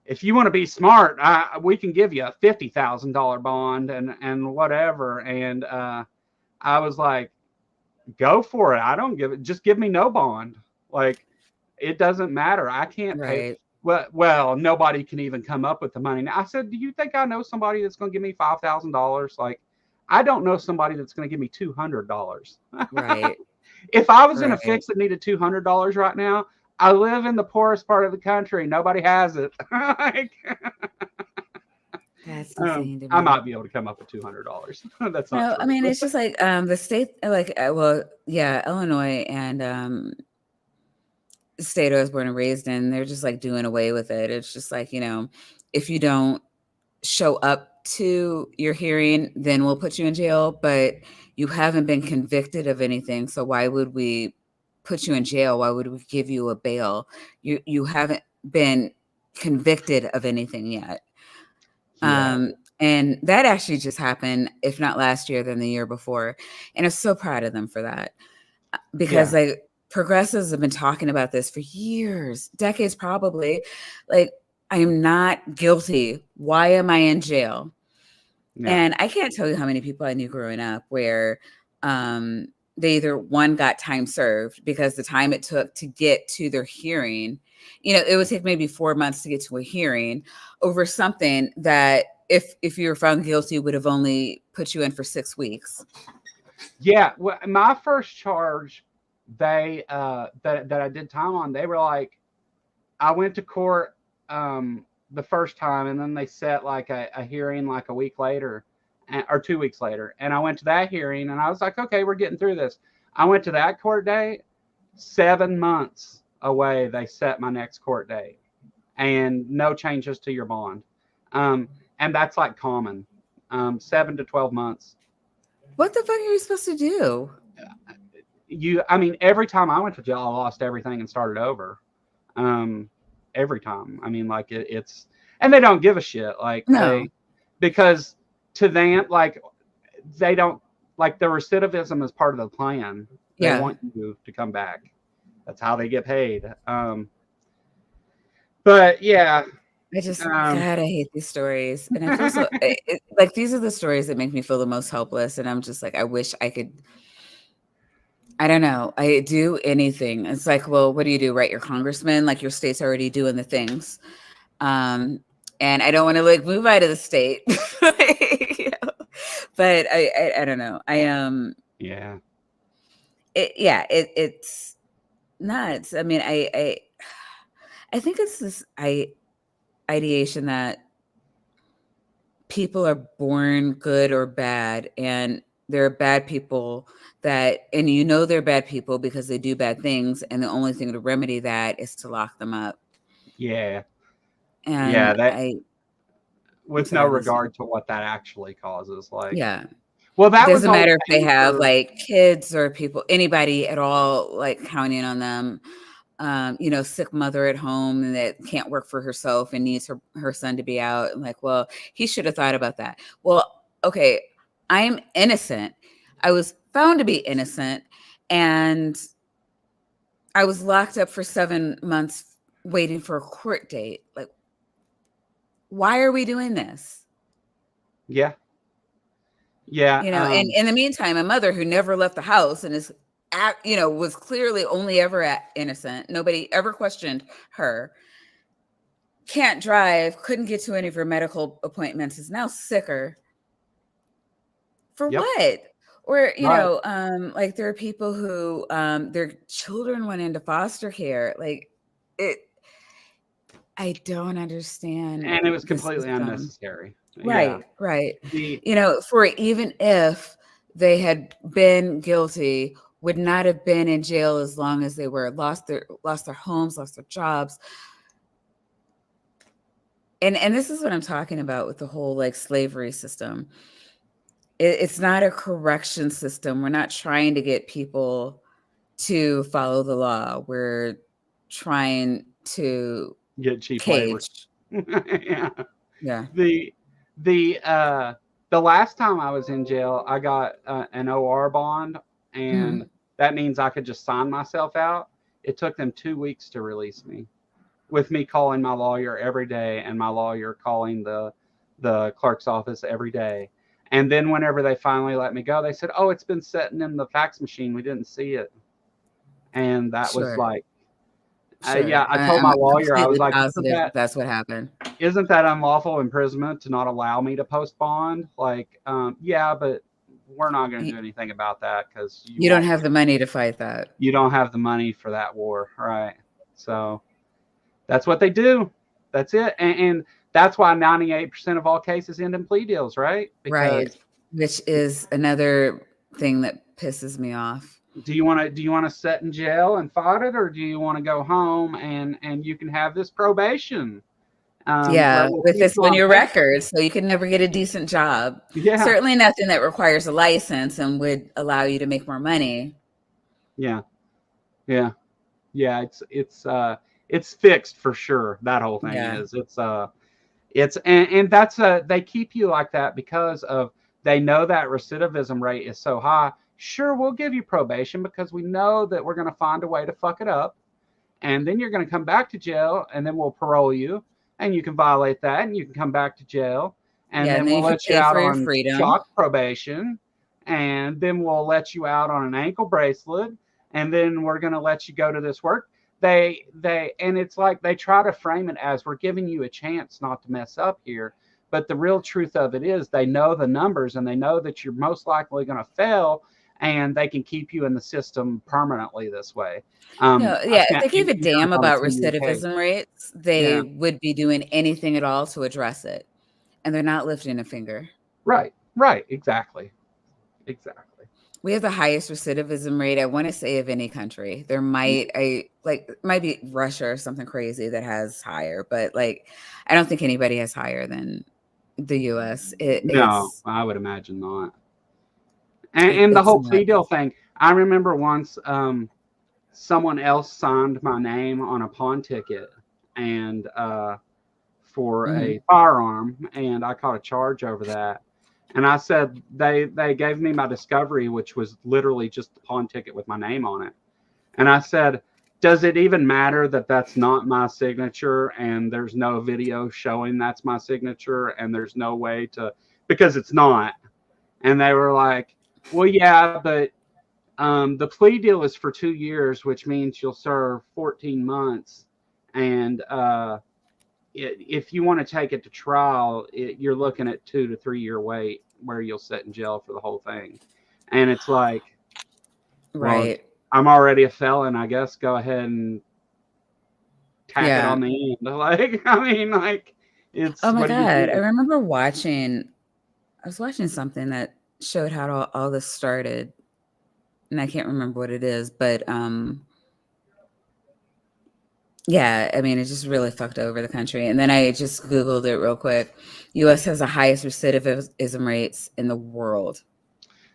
if you want to be smart, we can give you a $50,000 bond and whatever. And I was like, go for it. I don't give it. Just give me no bond. Like, it doesn't matter. I can't pay. Right. Well, nobody can even come up with the money. Now, I said, do you think I know somebody that's going to give me $5,000? Like, I don't know somebody that's going to give me $200. Right. If I was in a Right. fix that needed $200 right now, I live in the poorest part of the country. Nobody has it. Like, That's insane to I me. might be able to come up with $200. That's not No, true. I mean, it's just like the state, like, well, yeah, Illinois and the state I was born and raised in, they're just like doing away with it. It's just like, if you don't show up to your hearing, then we'll put you in jail, but you haven't been convicted of anything. So why would we put you in jail? Why would we give you a bail? You haven't been convicted of anything yet. Yeah. And that actually just happened, if not last year, then the year before. And I'm so proud of them for that. Because Yeah. like progressives have been talking about this for years, decades probably. Like, I am not guilty. Why am I in jail? Yeah. And I can't tell you how many people I knew growing up where they either one got time served because the time it took to get to their hearing, it would take maybe 4 months to get to a hearing over something that if you were found guilty would have only put you in for 6 weeks. Yeah. Well, my first charge, they that I did time on, they were like, I went to court the first time, and then they set like a hearing like a week later, or 2 weeks later, and I went to that hearing, and I was like, okay, we're getting through this. I went to that court date, 7 months away. They set my next court date, and no changes to your bond, and that's like common, 7 to 12 months. What the fuck are you supposed to do? I mean, every time I went to jail, I lost everything and started over. Every time. I mean, like it's, and they don't give a shit. Like No. because to them, like they don't, like the recidivism is part of the plan. They Yeah. want you to come back. That's how they get paid. But yeah, I just, God, I hate these stories. And I feel so, like, these are the stories that make me feel the most helpless. And I'm just like, I wish I could, I don't know, I do anything. It's like, well, what do you do? Write your congressman? Like, your state's already doing the things. And I don't want to like move out of the state. But I don't know. yeah. It's nuts. I mean, I think it's this ideation that people are born good or bad, and there are bad people and they're bad people because they do bad things, and the only thing to remedy that is to lock them up. Yeah. And Yeah. That, with no sorry, listen. regard to what that actually causes. Like, Yeah. well, that It was doesn't matter if they okay have for, like kids or people, anybody at all, like counting on them. Sick mother at home that can't work for herself and needs her son to be out. And like, well, he should have thought about that. Well, okay, I'm innocent. I was found to be innocent, and I was locked up for 7 months waiting for a court date. Like, why are we doing this? yeah. Yeah. And in the meantime, a mother who never left the house and is was clearly only ever innocent. Nobody ever questioned her. Can't drive, couldn't get to any of her medical appointments, is now sicker. For Yep. what? Or, Right. like there are people who their children went into foster care. Like I don't understand. And it was the completely system. unnecessary. Right, Yeah. right. The, For even if they had been guilty, would not have been in jail as long as they were lost their homes, lost their jobs. And this is what I'm talking about with the whole like slavery system. It's not a correction system. We're not trying to get people to follow the law. We're trying to get cheap labor. cage. Yeah. Yeah. The last time I was in jail, I got an OR bond, and that means I could just sign myself out. It took them 2 weeks to release me. with me calling my lawyer every day and my lawyer calling the clerk's office every day. And then whenever they finally let me go, they said, "Oh, it's been sitting in the fax machine. We didn't see it." And that was Sure. like, Sure. yeah, I told I'm my lawyer, I was completely like, positive that's what happened. isn't that unlawful imprisonment to not allow me to post bond? Like, yeah, but we're not going to do anything about that because You don't have the money to fight that. you don't have the money for that war, right? So that's what they do. That's it, and that's why 98% of all cases end in plea deals, right? Right. Because Which is another thing that pisses me off. do you want to sit in jail and fight it, or do you want to go home and you can have this probation? Yeah, Where we'll with keep this you on on your paper. record, so you can never get a decent job. Yeah, Certainly nothing that requires a license and would allow you to make more money. yeah, yeah, yeah. It's fixed for sure. That whole thing Yeah. is. It's and that's they keep you like that because of they know that recidivism rate is so high. Sure, we'll give you probation because we know that we're going to find a way to fuck it up, and then you're going to come back to jail, and then we'll parole you, and you can violate that, and you can come back to jail, and Yeah, and then then we'll you can let you pay out for your on freedom. shock probation, and then we'll let you out on an ankle bracelet, and then we're going to let you go to this work. They and it's like they try to frame it as we're giving you a chance not to mess up here, but the real truth of it is they know the numbers and they know that you're most likely going to fail, and they can keep you in the system permanently this way. No, I yeah, if spent they gave 8 a years damn on a about 10-year case. recidivism rates, they Yeah, would be doing anything at all to address it. And they're not lifting a finger. right, right, exactly, exactly. We have the highest recidivism rate, I want to say, of any country. There might might be Russia or something crazy that has higher, but like I don't think anybody has higher than the US. No, I would imagine not. And the It's whole plea nuts. deal thing. I remember once someone else signed my name on a pawn ticket and for Mhm. a firearm, and I caught a charge over that. And I said they gave me my discovery, which was literally just the pawn ticket with my name on it. And I said, does it even matter that that's not my signature and there's no video showing that's my signature and there's no way to because it's not. And they were like, well, yeah, but the plea deal is for 2 years, which means you'll serve 14 months. And if you want to take it to trial, you're looking at 2 to 3 year wait where you'll sit in jail for the whole thing. And it's like, well, Right. I'm already a felon. I guess go ahead and tack it Yeah. on the end. Like, I mean, like, it's Oh my what do you God. I do? remember I was watching something that showed how all this started. And I can't remember what it is, but yeah, I mean, it just really fucked over the country. And then I just Googled it real quick. US has the highest recidivism rates in the world.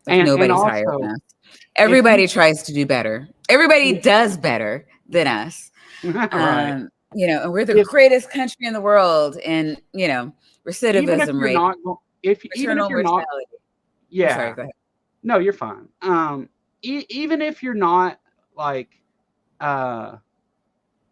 Like And nobody's higher also, than us. if you Everybody tries to do better. Everybody does better than us. right, And we're the if greatest country in the world. And, even if recidivism you're rate, not, if even if maternal you're not, mortality. I'm sorry, yeah, go ahead. no, you're fine. Even if you're not like uh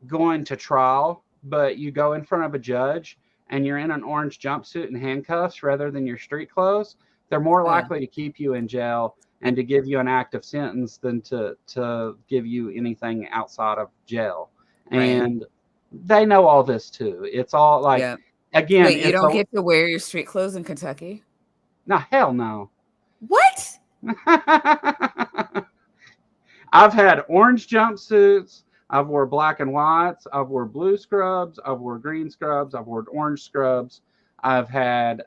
going to trial, but you go in front of a judge and you're in an orange jumpsuit and handcuffs rather than your street clothes, they're more Oh, yeah. likely to keep you in jail and to give you an active sentence than to give you anything outside of jail. Right. And they know all this too. It's all like, Yeah. again, Wait, you it's don't a get to wear your street clothes in Kentucky? no, hell no. What? I've had orange jumpsuits. I've wore black and whites. I've wore blue scrubs. I've wore green scrubs. I've worn orange scrubs. I've had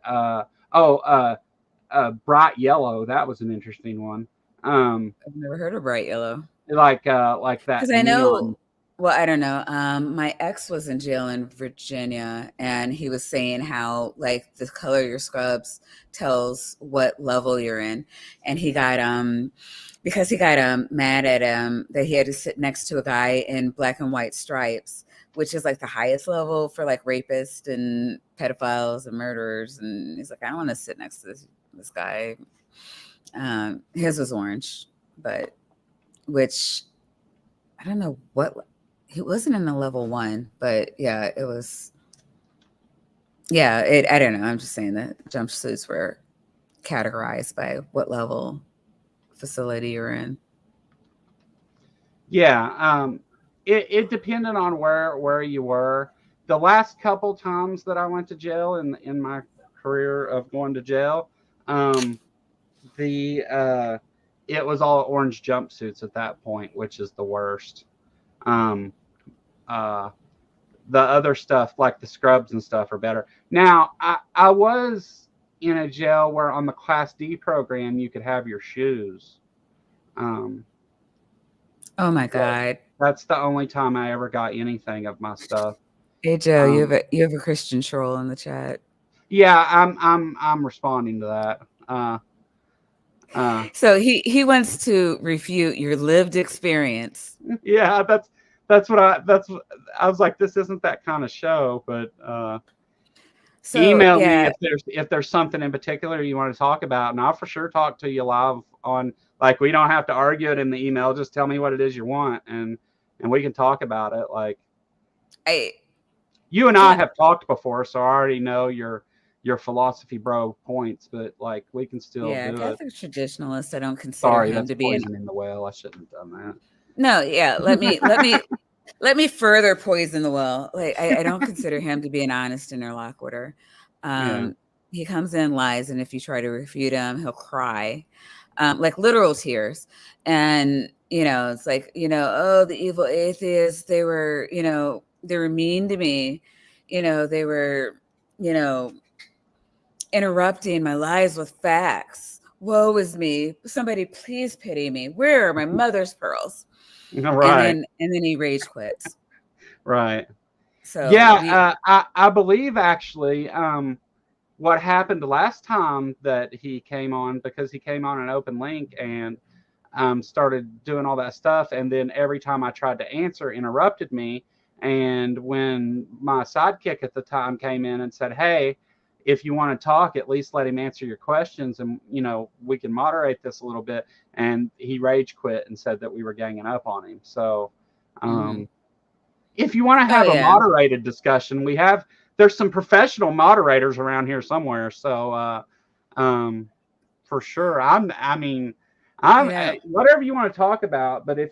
bright yellow. That was an interesting one. I've never heard of bright yellow. Like that Because I neon. know, well, I don't know. My ex was in jail in Virginia, and he was saying how like the color of your scrubs tells what level you're in, and he got because he got mad at that he had to sit next to a guy in black and white stripes, which is like the highest level for like rapists and pedophiles and murderers, and he's like, I don't want to sit next to this guy. His was orange, but which I don't know what He wasn't in the level 1, but yeah, it was. Yeah, I don't know. I'm just saying that jumpsuits were categorized by what level facility you're in. Yeah, it depended on where you were. The last couple times that I went to jail in my career of going to jail, um, the it was all orange jumpsuits at that point, which is the worst. Um, uh, the other stuff like the scrubs and stuff are better. Now, I was in a jail where on the Class D program you could have your shoes. Um, Oh my God. that's the only time I ever got anything of my stuff. Hey Joe, Um, you have a Christian troll in the chat. yeah, I'm responding to that. Uh, So he wants to refute your lived experience. yeah, I was like, this isn't that kind of show, but So email me yeah, if there's something in particular you want to talk about, and I'll for sure talk to you live on. Like, we don't have to argue it in the email. Just tell me what it is you want, and we can talk about it. Like, I you and I can't. have talked before, so I already know your philosophy bro points. But like, we can still Yeah, do it. Catholic traditionalist. I don't consider Sorry, him that's to be an. poison in the well. I shouldn't have done that. No, yeah. Let me further poison the well. Like I don't consider him to be an honest interlocutor. Yeah. He comes in, lies, and if you try to refute him, he'll cry, like literal tears. And it's like, oh, the evil atheists. They were, they were mean to me. They were, you know, interrupting my lies with facts. Woe is me. Somebody please pity me. Where are my mother's pearls? Right. And then he rage quits. Right. So Yeah, I believe actually what happened last time that he came on, because he came on an open link and started doing all that stuff, and then every time I tried to answer, interrupted me. And when my sidekick at the time came in and said, "Hey, if you want to talk, at least let him answer your questions, and we can moderate this a little bit," and he rage quit and said that we were ganging up on him. So. mhm. If you want to Oh have a yeah. moderated discussion, there's some professional moderators around here somewhere. So, for sure, Yeah. whatever you want to talk about. But if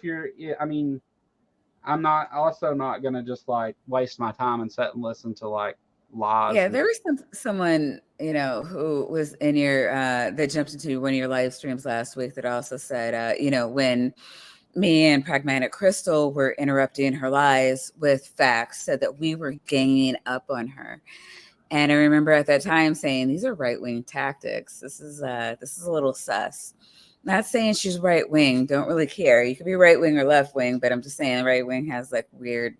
I'm not going to just like waste my time and sit and listen to like lies. Yeah, there was someone, who was in your that jumped into one of your live streams last week that also said, when me and Pragmatic Crystal were interrupting her lies with facts, said that we were ganging up on her. And I remember at that time saying, these are right-wing tactics. This is a little sus. Not saying she's right-wing. Don't really care. You could be right-wing or left-wing, but I'm just saying right-wing has like weird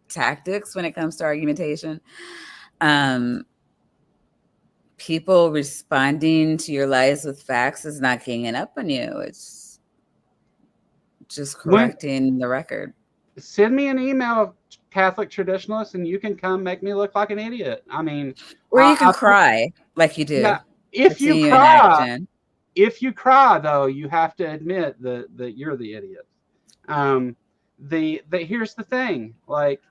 tactics when it comes to argumentation. People responding to your lies with facts is not ganging up on you. It's just correcting the record. Send me an email, Catholic traditionalist, and you can come make me look like an idiot. Or you can cry like you do. Yeah, if you cry, though, you have to admit that you're the idiot. Here's the thing, like,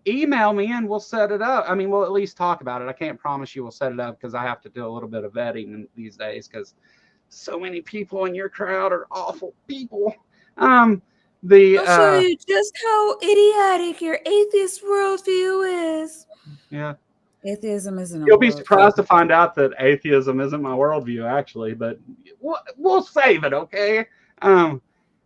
email me and we'll set it up. We'll at least talk about it. I can't promise you we'll set it up because I have to do a little bit of vetting these days because so many people in your crowd are awful people. I'll show you just how idiotic your atheist worldview is. Yeah. Atheism isn't a You'll be worldview. surprised to find out that atheism isn't my worldview, actually, but we'll save it, okay?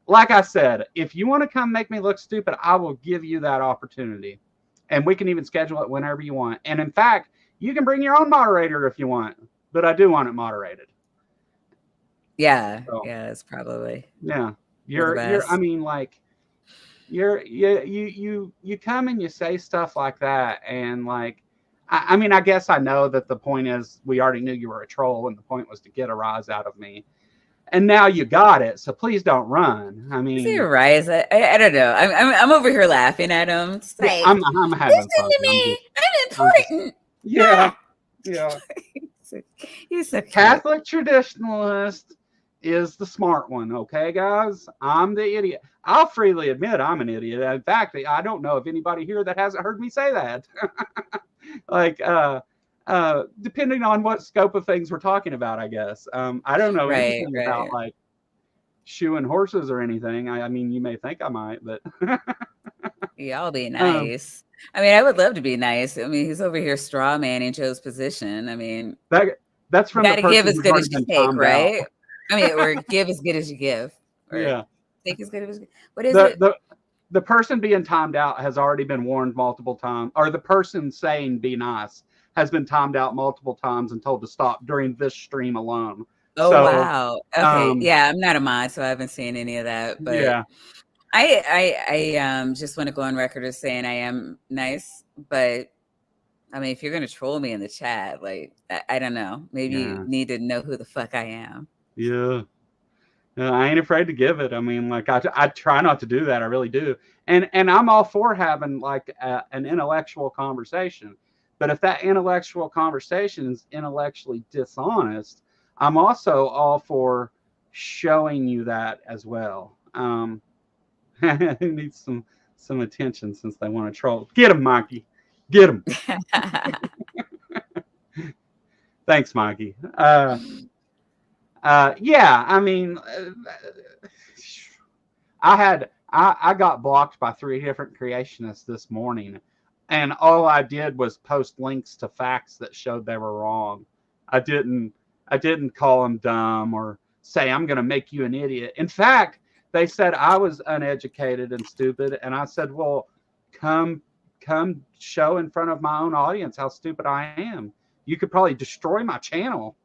Like I said, if you want to come make me look stupid, I will give you that opportunity. And we can even schedule it whenever you want. And in fact, you can bring your own moderator if you want, but I do want it moderated. Yeah, so, yeah, it's probably. Yeah. You come and you say stuff like that, and like, I guess I know that the point is we already knew you were a troll, and the point was to get a rise out of me, and now you got it. So please don't run. Say a rise. I don't know. I'm over here laughing at him. It's like, I'm having listen fun. to me. I'm important. Yeah. He's so Catholic traditionalist. is the smart one. Okay, guys, I'm the idiot. I'll freely admit I'm an idiot. In fact, I don't know if anybody here that hasn't heard me say that. Like, depending on what scope of things we're talking about, I guess. I don't know Right, anything right. about like shoeing horses or anything. I mean, you may think I might, but Y'all be um, nice. I mean, I would love to be nice. I mean, he's over here straw manning Joe's position. I mean, that's you from the got to give person as who's good already as you been take, timed out. right? I mean, or give as good as you give, or Yeah. take as good as what is The it? the person being timed out has already been warned multiple times, or the person saying be nice has been timed out multiple times and told to stop during this stream alone. Oh So, wow. Okay. um, Yeah, I'm not a mod, so I haven't seen any of that. But yeah, I just want to go on record as saying I am nice, but I mean, if you're gonna troll me in the chat, like I don't know, maybe yeah, you need to know who the fuck I am. yeah. I ain't afraid to give it. I mean, like I try not to do that. I really do. And I'm all for having like an intellectual conversation. But if that intellectual conversation is intellectually dishonest, I'm also all for showing you that as well. Who needs some attention since they want to troll? Get him, Mikey. Get him. Thanks, Mikey. Yeah, I mean, I got blocked by 3 different creationists this morning, and all I did was post links to facts that showed they were wrong. I didn't call them dumb or say I'm going to make you an idiot. In fact, they said I was uneducated and stupid, and I said, well, come show in front of my own audience how stupid I am. You could probably destroy my channel.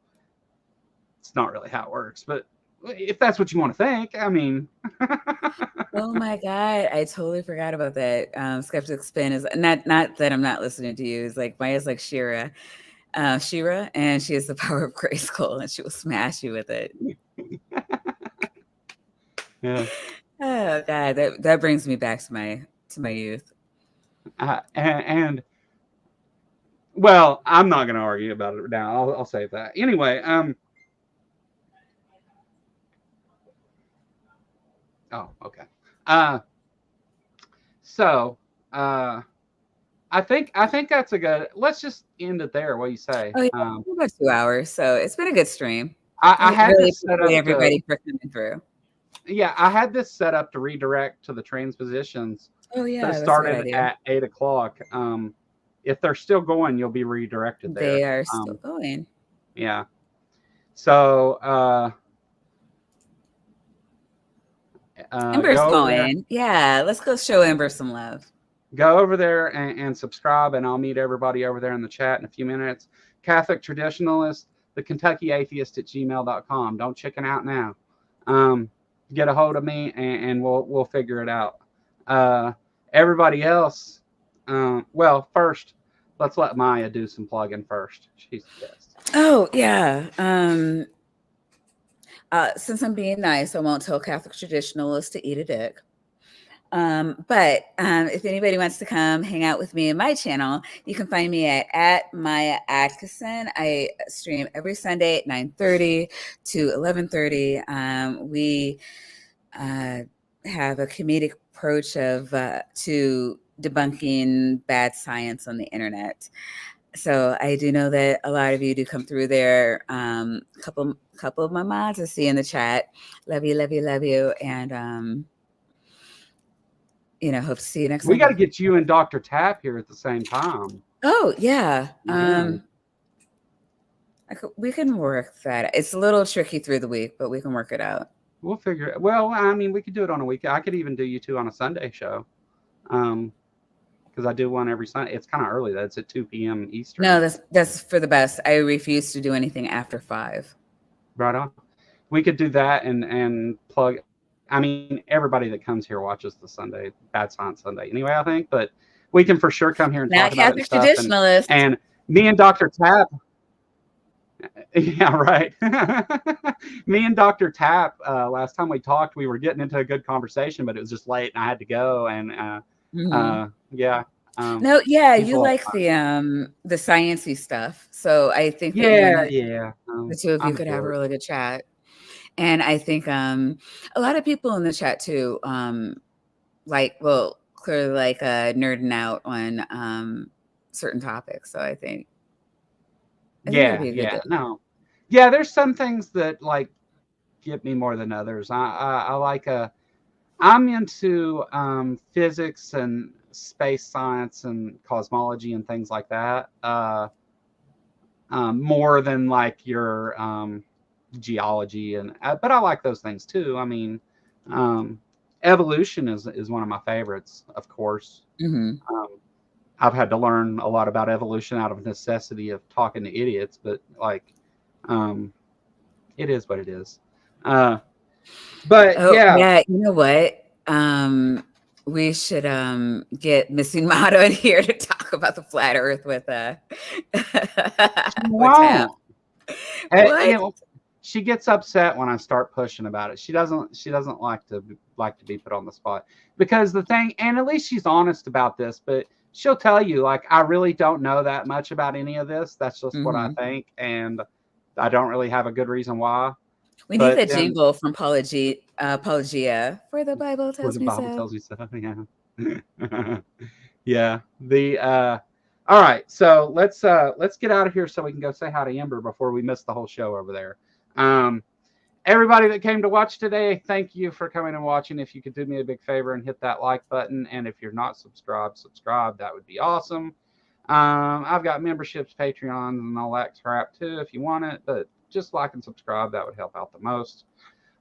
It's not really how it works, but if that's what you want to think, I mean. Oh my god, I totally forgot about that. Skeptic Spin is not that I'm not listening to you. It's like Maya's like Shira, and she has the power of Grayskull, and she will smash you with it. Yeah. Oh god, that brings me back to my youth. And well, I'm not going to argue about it now. I'll save that anyway. Oh, okay. So, I think that's a good. Let's just end it there. What do you say? Oh yeah, about 2 hours, so it's been a good stream. I had really this set up. appreciate everybody for coming through. Yeah, I had this set up to redirect to the transpositions Oh yeah, that that's a good started idea. at 8 o'clock. If they're still going, you'll be redirected there. They are still going. Yeah. So, Ember's go over there. going. Yeah, let's go show Ember some love. Go over there and subscribe, and I'll meet everybody over there in the chat in a few minutes. Catholic Traditionalist, the Kentucky Atheist at gmail.com. Don't chicken out now. Get a hold of me, and we'll figure it out. Everybody else, well, first, let's let Maya do some plugging first. She's the best. Oh yeah. Since I'm being nice, I won't tell Catholic Traditionalists to eat a dick. But if anybody wants to come hang out with me in my channel, you can find me at Maya Atkinson. I stream every Sunday at 9:30 to 11:30. We have a comedic approach of to debunking bad science on the internet. So I do know that a lot of you do come through there. Couple of my mods I see in the chat. Love you, love you, love you, and hope to see you next We Sunday. got to get you and Dr. Tap here at the same time. Oh yeah. Yeah. We can work that. It's a little tricky through the week, but we can work it out. We'll figure it. Well, I mean, we could do it on a week. I could even do you two on a Sunday show. Because I do one every Sunday. It's kind of early. That's at 2 p.m. Eastern. No, that's for the best. I refuse to do anything after 5. Right on. We could do that and plug. I mean, everybody that comes here watches the Sunday Bad Science Sunday anyway, I think. But we can for sure come here and Not talk about it. Catholic Traditionalist. And me and Dr. Tap. Yeah, right. Me and Dr. Tap, last time we talked, we were getting into a good conversation, but it was just late and I had to go. And yeah. No, yeah, he's you a lot of like fun. the sciencey stuff. So I think that Yeah. the two of you could have a bored. really good chat. And I think a lot of people in the chat too, clearly nerding out on certain topics. So I think it'll be a good day. No, yeah. There's some things that like get me more than others. I like I'm into physics and space science and cosmology and things like that. More than like your geology and but I like those things too. I mean, evolution is one of my favorites, of course. Mhm. I've had to learn a lot about evolution out of necessity of talking to idiots, but like, it is what it is. But Oh, yeah, yeah, you know what? We should get Missy Motto in here to talk about the flat earth with what's wow. What? She gets upset when I start pushing about it. She doesn't like to be put on the spot, because the thing, and at least she's honest about this, but she'll tell you like, I really don't know that much about any of this. That's just what I think, and I don't really have a good reason why. We need that jingle from Apologia, for the Bible tells me so. Tells you so. Yeah. Yeah. All right, so let's get out of here so we can go say hi to Ember before we miss the whole show over there. Everybody that came to watch today, thank you for coming and watching. If you could do me a big favor and hit that like button, and if you're not subscribed, that would be awesome. I've got memberships, Patreons, and all that crap too if you want it, but just like and subscribe, that would help out the most.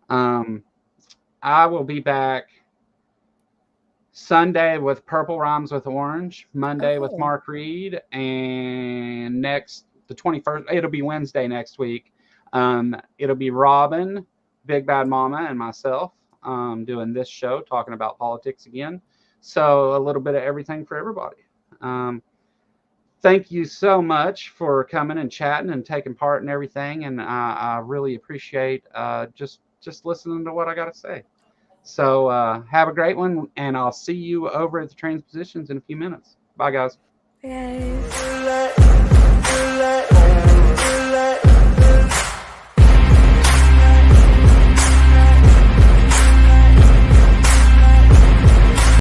I will be back Sunday with Purple Rhymes with Orange, Monday with Mark Reed, and the 21st, it'll be Wednesday next week. It'll be Robin, Big Bad Mama, and myself doing this show, talking about politics again. So a little bit of everything for everybody. Thank you so much for coming and chatting and taking part in everything, and I really appreciate just listening to what I got to say. So have a great one, and I'll see you over at the Transpositions in a few minutes. Bye, guys. Bye, guys.